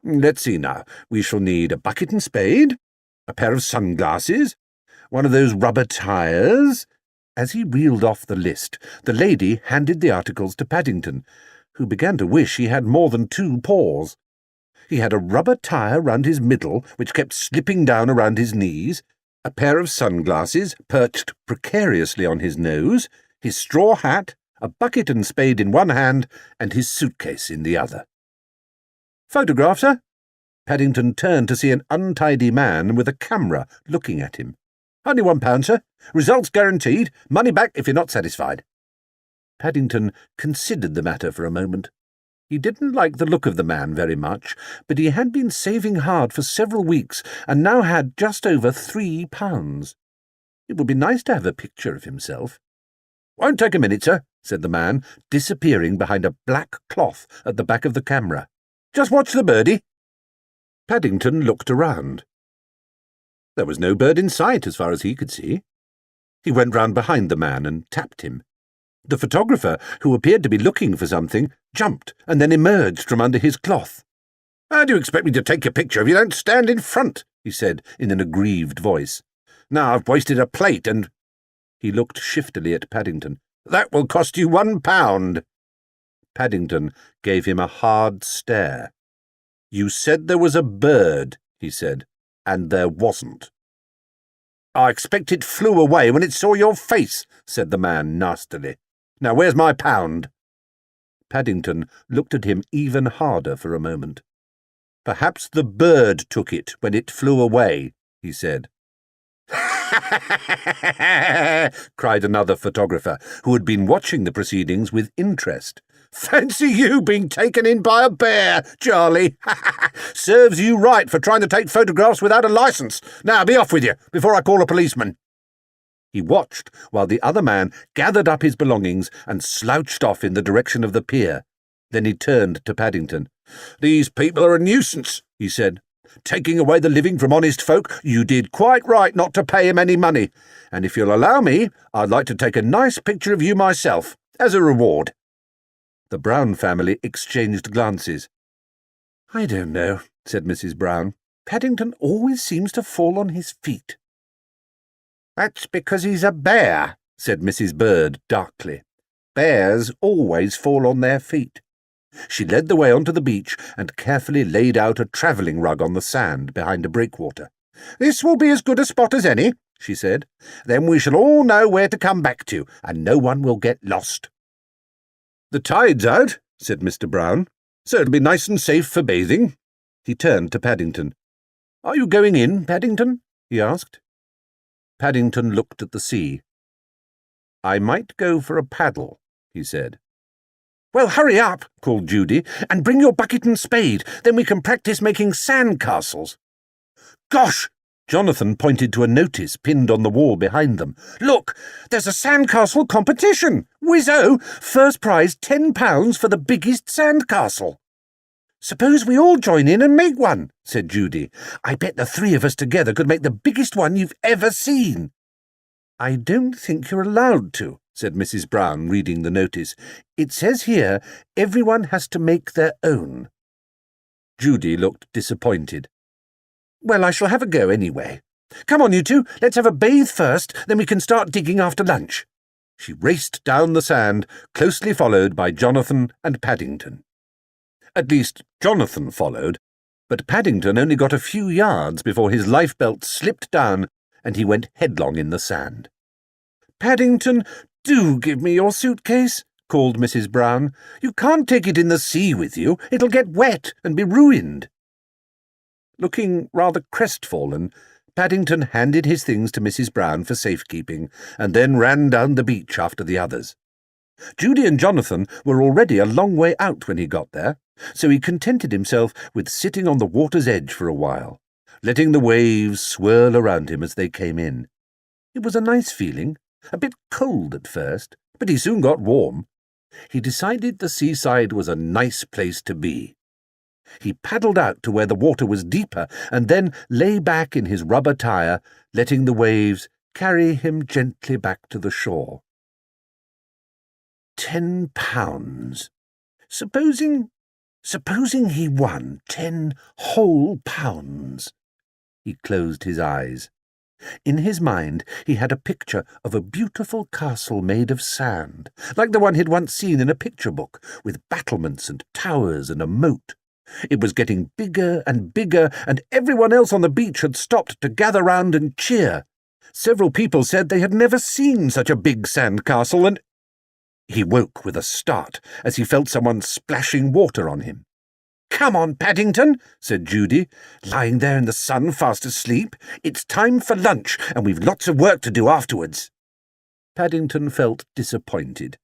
"Let's see now. We shall need a bucket and spade, a pair of sunglasses, one of those rubber tyres." As he reeled off the list, the lady handed the articles to Paddington, who began to wish he had more than two paws. He had a rubber tyre round his middle, which kept slipping down around his knees, a pair of sunglasses perched precariously on his nose, his straw hat, a bucket and spade in one hand and his suitcase in the other. "Photograph, sir?" Paddington turned to see an untidy man with a camera looking at him. "Only £1, sir. Results guaranteed. Money back if you're not satisfied." Paddington considered the matter for a moment. He didn't like the look of the man very much, but he had been saving hard for several weeks and now had just over £3. It would be nice to have a picture of himself. "Won't take a minute, sir," said the man, disappearing behind a black cloth at the back of the camera. "Just watch the birdie." Paddington looked around. There was no bird in sight as far as he could see. He went round behind the man and tapped him. The photographer, who appeared to be looking for something, jumped and then emerged from under his cloth. "How do you expect me to take your picture if you don't stand in front?" he said in an aggrieved voice. "Now I've wasted a plate and—" He looked shiftily at Paddington. "That will cost you £1. Paddington gave him a hard stare. "You said there was a bird," he said, "and there wasn't." "I expect it flew away when it saw your face," said the man nastily. "Now where's my £1?" Paddington looked at him even harder for a moment. "Perhaps the bird took it when it flew away," he said. cried another photographer, who had been watching the proceedings with interest. "Fancy you being taken in by a bear, Charlie! Serves you right for trying to take photographs without a licence. Now be off with you, before I call a policeman." He watched while the other man gathered up his belongings and slouched off in the direction of the pier. Then he turned to Paddington. "These people are a nuisance," he said. "Taking away the living from honest folk, you did quite right not to pay him any money. And if you'll allow me, I'd like to take a nice picture of you myself, as a reward." The Brown family exchanged glances. "I don't know," said Mrs. Brown. "Paddington always seems to fall on his feet." "That's because he's a bear," said Mrs. Bird darkly. "Bears always fall on their feet." She led the way onto the beach and carefully laid out a travelling rug on the sand behind a breakwater. "This will be as good a spot as any," she said. "Then we shall all know where to come back to, and no one will get lost." "The tide's out," said Mr. Brown, "so it'll be nice and safe for bathing." He turned to Paddington. "Are you going in, Paddington?" he asked. Paddington looked at the sea. "I might go for a paddle," he said. "Well, hurry up," called Judy, "and bring your bucket and spade. Then we can practice making sand castles." "Gosh!" Jonathan pointed to a notice pinned on the wall behind them. "Look, there's a sandcastle competition! Whizzo! First prize £10 for the biggest sandcastle." "Suppose we all join in and make one," said Judy. "I bet the three of us together could make the biggest one you've ever seen." "I don't think you're allowed to," said Mrs. Brown, reading the notice. "It says here, everyone has to make their own." Judy looked disappointed. "Well, I shall have a go anyway. Come on, you two, let's have a bathe first, then we can start digging after lunch." She raced down the sand, closely followed by Jonathan and Paddington. At least, Jonathan followed, but Paddington only got a few yards before his lifebelt slipped down and he went headlong in the sand. "Paddington, do give me your suitcase," called Mrs. Brown. "You can't take it in the sea with you. It'll get wet and be ruined." Looking rather crestfallen, Paddington handed his things to Mrs. Brown for safekeeping, and then ran down the beach after the others. Judy and Jonathan were already a long way out when he got there, so he contented himself with sitting on the water's edge for a while, letting the waves swirl around him as they came in. It was a nice feeling, a bit cold at first, but he soon got warm. He decided the seaside was a nice place to be. He paddled out to where the water was deeper and then lay back in his rubber tire, letting the waves carry him gently back to the shore. £10. Supposing he won 10 whole pounds. He closed his eyes. In his mind he had a picture of a beautiful castle made of sand, like the one he'd once seen in a picture book, with battlements and towers and a moat. It was getting bigger and bigger, and everyone else on the beach had stopped to gather round and cheer. Several people said they had never seen such a big sand castle, and He woke with a start as he felt someone splashing water on him. "Come on, Paddington," said Judy, lying there in the sun fast asleep. "It's time for lunch, and we've lots of work to do afterwards." Paddington felt disappointed.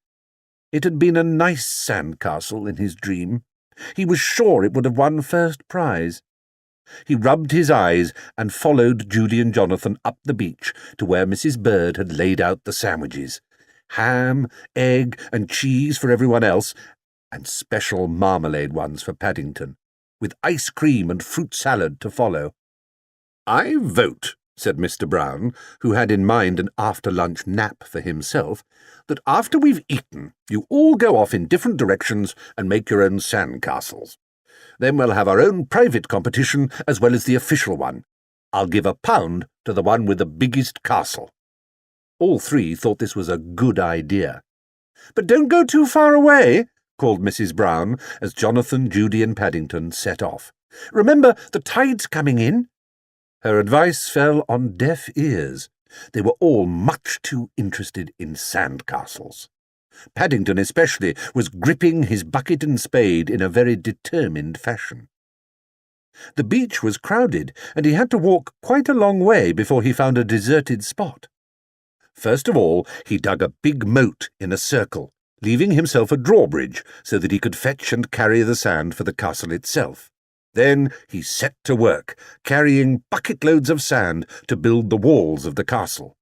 It had been a nice sandcastle in his dream. He was sure it would have won first prize. He rubbed his eyes and followed Judy and Jonathan up the beach to where Mrs. Bird had laid out the sandwiches. Ham, egg, and cheese for everyone else, and special marmalade ones for Paddington, with ice cream and fruit salad to follow. "I vote," said Mr. Brown, who had in mind an after-lunch nap for himself, "that after we've eaten, you all go off in different directions and make your own sandcastles. Then we'll have our own private competition as well as the official one. I'll give £1 to the one with the biggest castle." All three thought this was a good idea. "But don't go too far away," called Mrs. Brown as Jonathan, Judy and Paddington set off. "Remember, the tide's coming in." Her advice fell on deaf ears. They were all much too interested in sandcastles. Paddington especially was gripping his bucket and spade in a very determined fashion. The beach was crowded, and he had to walk quite a long way before he found a deserted spot. First of all, he dug a big moat in a circle, leaving himself a drawbridge so that he could fetch and carry the sand for the castle itself. Then he set to work, carrying bucket-loads of sand to build the walls of the castle.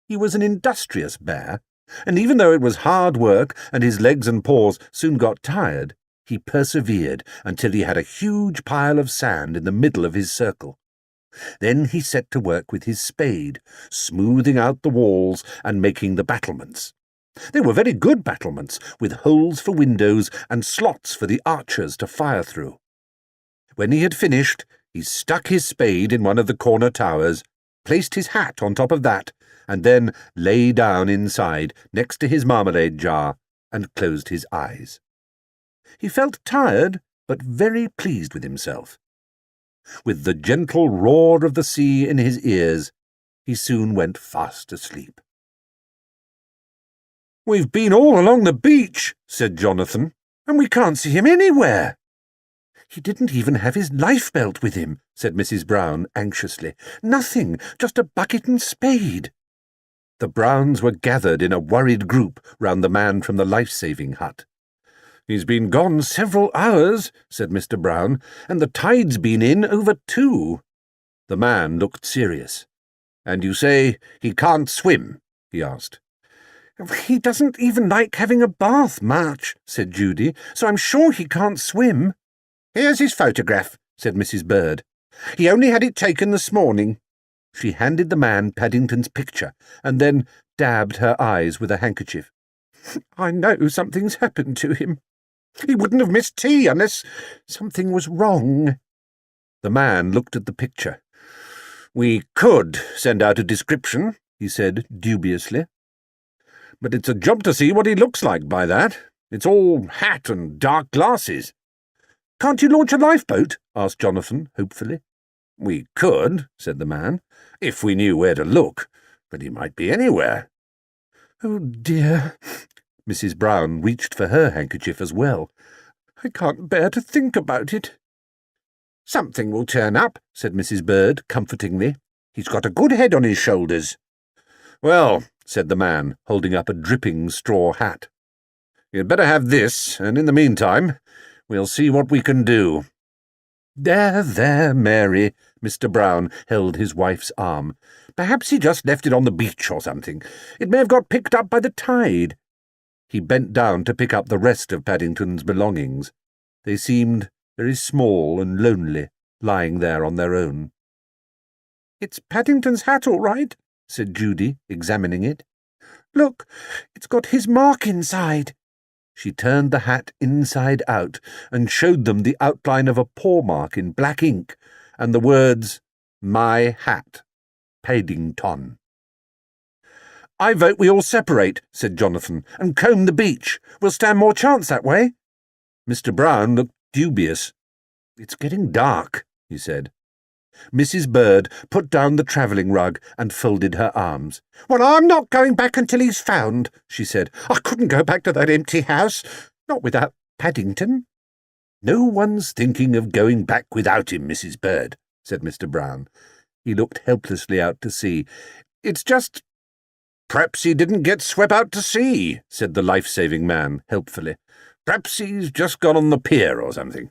He was an industrious bear, and even though it was hard work and his legs and paws soon got tired, he persevered until he had a huge pile of sand in the middle of his circle. Then he set to work with his spade, smoothing out the walls and making the battlements. They were very good battlements, with holes for windows and slots for the archers to fire through. When he had finished, he stuck his spade in one of the corner towers, placed his hat on top of that, and then lay down inside, next to his marmalade jar, and closed his eyes. He felt tired, but very pleased with himself. With the gentle roar of the sea in his ears, he soon went fast asleep. "We've been all along the beach," said Jonathan, "and we can't see him anywhere." "He didn't even have his lifebelt with him," said Mrs. Brown anxiously. "Nothing, just a bucket and spade." The Browns were gathered in a worried group round the man from the life-saving hut. "He's been gone several hours," said Mr. Brown, "and the tide's been in over 2. The man looked serious. "And you say he can't swim?" he asked. "He doesn't even like having a bath much," said Judy, "so I'm sure he can't swim." "Here's his photograph," said Mrs. Bird. "He only had it taken this morning." She handed the man Paddington's picture, and then dabbed her eyes with a handkerchief. "I know something's happened to him. He wouldn't have missed tea unless something was wrong." The man looked at the picture. "We could send out a description," he said dubiously. "But it's a job to see what he looks like by that. It's all hat and dark glasses." "Can't you launch a lifeboat?" asked Jonathan, hopefully. "We could," said the man, "if we knew where to look, but he might be anywhere." "Oh, dear." Mrs. Brown reached for her handkerchief as well. "I can't bear to think about it." "Something will turn up," said Mrs. Bird comfortingly. "He's got a good head on his shoulders." "Well," said the man, holding up a dripping straw hat, "you'd better have this, and in the meantime, we'll see what we can do." There, Mary," Mr. Brown held his wife's arm. "Perhaps he just left it on the beach or something. It may have got picked up by the tide." He bent down to pick up the rest of Paddington's belongings. They seemed very small and lonely, lying there on their own. "It's Paddington's hat, all right," said Judy, examining it. "Look, it's got his mark inside." She turned the hat inside out and showed them the outline of a paw mark in black ink and the words, "My hat, Paddington." "I vote we all separate," said Jonathan, "and comb the beach. We'll stand more chance that way." Mr. Brown looked dubious. "It's getting dark," he said. Mrs. Bird put down the travelling rug and folded her arms. "Well, I'm not going back until he's found," she said. "I couldn't go back to that empty house, not without Paddington." "No one's thinking of going back without him, Mrs. Bird," said Mr. Brown. He looked helplessly out to sea. "It's just—" "Perhaps he didn't get swept out to sea," said the life-saving man, helpfully. "Perhaps he's just gone on the pier or something.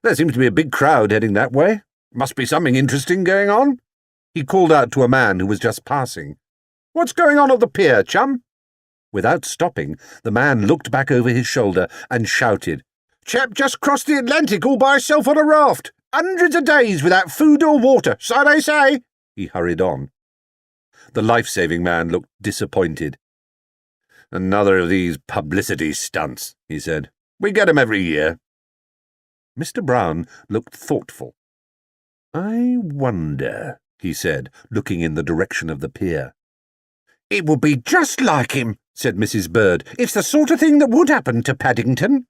There seems to be a big crowd heading that way. Must be something interesting going on." He called out to a man who was just passing. "What's going on at the pier, chum?" Without stopping, the man looked back over his shoulder and shouted, "Chap just crossed the Atlantic all by himself on a raft. Hundreds of days without food or water, so they say." He hurried on. The life-saving man looked disappointed. "Another of these publicity stunts," he said. "We get 'em every year." Mr. Brown looked thoughtful. "I wonder," he said, looking in the direction of the pier. "It would be just like him," said Mrs. Bird. "It's the sort of thing that would happen to Paddington."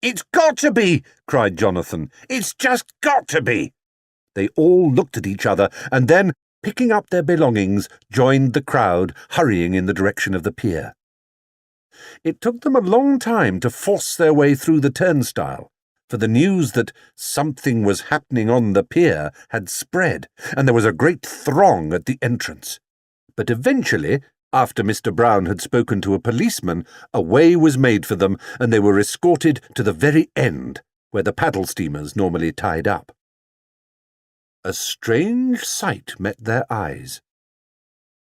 "It's got to be!" cried Jonathan. "It's just got to be!" They all looked at each other and then, picking up their belongings, joined the crowd, hurrying in the direction of the pier. It took them a long time to force their way through the turnstile, for the news that something was happening on the pier had spread, and there was a great throng at the entrance. But eventually, after Mr. Brown had spoken to a policeman, a way was made for them, and they were escorted to the very end, where the paddle steamers normally tied up. A strange sight met their eyes.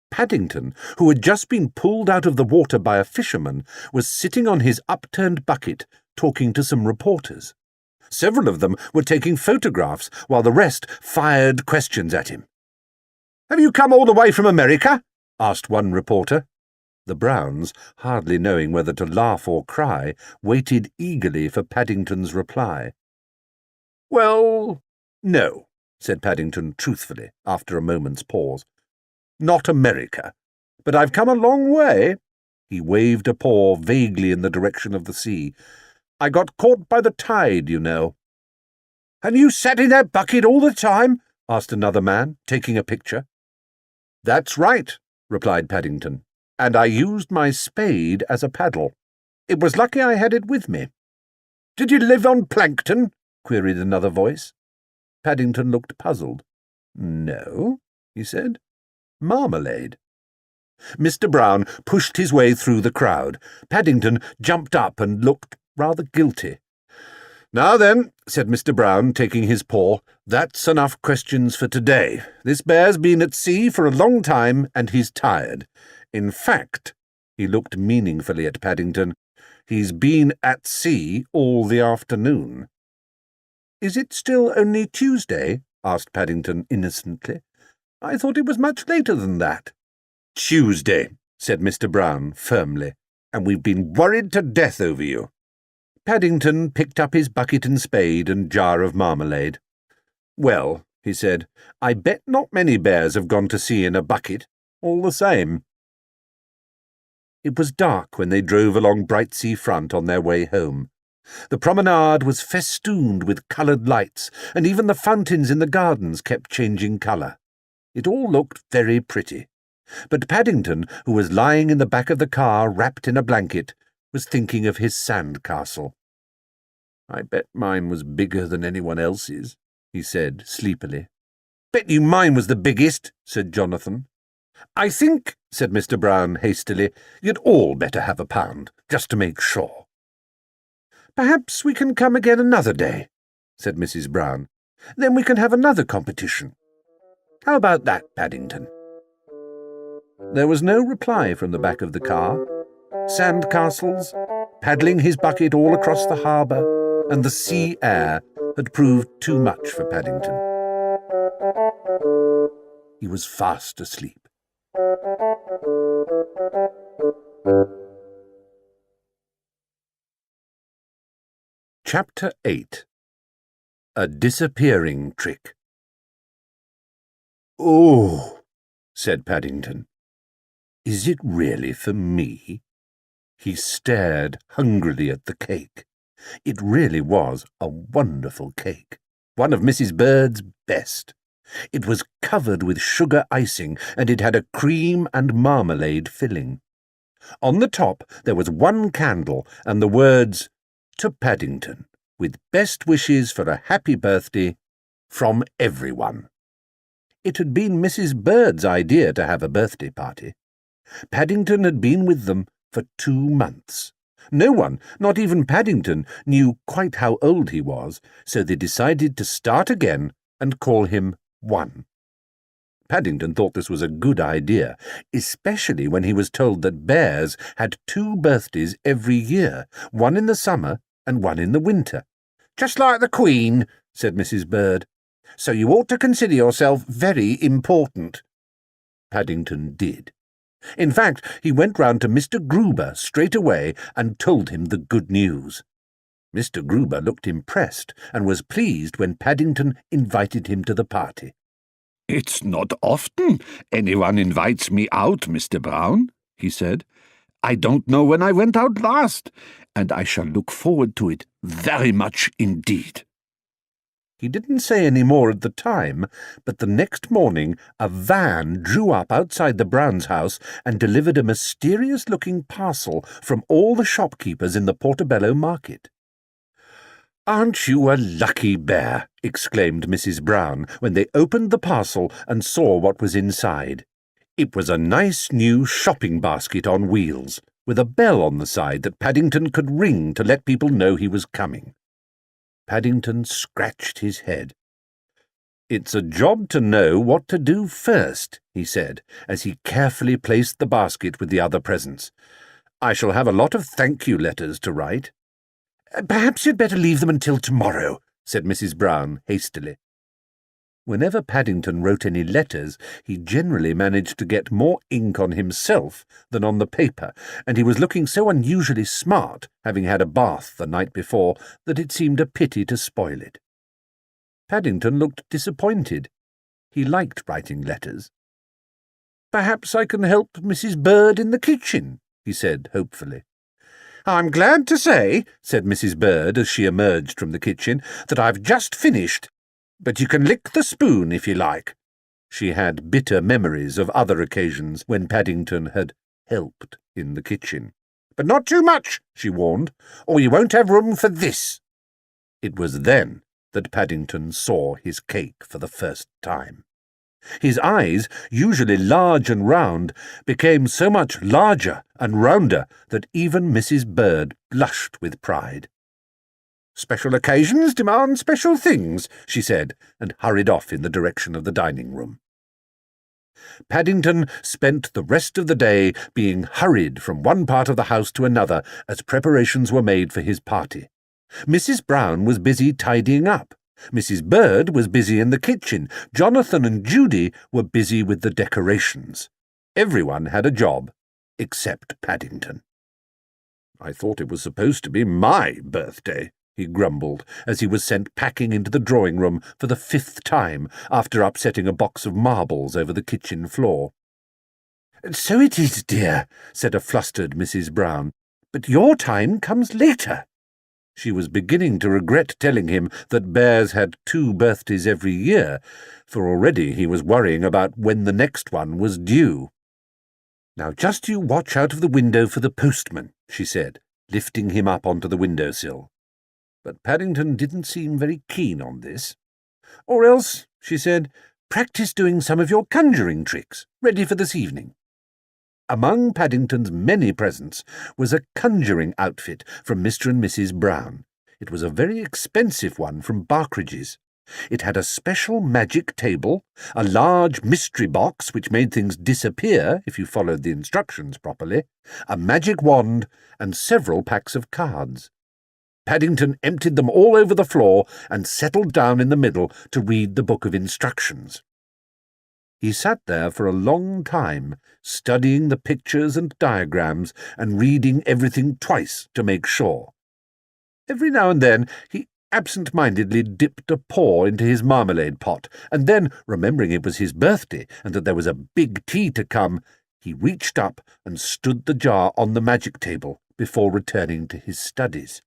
Paddington, who had just been pulled out of the water by a fisherman, was sitting on his upturned bucket, talking to some reporters. Several of them were taking photographs, while the rest fired questions at him. "Have you come all the way from America?" asked one reporter. The Browns, hardly knowing whether to laugh or cry, waited eagerly for Paddington's reply. "Well, no," said Paddington truthfully, after a moment's pause. "Not America. But I've come a long way." He waved a paw vaguely in the direction of the sea. "I got caught by the tide, you know." "And you sat in that bucket all the time?" asked another man, taking a picture. "That's right," replied Paddington, "and I used my spade as a paddle. It was lucky I had it with me." "Did you live on plankton?" queried another voice. Paddington looked puzzled. "No," he said. "Marmalade." Mr. Brown pushed his way through the crowd. Paddington jumped up and looked rather guilty. "Now then," said Mr. Brown, taking his paw, "that's enough questions for today. This bear's been at sea for a long time, and he's tired. In fact," he looked meaningfully at Paddington, "he's been at sea all the afternoon." "Is it still only Tuesday?" asked Paddington innocently. "I thought it was much later than that." "Tuesday," said Mr. Brown firmly, "and we've been worried to death over you." Paddington picked up his bucket and spade and jar of marmalade. "Well," he said, "I bet not many bears have gone to sea in a bucket, all the same." It was dark when they drove along Brightsea Front on their way home. The promenade was festooned with coloured lights, and even the fountains in the gardens kept changing colour. It all looked very pretty. But Paddington, who was lying in the back of the car wrapped in a blanket, was thinking of his sand castle. "I bet mine was bigger than anyone else's," he said sleepily. "Bet you mine was the biggest," said Jonathan. "I think," said Mr. Brown hastily, "you'd all better have a pound, just to make sure." "Perhaps we can come again another day," said Mrs. Brown. "Then we can have another competition. How about that, Paddington?" There was no reply from the back of the car. Sand castles, paddling his bucket all across the harbour, and the sea air had proved too much for Paddington. He was fast asleep. Chapter 8. A Disappearing Trick. "Oh," said Paddington. "Is it really for me?" He stared hungrily at the cake. It really was a wonderful cake, one of Mrs. Bird's best. It was covered with sugar icing, and it had a cream and marmalade filling. On the top there was one candle and the words, "To Paddington, with best wishes for a happy birthday, from everyone." It had been Mrs. Bird's idea to have a birthday party. Paddington had been with them for 2 months. No one, not even Paddington, knew quite how old he was, so they decided to start again and call him 1. Paddington thought this was a good idea, especially when he was told that bears had 2 birthdays every year, one in the summer and one in the winter. "Just like the Queen," said Mrs. Bird. "So you ought to consider yourself very important." Paddington did. In fact, he went round to Mr. Gruber straight away and told him the good news. Mr. Gruber looked impressed and was pleased when Paddington invited him to the party. "It's not often anyone invites me out, Mr. Brown," he said. "I don't know when I went out last, and I shall look forward to it very much indeed." He didn't say any more at the time, but the next morning a van drew up outside the Browns' house and delivered a mysterious-looking parcel from all the shopkeepers in the Portobello market. "Aren't you a lucky bear?" exclaimed Mrs. Brown when they opened the parcel and saw what was inside. It was a nice new shopping basket on wheels, with a bell on the side that Paddington could ring to let people know he was coming. Paddington scratched his head. "It's a job to know what to do first," he said, as he carefully placed the basket with the other presents. "I shall have a lot of thank-you letters to write." "Perhaps you'd better leave them until tomorrow," said Mrs. Brown hastily. Whenever Paddington wrote any letters, he generally managed to get more ink on himself than on the paper, and he was looking so unusually smart, having had a bath the night before, that it seemed a pity to spoil it. Paddington looked disappointed. He liked writing letters. "Perhaps I can help Mrs. Bird in the kitchen," he said hopefully. "I'm glad to say," said Mrs. Bird as she emerged from the kitchen, "that I've just finished. But you can lick the spoon if you like." She had bitter memories of other occasions when Paddington had helped in the kitchen. "But not too much," she warned, "or you won't have room for this." It was then that Paddington saw his cake for the first time. His eyes, usually large and round, became so much larger and rounder that even Mrs. Bird blushed with pride. "Special occasions demand special things," she said, and hurried off in the direction of the dining room. Paddington spent the rest of the day being hurried from one part of the house to another as preparations were made for his party. Mrs. Brown was busy tidying up. Mrs. Bird was busy in the kitchen. Jonathan and Judy were busy with the decorations. Everyone had a job, except Paddington. "I thought it was supposed to be my birthday," he grumbled as he was sent packing into the drawing-room for the 5th time after upsetting a box of marbles over the kitchen floor. "So it is, dear," said a flustered Mrs. Brown, "but your time comes later." She was beginning to regret telling him that bears had 2 birthdays every year, for already he was worrying about when the next one was due. "Now just you watch out of the window for the postman," she said, lifting him up onto the window-sill. But Paddington didn't seem very keen on this. "Or else," she said, "practice doing some of your conjuring tricks, ready for this evening." Among Paddington's many presents was a conjuring outfit from Mr. and Mrs. Brown. It was a very expensive one from Barkridge's. It had a special magic table, a large mystery box which made things disappear if you followed the instructions properly, a magic wand, and several packs of cards. Paddington emptied them all over the floor and settled down in the middle to read the book of instructions. He sat there for a long time, studying the pictures and diagrams and reading everything twice to make sure. Every now and then he absent-mindedly dipped a paw into his marmalade pot, and then, remembering it was his birthday and that there was a big tea to come, he reached up and stood the jar on the magic table before returning to his studies.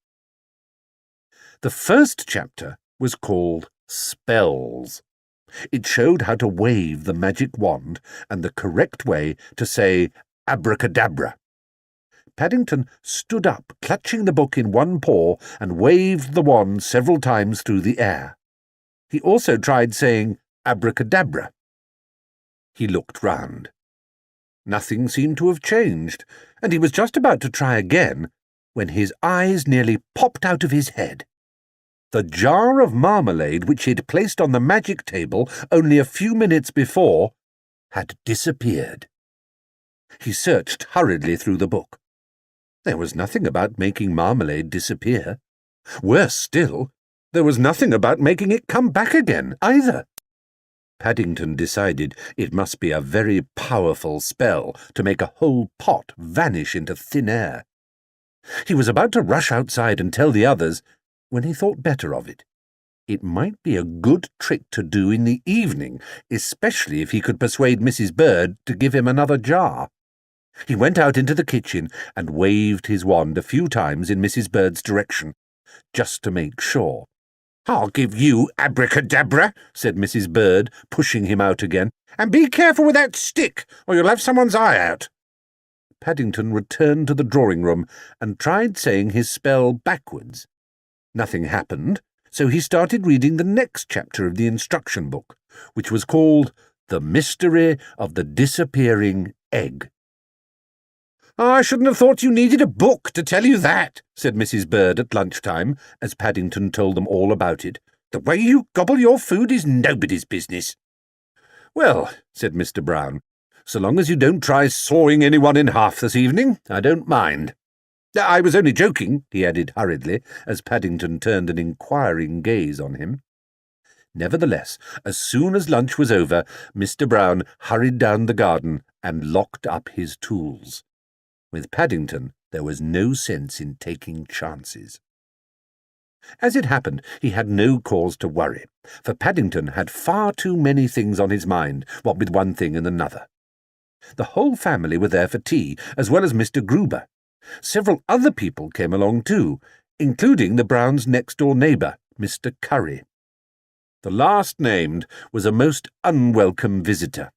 The first chapter was called Spells. It showed how to wave the magic wand and the correct way to say abracadabra. Paddington stood up, clutching the book in one paw, and waved the wand several times through the air. He also tried saying abracadabra. He looked round. Nothing seemed to have changed, and he was just about to try again when his eyes nearly popped out of his head. The jar of marmalade which he had placed on the magic table only a few minutes before had disappeared. He searched hurriedly through the book. There was nothing about making marmalade disappear. Worse still, there was nothing about making it come back again, either. Paddington decided it must be a very powerful spell to make a whole pot vanish into thin air. He was about to rush outside and tell the others when he thought better of it. It might be a good trick to do in the evening, especially if he could persuade Mrs. Bird to give him another jar. He went out into the kitchen and waved his wand a few times in Mrs. Bird's direction, just to make sure. "I'll give you abracadabra," said Mrs. Bird, pushing him out again. "And be careful with that stick, or you'll have someone's eye out." Paddington returned to the drawing-room and tried saying his spell backwards. Nothing happened, so he started reading the next chapter of the instruction book, which was called The Mystery of the Disappearing Egg. "I shouldn't have thought you needed a book to tell you that," said Mrs. Bird at lunchtime, as Paddington told them all about it. "The way you gobble your food is nobody's business." "Well," said Mr. Brown, "so long as you don't try sawing anyone in half this evening, I don't mind. I was only joking," he added hurriedly, as Paddington turned an inquiring gaze on him. Nevertheless, as soon as lunch was over, Mr. Brown hurried down the garden and locked up his tools. With Paddington, there was no sense in taking chances. As it happened, he had no cause to worry, for Paddington had far too many things on his mind, what with one thing and another. The whole family were there for tea, as well as Mr. Gruber. Several other people came along too, including the Browns' next-door neighbour, Mr. Curry. The last named was a most unwelcome visitor.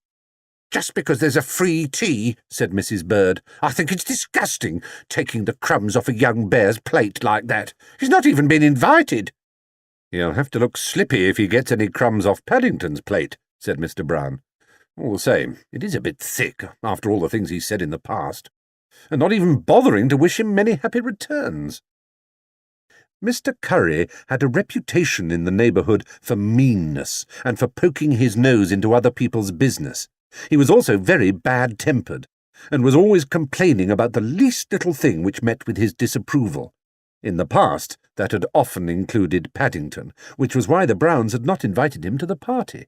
"Just because there's a free tea," said Mrs. Bird. "I think it's disgusting, taking the crumbs off a young bear's plate like that. He's not even been invited." "He'll have to look slippy if he gets any crumbs off Paddington's plate," said Mr. Brown. "All the same, it is a bit thick, after all the things he said in the past. And not even bothering to wish him many happy returns." Mr. Curry had a reputation in the neighbourhood for meanness and for poking his nose into other people's business. He was also very bad-tempered, and was always complaining about the least little thing which met with his disapproval. In the past, that had often included Paddington, which was why the Browns had not invited him to the party.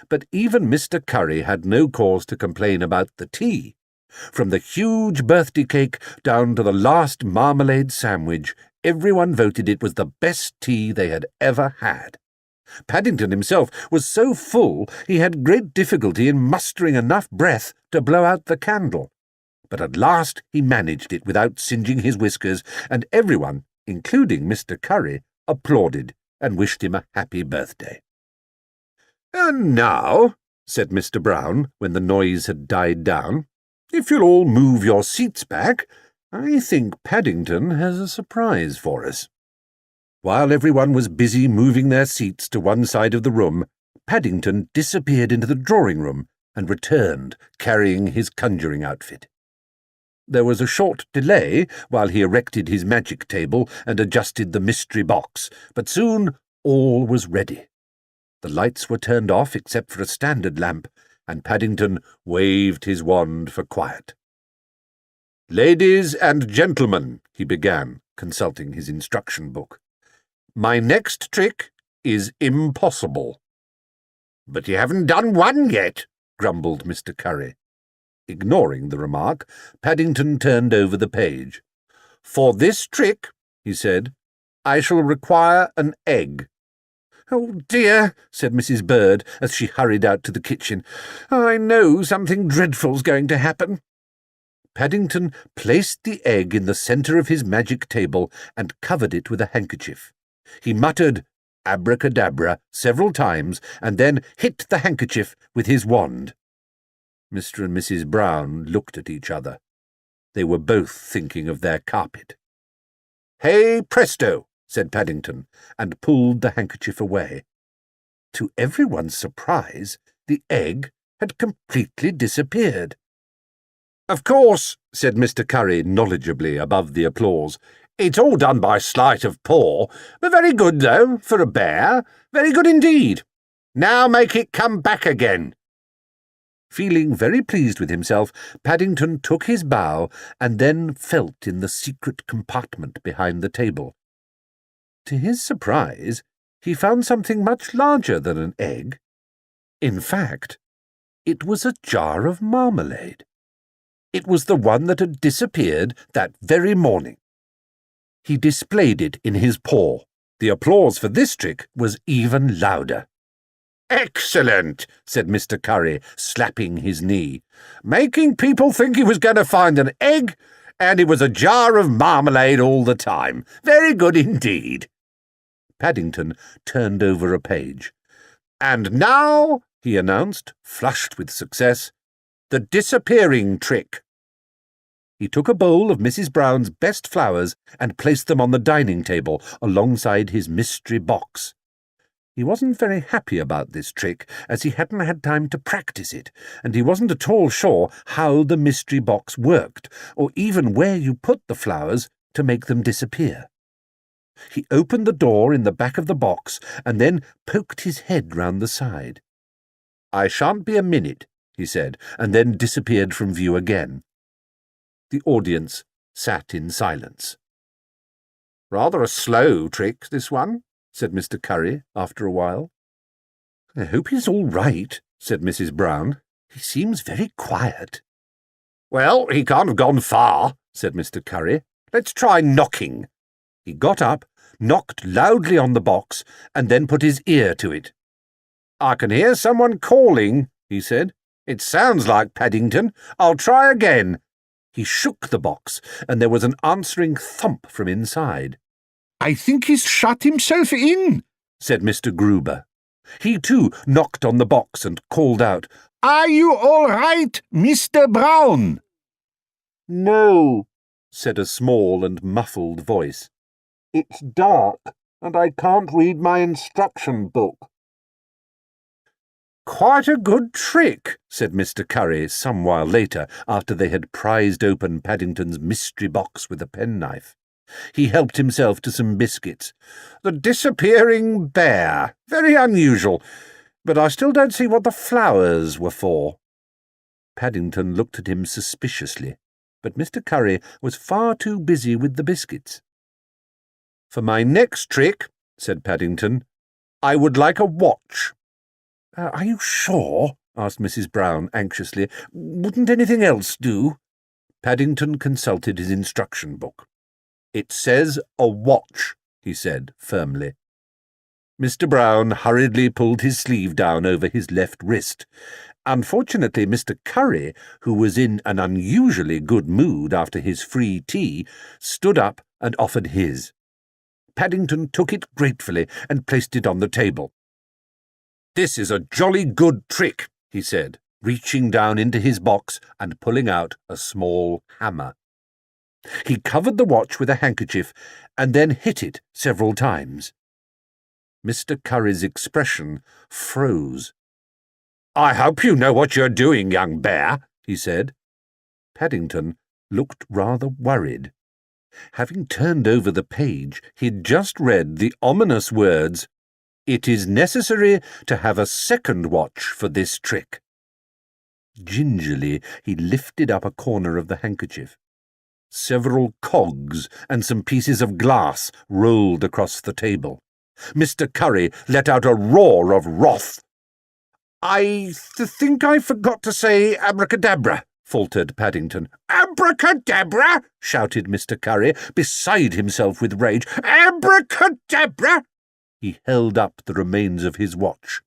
But even Mr. Curry had no cause to complain about the tea. From the huge birthday cake down to the last marmalade sandwich, everyone voted it was the best tea they had ever had. Paddington himself was so full he had great difficulty in mustering enough breath to blow out the candle. But at last he managed it without singeing his whiskers, and everyone, including Mr. Curry, applauded and wished him a happy birthday. "And now," said Mr. Brown, when the noise had died down, "if you'll all move your seats back, I think Paddington has a surprise for us." While everyone was busy moving their seats to one side of the room, Paddington disappeared into the drawing-room and returned, carrying his conjuring outfit. There was a short delay while he erected his magic table and adjusted the mystery box, but soon all was ready. The lights were turned off except for a standard lamp, and Paddington waved his wand for quiet. "Ladies and gentlemen," he began, consulting his instruction book, "my next trick is impossible." "But you haven't done one yet," grumbled Mr. Curry. Ignoring the remark, Paddington turned over the page. "For this trick," he said, "I shall require an egg." "Oh dear," said Mrs. Bird as she hurried out to the kitchen. "I know something dreadful's going to happen." Paddington placed the egg in the centre of his magic table and covered it with a handkerchief. He muttered, abracadabra several times, and then hit the handkerchief with his wand. Mr. and Mrs. Brown looked at each other. They were both thinking of their carpet. "Hey, presto!" said Paddington, and pulled the handkerchief away. To everyone's surprise, the egg had completely disappeared. "Of course," said Mr. Curry knowledgeably above the applause, "it's all done by sleight of paw, but very good, though, for a bear. Very good indeed. Now make it come back again." Feeling very pleased with himself, Paddington took his bow and then felt in the secret compartment behind the table. To his surprise, he found something much larger than an egg. In fact, it was a jar of marmalade. It was the one that had disappeared that very morning. He displayed it in his paw. The applause for this trick was even louder. "Excellent," said Mr. Curry, slapping his knee. "Making people think he was going to find an egg, and it was a jar of marmalade all the time. Very good indeed." Paddington turned over a page. "And now," he announced, flushed with success, "the disappearing trick." He took a bowl of Mrs. Brown's best flowers and placed them on the dining table alongside his mystery box. He wasn't very happy about this trick, as he hadn't had time to practice it, and he wasn't at all sure how the mystery box worked, or even where you put the flowers to make them disappear. He opened the door in the back of the box and then poked his head round the side. "I shan't be a minute," he said, and then disappeared from view again. The audience sat in silence. "Rather a slow trick, this one," said Mr. Curry after a while. "I hope he's all right," said Mrs. Brown. "He seems very quiet." "Well, he can't have gone far," said Mr. Curry. "Let's try knocking." He got up, knocked loudly on the box, and then put his ear to it. "I can hear someone calling," he said. "It sounds like Paddington. I'll try again." He shook the box, and there was an answering thump from inside. "I think he's shut himself in," said Mr. Gruber. He too knocked on the box and called out, "Are you all right, Mr. Brown?" "No," said a small and muffled voice. "It's dark, and I can't read my instruction book." "Quite a good trick," said Mr. Curry some while later, after they had prized open Paddington's mystery box with a penknife. He helped himself to some biscuits. "The disappearing bear. Very unusual, but I still don't see what the flowers were for." Paddington looked at him suspiciously, but Mr. Curry was far too busy with the biscuits. "For my next trick," said Paddington, "I would like a watch." "Are you sure?" asked Mrs. Brown anxiously. "Wouldn't anything else do?" Paddington consulted his instruction book. "It says a watch," he said firmly. Mr. Brown hurriedly pulled his sleeve down over his left wrist. Unfortunately, Mr. Curry, who was in an unusually good mood after his free tea, stood up and offered his. Paddington took it gratefully and placed it on the table. "This is a jolly good trick," he said, reaching down into his box and pulling out a small hammer. He covered the watch with a handkerchief and then hit it several times. Mr. Curry's expression froze. "I hope you know what you're doing, young bear," he said. Paddington looked rather worried. Having turned over the page, he'd just read the ominous words, "It is necessary to have a second watch for this trick." Gingerly, he lifted up a corner of the handkerchief. Several cogs and some pieces of glass rolled across the table. Mr. Curry let out a roar of wrath. "I think I forgot to say abracadabra," faltered Paddington. "Abracadabra!" shouted Mr. Curry, beside himself with rage. "Abracadabra!" He held up the remains of his watch.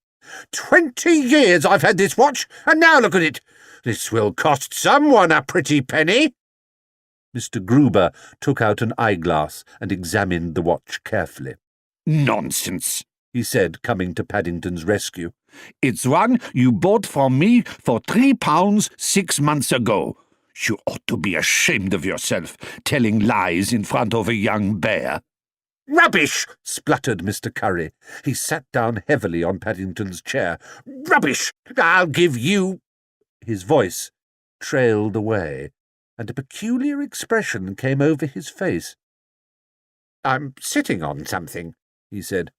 20 years I've had this watch, and now look at it. This will cost someone a pretty penny." Mr. Gruber took out an eyeglass and examined the watch carefully. "Nonsense," he said, coming to Paddington's rescue. It's one you bought from me for £3 6 months ago. You ought to be ashamed of yourself, telling lies in front of a young bear. Rubbish! Spluttered Mr. Curry. He sat down heavily on Paddington's chair. Rubbish! I'll give you... His voice trailed away, and a peculiar expression came over his face. I'm sitting on something, he said.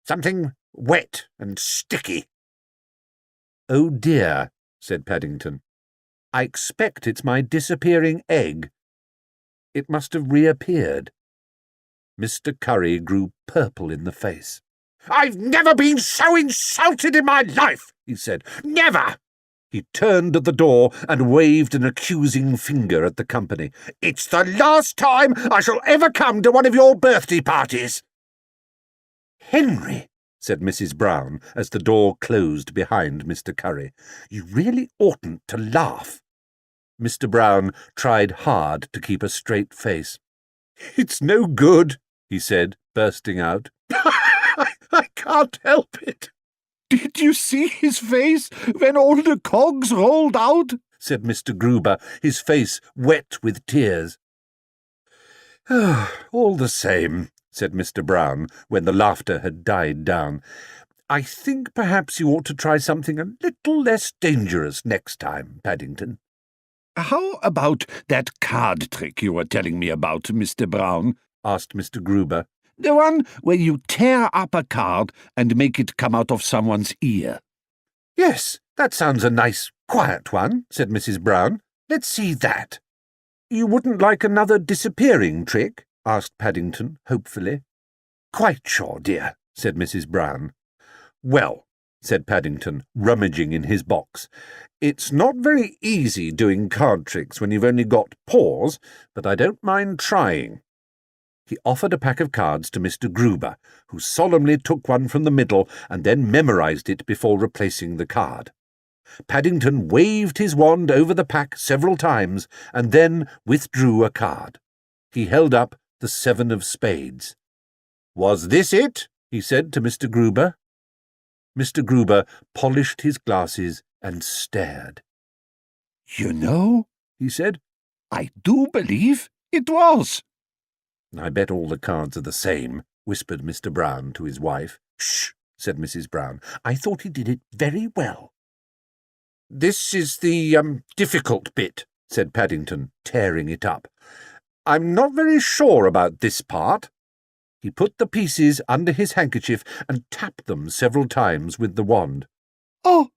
Something wet and sticky. Oh dear, said Paddington. I expect it's my disappearing egg. It must have reappeared. Mr. Curry grew purple in the face. I've never been so insulted in my life, he said. Never! He turned at the door and waved an accusing finger at the company. It's the last time I shall ever come to one of your birthday parties. Henry, said Mrs. Brown as the door closed behind Mr. Curry, you really oughtn't to laugh. Mr. Brown tried hard to keep a straight face. It's no good, he said, bursting out. I can't help it. Did you see his face when all the cogs rolled out? Said Mr. Gruber, his face wet with tears. All the same, said Mr. Brown, when the laughter had died down. I think perhaps you ought to try something a little less dangerous next time, Paddington. How about that card trick you were telling me about, Mr. Brown? Asked Mr. Gruber. The one where you tear up a card and make it come out of someone's ear. Yes, that sounds a nice, quiet one, said Mrs. Brown. Let's see that. You wouldn't like another disappearing trick? Asked Paddington, hopefully. Quite sure, dear, said Mrs. Brown. Well, said Paddington, rummaging in his box. It's not very easy doing card tricks when you've only got paws, but I don't mind trying. He offered a pack of cards to Mr. Gruber, who solemnly took one from the middle and then memorized it before replacing the card. Paddington waved his wand over the pack several times and then withdrew a card. He held up the 7 of spades. Was this it? He said to Mr. Gruber. Mr. Gruber polished his glasses and stared. You know, he said, I do believe it was. I bet all the cards are the same, whispered Mr. Brown to his wife. Shh, said Mrs. Brown. I thought he did it very well. This is the difficult bit, said Paddington, tearing it up. I'm not very sure about this part. He put the pieces under his handkerchief and tapped them several times with the wand. Oh,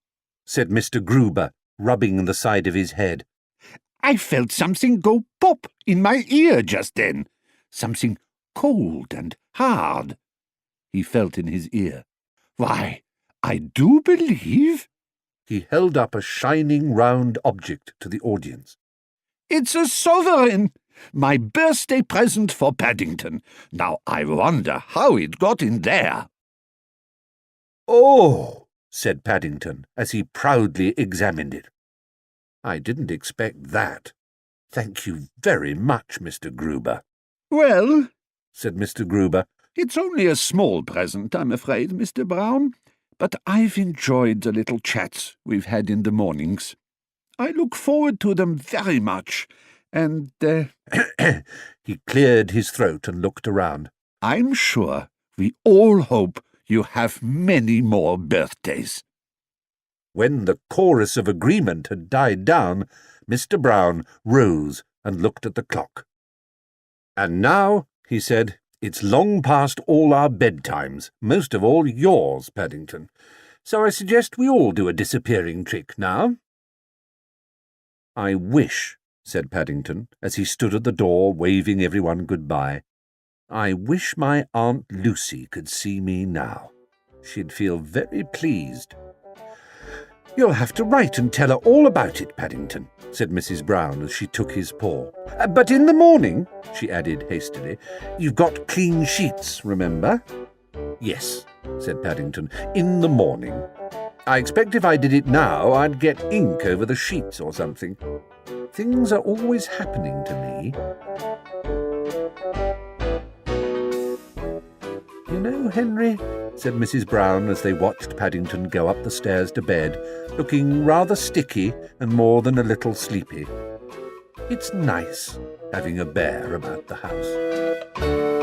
said Mr. Gruber, rubbing the side of his head. I felt something go pop in my ear just then. Something cold and hard. He felt in his ear. Why, I do believe... He held up a shining round object to the audience. It's a sovereign! My birthday present for Paddington. Now I wonder how it got in there. Oh, said Paddington, as he proudly examined it. I didn't expect that. Thank you very much, Mr. Gruber. Well, said Mr. Gruber, it's only a small present, I'm afraid, Mr. Brown, but I've enjoyed the little chats we've had in the mornings. I look forward to them very much, and, He cleared his throat and looked around. I'm sure we all hope you have many more birthdays. When the chorus of agreement had died down, Mr. Brown rose and looked at the clock. And now, he said, it's long past all our bedtimes, most of all yours, Paddington. So I suggest we all do a disappearing trick now. I wish, said Paddington, as he stood at the door waving everyone goodbye, I wish my Aunt Lucy could see me now. She'd feel very pleased. You'll have to write and tell her all about it, Paddington, said Mrs. Brown as she took his paw. But in the morning, she added hastily, you've got clean sheets, remember? Yes, said Paddington, in the morning. I expect if I did it now, I'd get ink over the sheets or something. Things are always happening to me. You know, Henry, said Mrs. Brown as they watched Paddington go up the stairs to bed, looking rather sticky and more than a little sleepy. It's nice having a bear about the house.